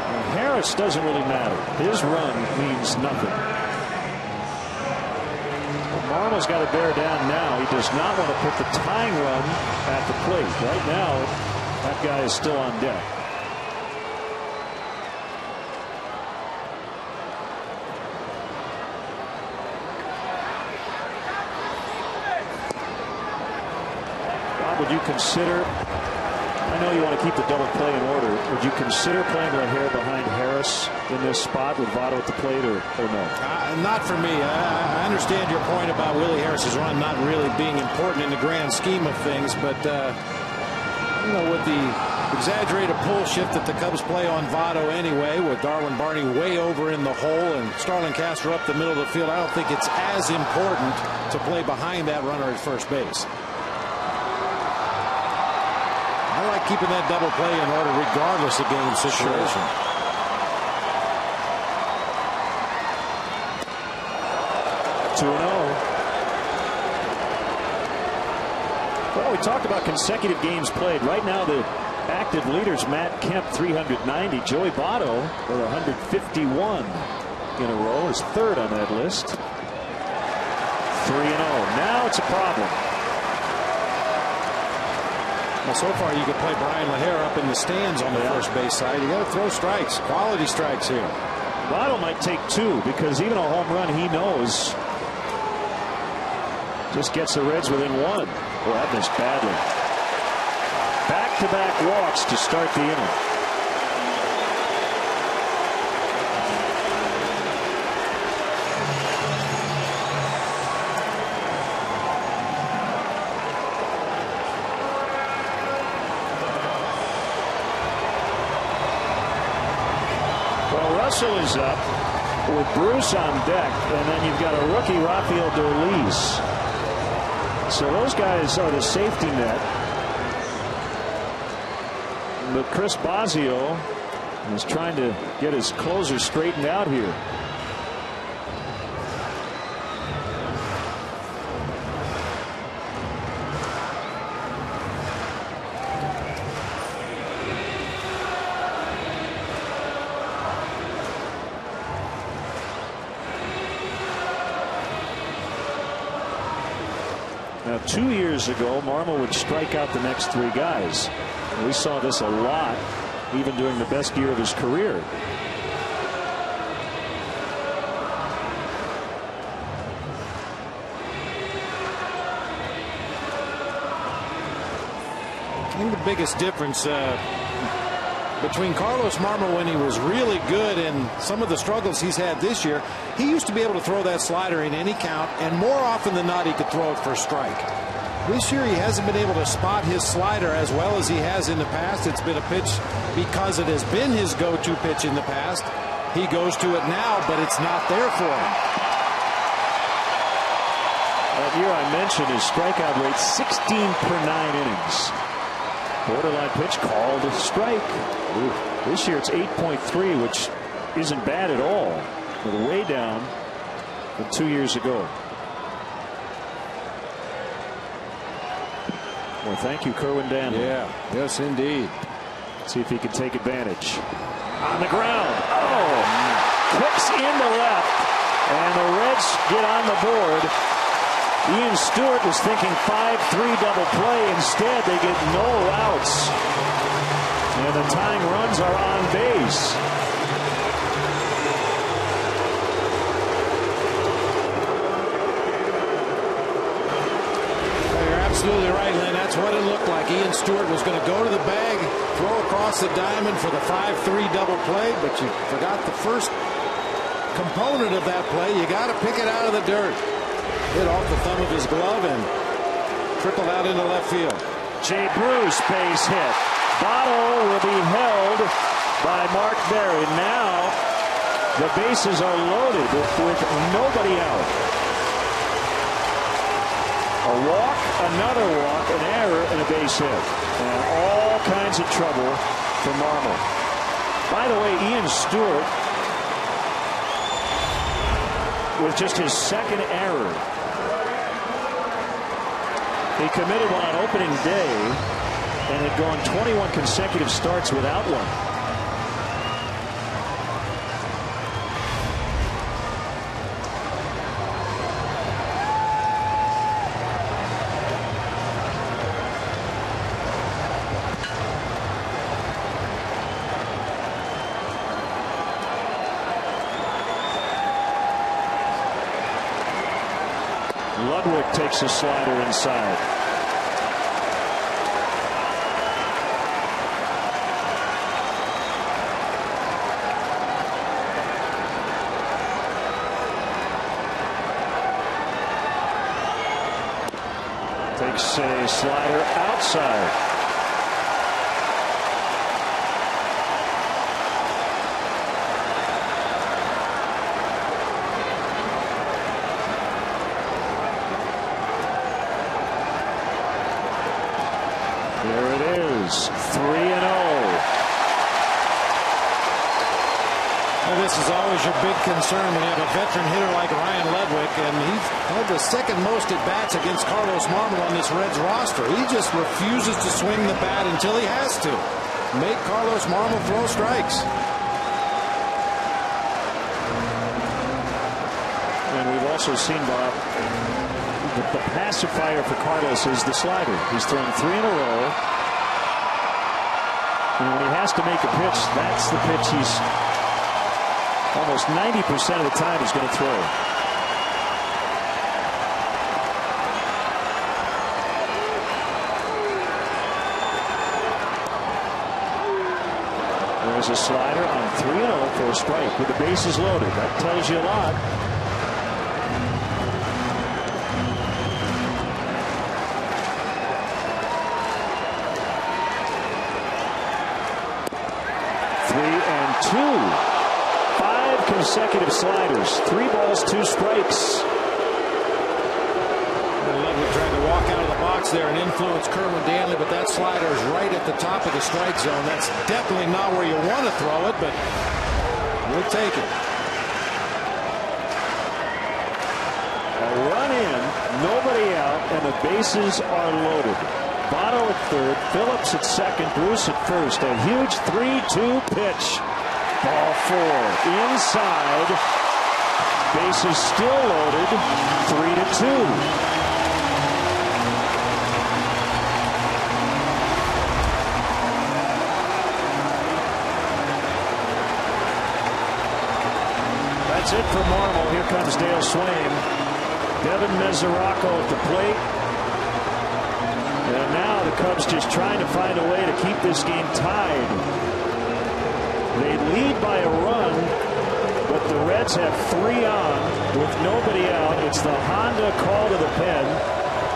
Well, Harris doesn't really matter. His run means nothing. Marmol's got to bear down now. He does not want to put the tying run at the plate. Right now, that guy is still on deck. Would you consider, I know you want to keep the double play in order, would you consider playing LaHair behind Harris in this spot with Votto at the plate, or no? Not for me. I understand your point about Willie Harris's run not really being important in the grand scheme of things, but you know, with the exaggerated pull shift that the Cubs play on Votto anyway, with Darwin Barney way over in the hole and Starlin Castro up the middle of the field, I don't think it's as important to play behind that runner at first base. I like keeping that double play in order regardless of game situation. Sure. 2-0. Well, we talked about consecutive games played. Right now, the active leaders, Matt Kemp, 390. Joey Votto with 151 in a row, is third on that list. 3-0. Now it's a problem. Well, so far you could play Brian LaHair up in the stands on the first base side. You got to throw strikes, quality strikes here. Votto might take 2 because even a home run, he knows, just gets the Reds within 1. Well, that missed badly. Back-to-back walks to start the inning. Russell is up with Bruce on deck, and then you've got a rookie, Rafael Dolis. So those guys are the safety net. But Chris Bosio is trying to get his closer straightened out here. Now, 2 years ago, Marmol would strike out the next 3 guys. We saw this a lot, even during the best year of his career. I think the biggest difference between Carlos Marmol when he was really good and some of the struggles he's had this year, he used to be able to throw that slider in any count, and more often than not he could throw it for a strike. This year he hasn't been able to spot his slider as well as he has in the past. It's been a pitch because it has been his go-to pitch in the past. He goes to it now, but it's not there for him. That year I mentioned his strikeout rate 16 per 9 innings. Borderline pitch called a strike. Ooh. This year it's 8.3, which isn't bad at all, but way down from 2 years ago. Well, thank you, Kerwin Danley. Yeah, yes, indeed. See if he can take advantage. On the ground. Oh, kicks into left, and the Reds get on the board. Ian Stewart was thinking 5-3 double play. Instead, they get no outs. And the tying runs are on base. You're absolutely right, Lynn. That's what it looked like. Ian Stewart was going to go to the bag, throw across the diamond for the 5-3 double play, but you forgot the first component of that play. You got to pick it out of the dirt. Hit off the thumb of his glove and trickled out into left field. Jay Bruce base hit. Bottle will be held by Mark Berry. Now the bases are loaded with nobody out. A walk, another walk, an error, and a base hit. And all kinds of trouble for Marmol. By the way, Ian Stewart with just his second error. He committed one on opening day and had gone 21 consecutive starts without one. Ludwig takes a slider inside. Takes a slider outside. There it is, 3-0. Well, this is always your big concern when you have a veteran hitter like Ryan Ludwig, and he's had the second most at-bats against Carlos Marmol on this Reds roster. He just refuses to swing the bat until he has to. Make Carlos Marmol throw strikes. And we've also seen, Bob, the pacifier for Carlos is the slider. He's thrown 3 in a row. And when he has to make a pitch, that's the pitch he's almost 90% of the time he's going to throw. There's a slider on 3-0 for a strike with the bases loaded. That tells you a lot. Consecutive sliders, 3 balls, 2 strikes. Ludwig tried to walk out of the box there and influence Kerwin Danley, but that slider is right at the top of the strike zone. That's definitely not where you want to throw it, but we'll take it. A run in, nobody out, and the bases are loaded. Botto at third, Phillips at second, Bruce at first. A huge 3-2 pitch. Ball 4 inside. Bases still loaded. 3-2. Dale Swain. Devin Mesoraco at the plate. And now the Cubs just trying to find a way to keep this game tied. They lead by a run, but the Reds have 3 on with nobody out. It's the Honda call to the pen.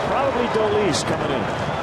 Probably Dolis coming in.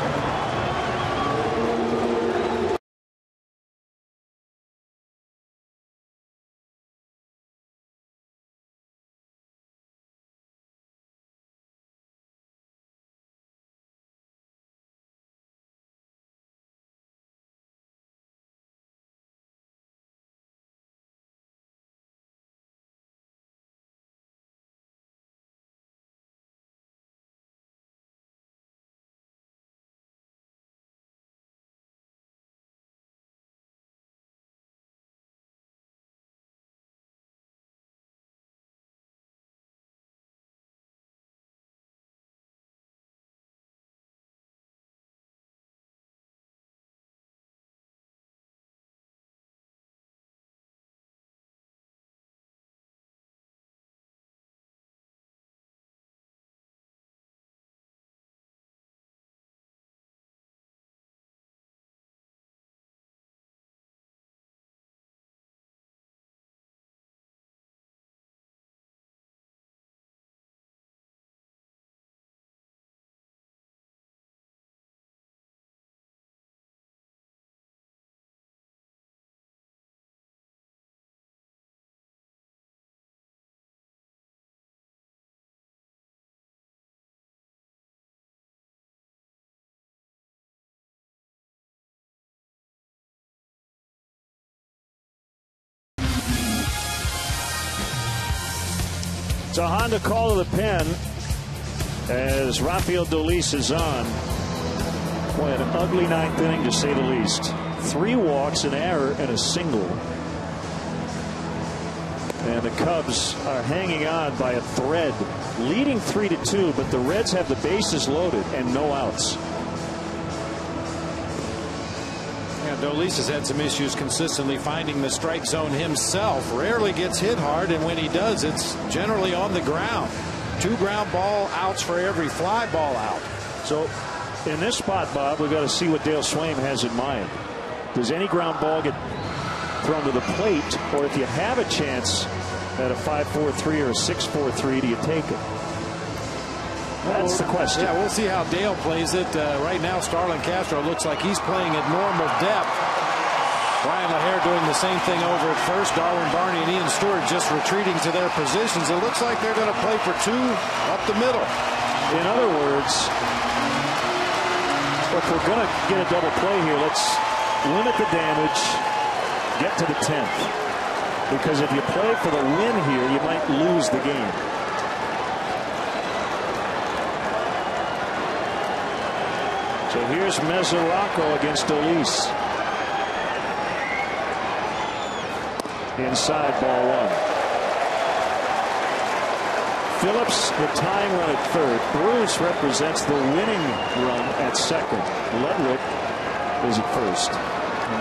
It's a Honda call to the pen as Rafael Dolis is on. Boy, an ugly 9th inning to say the least. 3 walks, an error, and a single. And the Cubs are hanging on by a thread, leading 3-2, but the Reds have the bases loaded and no outs. Dolis has had some issues consistently finding the strike zone himself. Rarely gets hit hard, and when he does, it's generally on the ground. 2 ground ball outs for every fly ball out. So in this spot, Bob, we've got to see what Dale Swain has in mind. Does any ground ball get thrown to the plate, or if you have a chance at a 5-4-3 or a 6-4-3, do you take it? That's the question. Yeah, we'll see how Dale plays it. Right now, Starlin Castro looks like he's playing at normal depth. Ryan LaHair doing the same thing over at first. Darwin Barney and Ian Stewart just retreating to their positions. It looks like they're going to play for 2 up the middle. In other words, if we're going to get a double play here, let's limit the damage, get to the 10th. Because if you play for the win here, you might lose the game. So here's Mesoraco against Dolis. Inside, ball 1. Phillips, the tying run at third. Bruce represents the winning run at second. Ludwig is at first.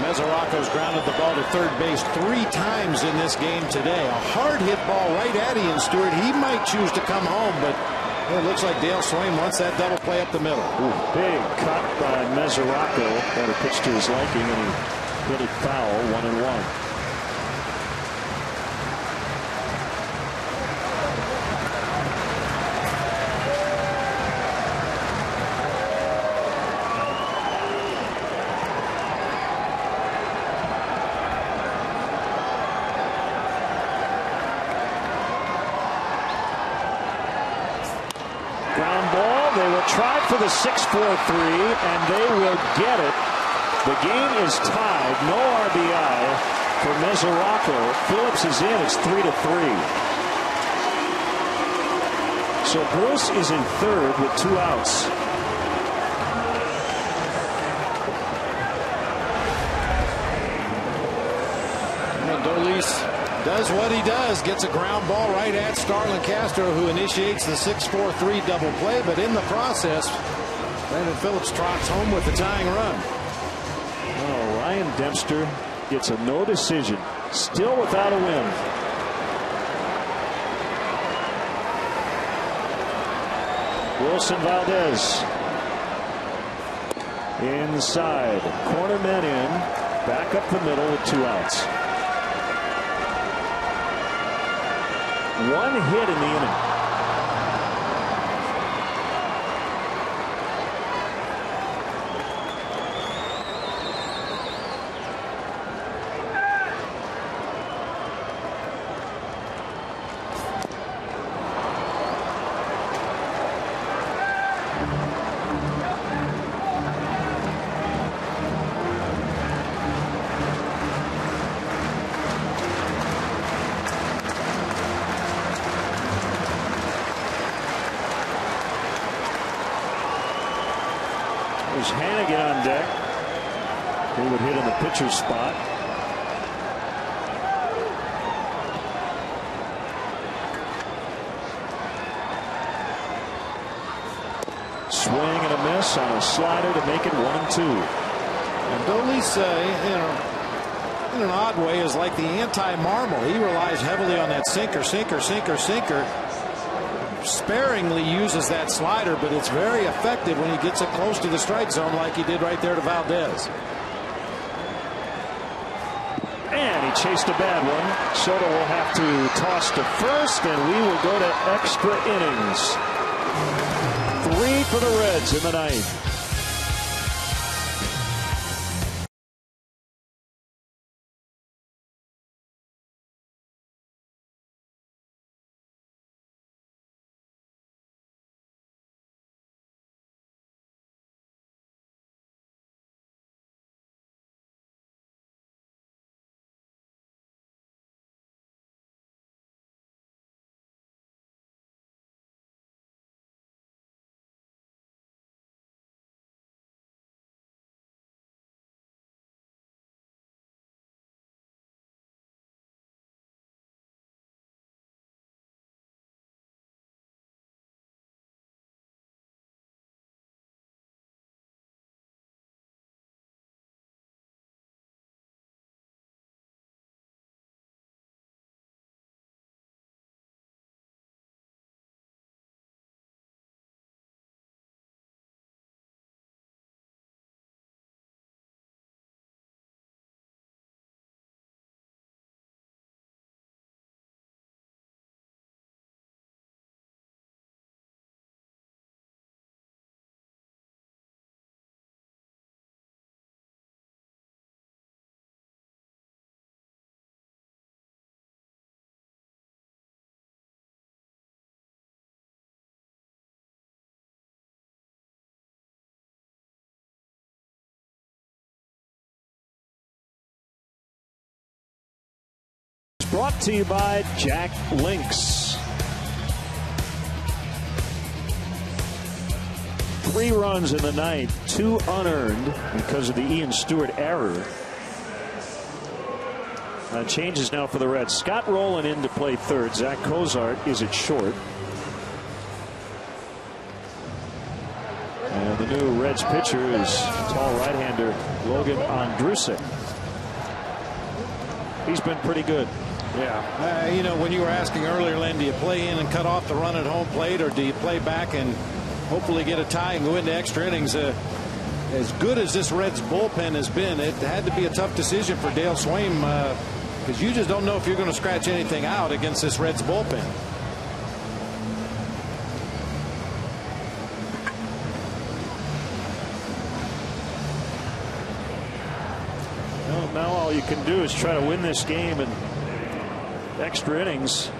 Mesoraco's grounded the ball to third base 3 times in this game today. A hard hit ball right at Ian Stewart. He might choose to come home, but it looks like Dale Swain wants that double play up the middle. Ooh, big cut by Mesoraco. Got a pitch to his liking, and he hit it foul, 1-1. Try for the 6-4-3, and they will get it. The game is tied. No RBI for Mesoraco. Phillips is in. It's 3-3. So Bruce is in third with 2 outs. Dolis does what he does, gets a ground ball right at Starlin Castro, who initiates the 6-4-3 double play, but in the process, Brandon Phillips trots home with the tying run. Oh, Ryan Dempster gets a no decision, still without a win. Wilson Valdez. Inside. Corner men in. Back up the middle with 2 outs. 1 hit in the inning. There's Hannigan on deck. He would hit in the pitcher's spot. Swing and a miss on a slider to make it 1-2. And Dolis, in an odd way, is like the anti-Marmol. He relies heavily on that sinker. Sparingly uses that slider, but it's very effective when he gets it close to the strike zone like he did right there to Valdez. And he chased a bad one. Soto will have to toss to first, and we will go to extra innings. 3 for the Reds in the ninth. Brought to you by Jack Links. 3 runs in the ninth, 2 unearned because of the Ian Stewart error. Changes now for the Reds. Scott Rowland in to play third. Zach Cozart is at short. And the new Reds pitcher is tall right-hander Logan Ondrusek. He's been pretty good. Yeah. When you were asking earlier, Len, do you play in and cut off the run at home plate, or do you play back and hopefully get a tie and go into extra innings? As good as this Reds bullpen has been, it had to be a tough decision for Dale Swaim, because you just don't know if you're going to scratch anything out against this Reds bullpen. Well, now all you can do is try to win this game and extra innings.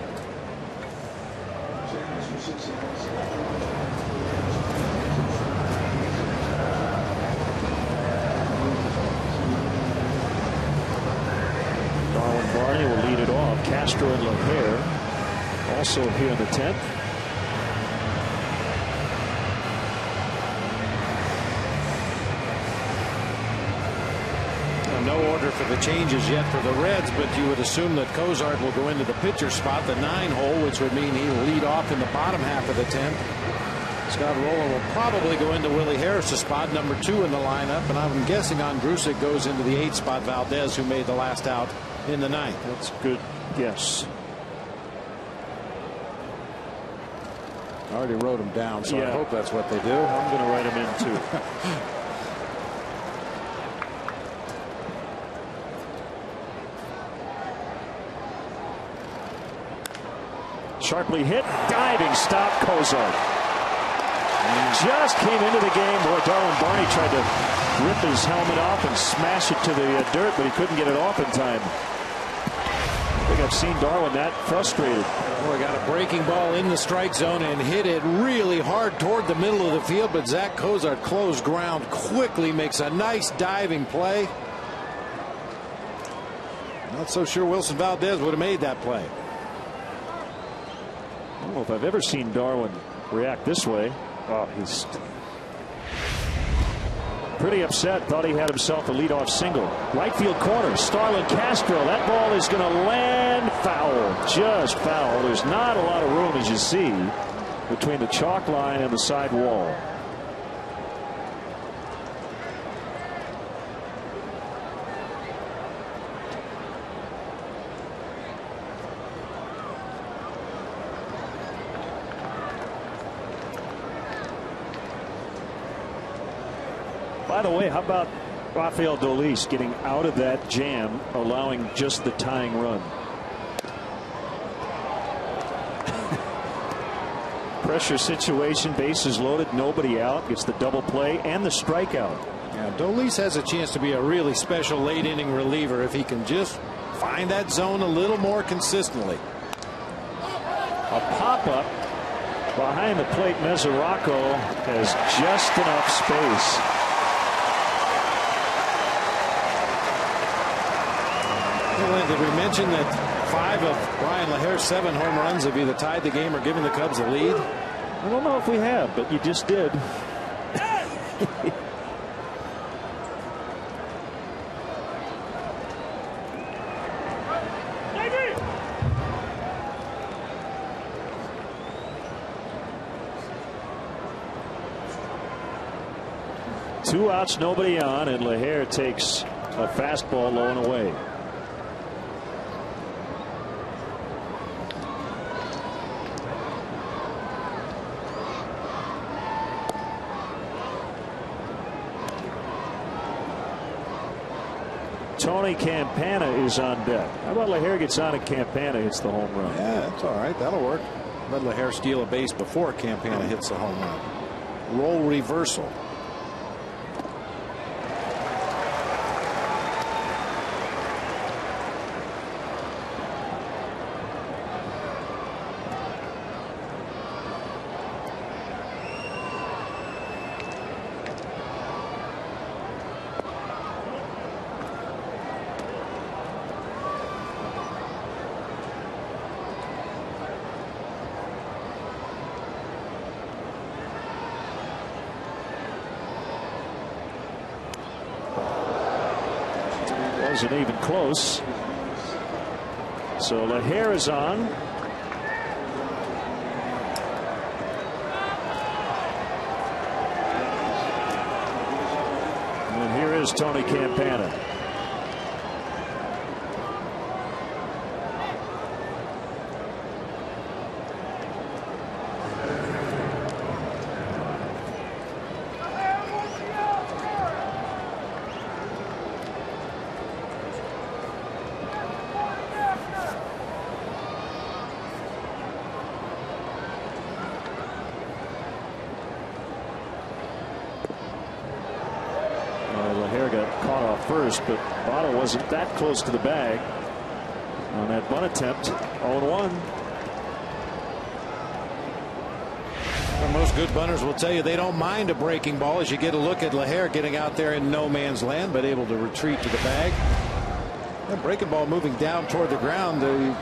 Darwin Barney will lead it off. Castro and LaHair also here in the 10th. No order for the changes yet for the Reds, but you would assume that Cozart will go into the pitcher spot, the 9 hole, which would mean he'll lead off in the bottom half of the 10th. Scott Rowland will probably go into Willie Harris' spot, number 2 in the lineup, and I'm guessing Ondrusek goes into the 8th spot, Valdez, who made the last out in the 9th. That's good guess. I already wrote them down, so yeah. I hope that's what they do. I'm going to write them in too. Sharply hit, diving stop, Cozart. Just came into the game. Boy, Darwin Barney tried to rip his helmet off and smash it to the dirt, but he couldn't get it off in time. I think I've seen Darwin that frustrated. Boy, got a breaking ball in the strike zone and hit it really hard toward the middle of the field, but Zach Cozart closed ground quickly, makes a nice diving play. Not so sure Wilson Valdez would have made that play. I don't know if I've ever seen Darwin react this way. Oh, he's pretty upset. Thought he had himself a leadoff single. Right field corner, Starlin Castro. That ball is going to land foul. Just foul. There's not a lot of room, as you see, between the chalk line and the side wall. By the way, how about Rafael Dolis getting out of that jam, allowing just the tying run? Pressure situation, bases loaded, nobody out, gets the double play and the strikeout. Yeah, Dolis has a chance to be a really special late inning reliever if he can just find that zone a little more consistently. A pop-up behind the plate. Mesoraco has just enough space. Did we mention that 5 of Brian LaHair's 7 home runs have either tied the game or given the Cubs a lead? I don't know if we have, but you just did. Two outs, nobody on, and LaHair takes a fastball low and away. Tony Campana is on deck. How about LaHair gets on and Campana hits the home run? Yeah, that's all right. That'll work. Let LaHair steal a base before Campana hits the home run. Role reversal. Wasn't even close. So LaHair is on. And here is Tony Campana. LaHair got caught off first, but Votto wasn't that close to the bag on that bunt attempt. 0-1. Well, most good bunters will tell you they don't mind a breaking ball as you get a look at LaHair getting out there in no man's land, but able to retreat to the bag. That breaking ball moving down toward the ground, you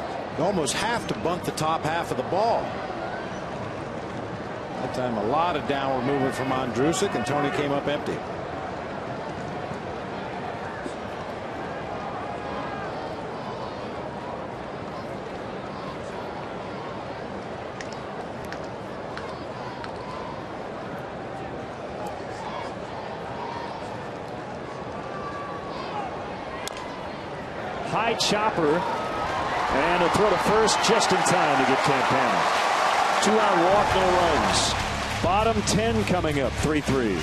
almost have to bunt the top half of the ball. That time a lot of downward movement from Andrusik, and Tony came up empty. High chopper, and a throw to first just in time to get Campana. 2-out walk, no runs. Bottom 10 coming up, 3-3.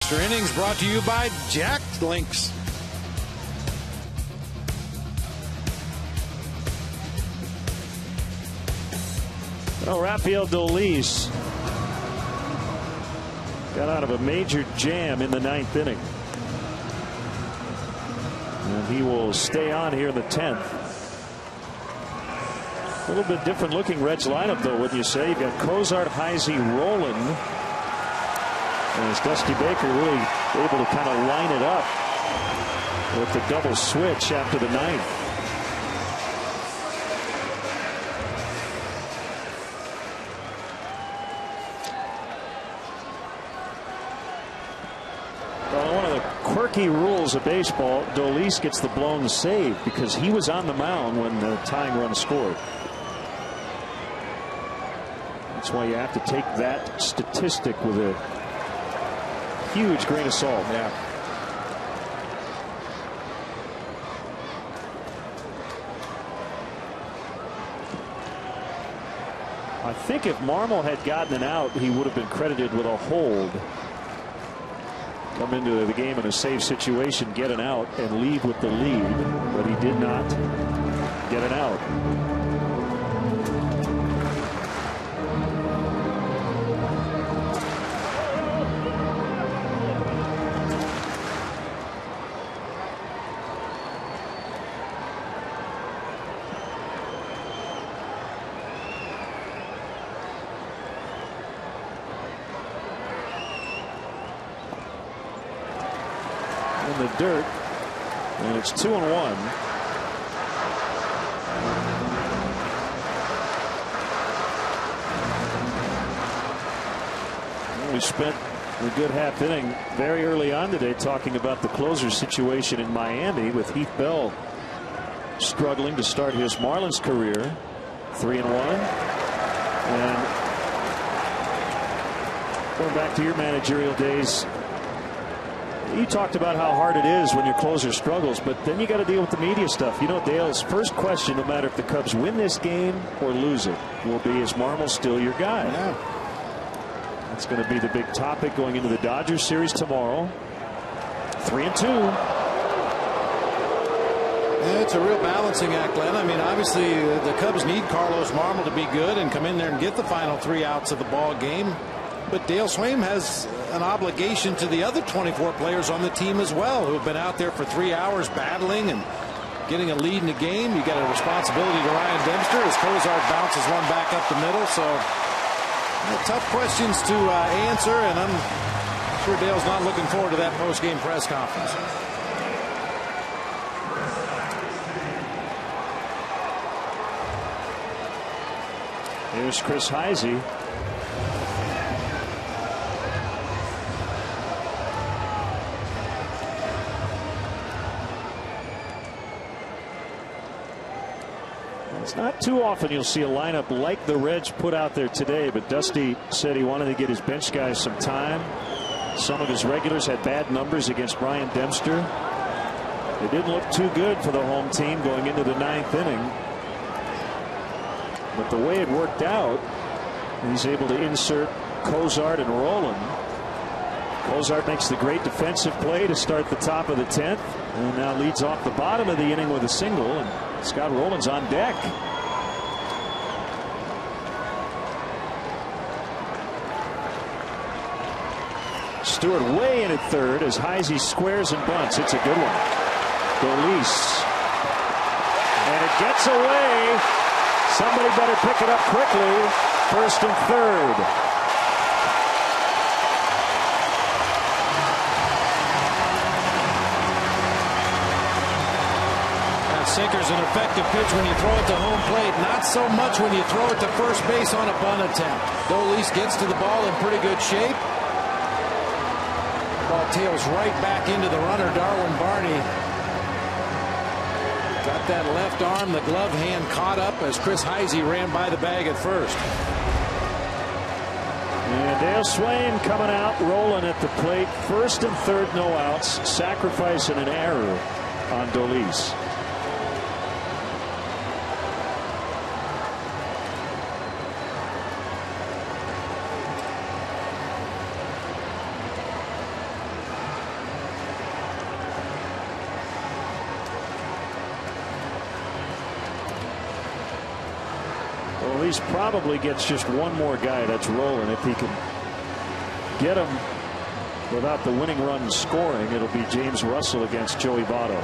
Innings brought to you by Jack Links. Well, Rafael Dolis got out of a major jam in the 9th inning. And he will stay on here in the 10th. A little bit different looking Reds lineup, though, wouldn't you say? You've got Cozart, Heisey, Roland. And it's Dusty Baker really able to kind of line it up with the double switch after the 9th. Well, one of the quirky rules of baseball, Dolis gets the blown save because he was on the mound when the tying run scored. That's why you have to take that statistic with a huge grain of salt. Yeah. I think if Marmol had gotten an out, he would have been credited with a hold. Come into the game in a safe situation, get an out, and leave with the lead, but he did not get an out. In the dirt, and it's 2-1. We spent a good half inning very early on today talking about the closer situation in Miami, with Heath Bell struggling to start his Marlins career. 3-1. And going back to your managerial days, you talked about how hard it is when your closer struggles, but then you got to deal with the media stuff. You know, Dale's first question, no matter if the Cubs win this game or lose it, will be, is Marmol still your guy? Yeah. That's going to be the big topic going into the Dodgers series tomorrow. 3-2. Yeah, it's a real balancing act, Glenn. I mean, obviously the Cubs need Carlos Marmol to be good and come in there and get the final 3 outs of the ball game. But Dale Swaim has an obligation to the other 24 players on the team as well, who have been out there for 3 hours battling and getting a lead in the game. You got a responsibility to Ryan Dempster as Cozart bounces one back up the middle. So tough questions to answer, and I'm sure Dale's not looking forward to that post-game press conference. Here's Chris Heisey. Not too often you'll see a lineup like the Reds put out there today, but Dusty said he wanted to get his bench guys some time. Some of his regulars had bad numbers against Brian Dempster. It didn't look too good for the home team going into the 9th inning. But the way it worked out, he's able to insert Cozart and Rolen. Cozart makes the great defensive play to start the top of the 10th, and now leads off the bottom of the inning with a single, and Scott Rolen's on deck. Stewart way in at third as Heisey squares and bunts. It's a good one. Dolis. And it gets away. Somebody better pick it up quickly. First and third. That sinker's an effective pitch when you throw it to home plate. Not so much when you throw it to first base on a bunt attempt. Dolis gets to the ball in pretty good shape. Ball tails right back into the runner, Darwin Barney. Got that left arm, the glove hand caught up as Chris Heisey ran by the bag at first. And Dale Swain coming out, Rolen at the plate. First and third, no outs. Sacrificing an error on Dolis. Dolis probably gets just one more guy. That's Rolen. If he can get him without the winning run scoring, it'll be James Russell against Joey Votto.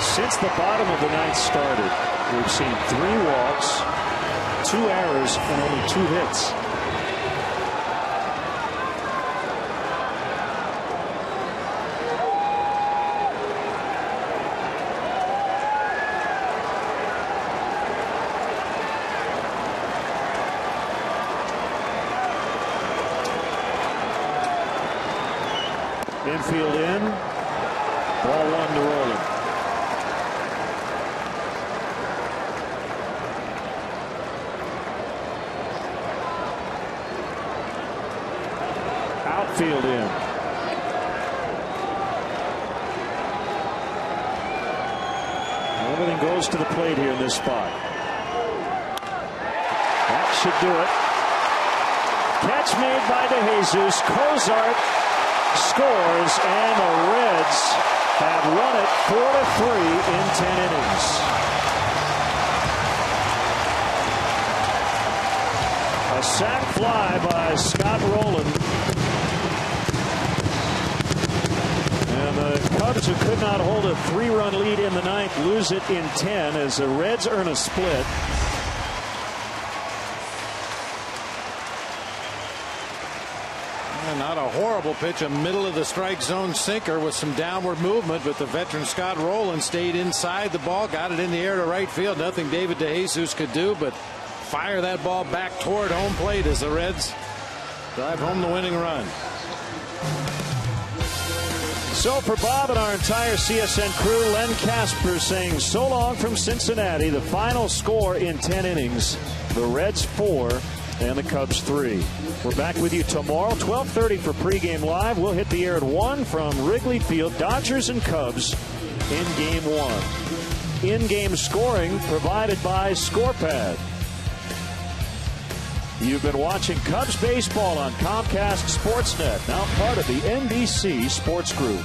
Since the bottom of the 9th started, we've seen 3 walks, 2 errors, and only 2 hits. Infield in, ball 1 to Rolen. Outfield in. Everything goes to the plate here in this spot. That should do it. Catch made by DeJesus. Cozart scores, and the Reds have won it 4-3 in 10 innings. A sac fly by Scott Rolen. And the Cubs, who could not hold a 3-run lead in the 9th, lose it in 10 as the Reds earn a split. Not a horrible pitch, a middle of the strike zone sinker with some downward movement, but the veteran Scott Rolen stayed inside the ball, got it in the air to right field. Nothing David DeJesus could do but fire that ball back toward home plate as the Reds drive home the winning run. So for Bob and our entire CSN crew, Len Casper saying so long from Cincinnati. The final score in 10 innings, the Reds 4 and the Cubs 3. We're back with you tomorrow, 12:30 for pregame live. We'll hit the air at 1 from Wrigley Field. Dodgers and Cubs in game 1. In-game scoring provided by ScorePad. You've been watching Cubs baseball on Comcast Sportsnet, now part of the NBC Sports Group.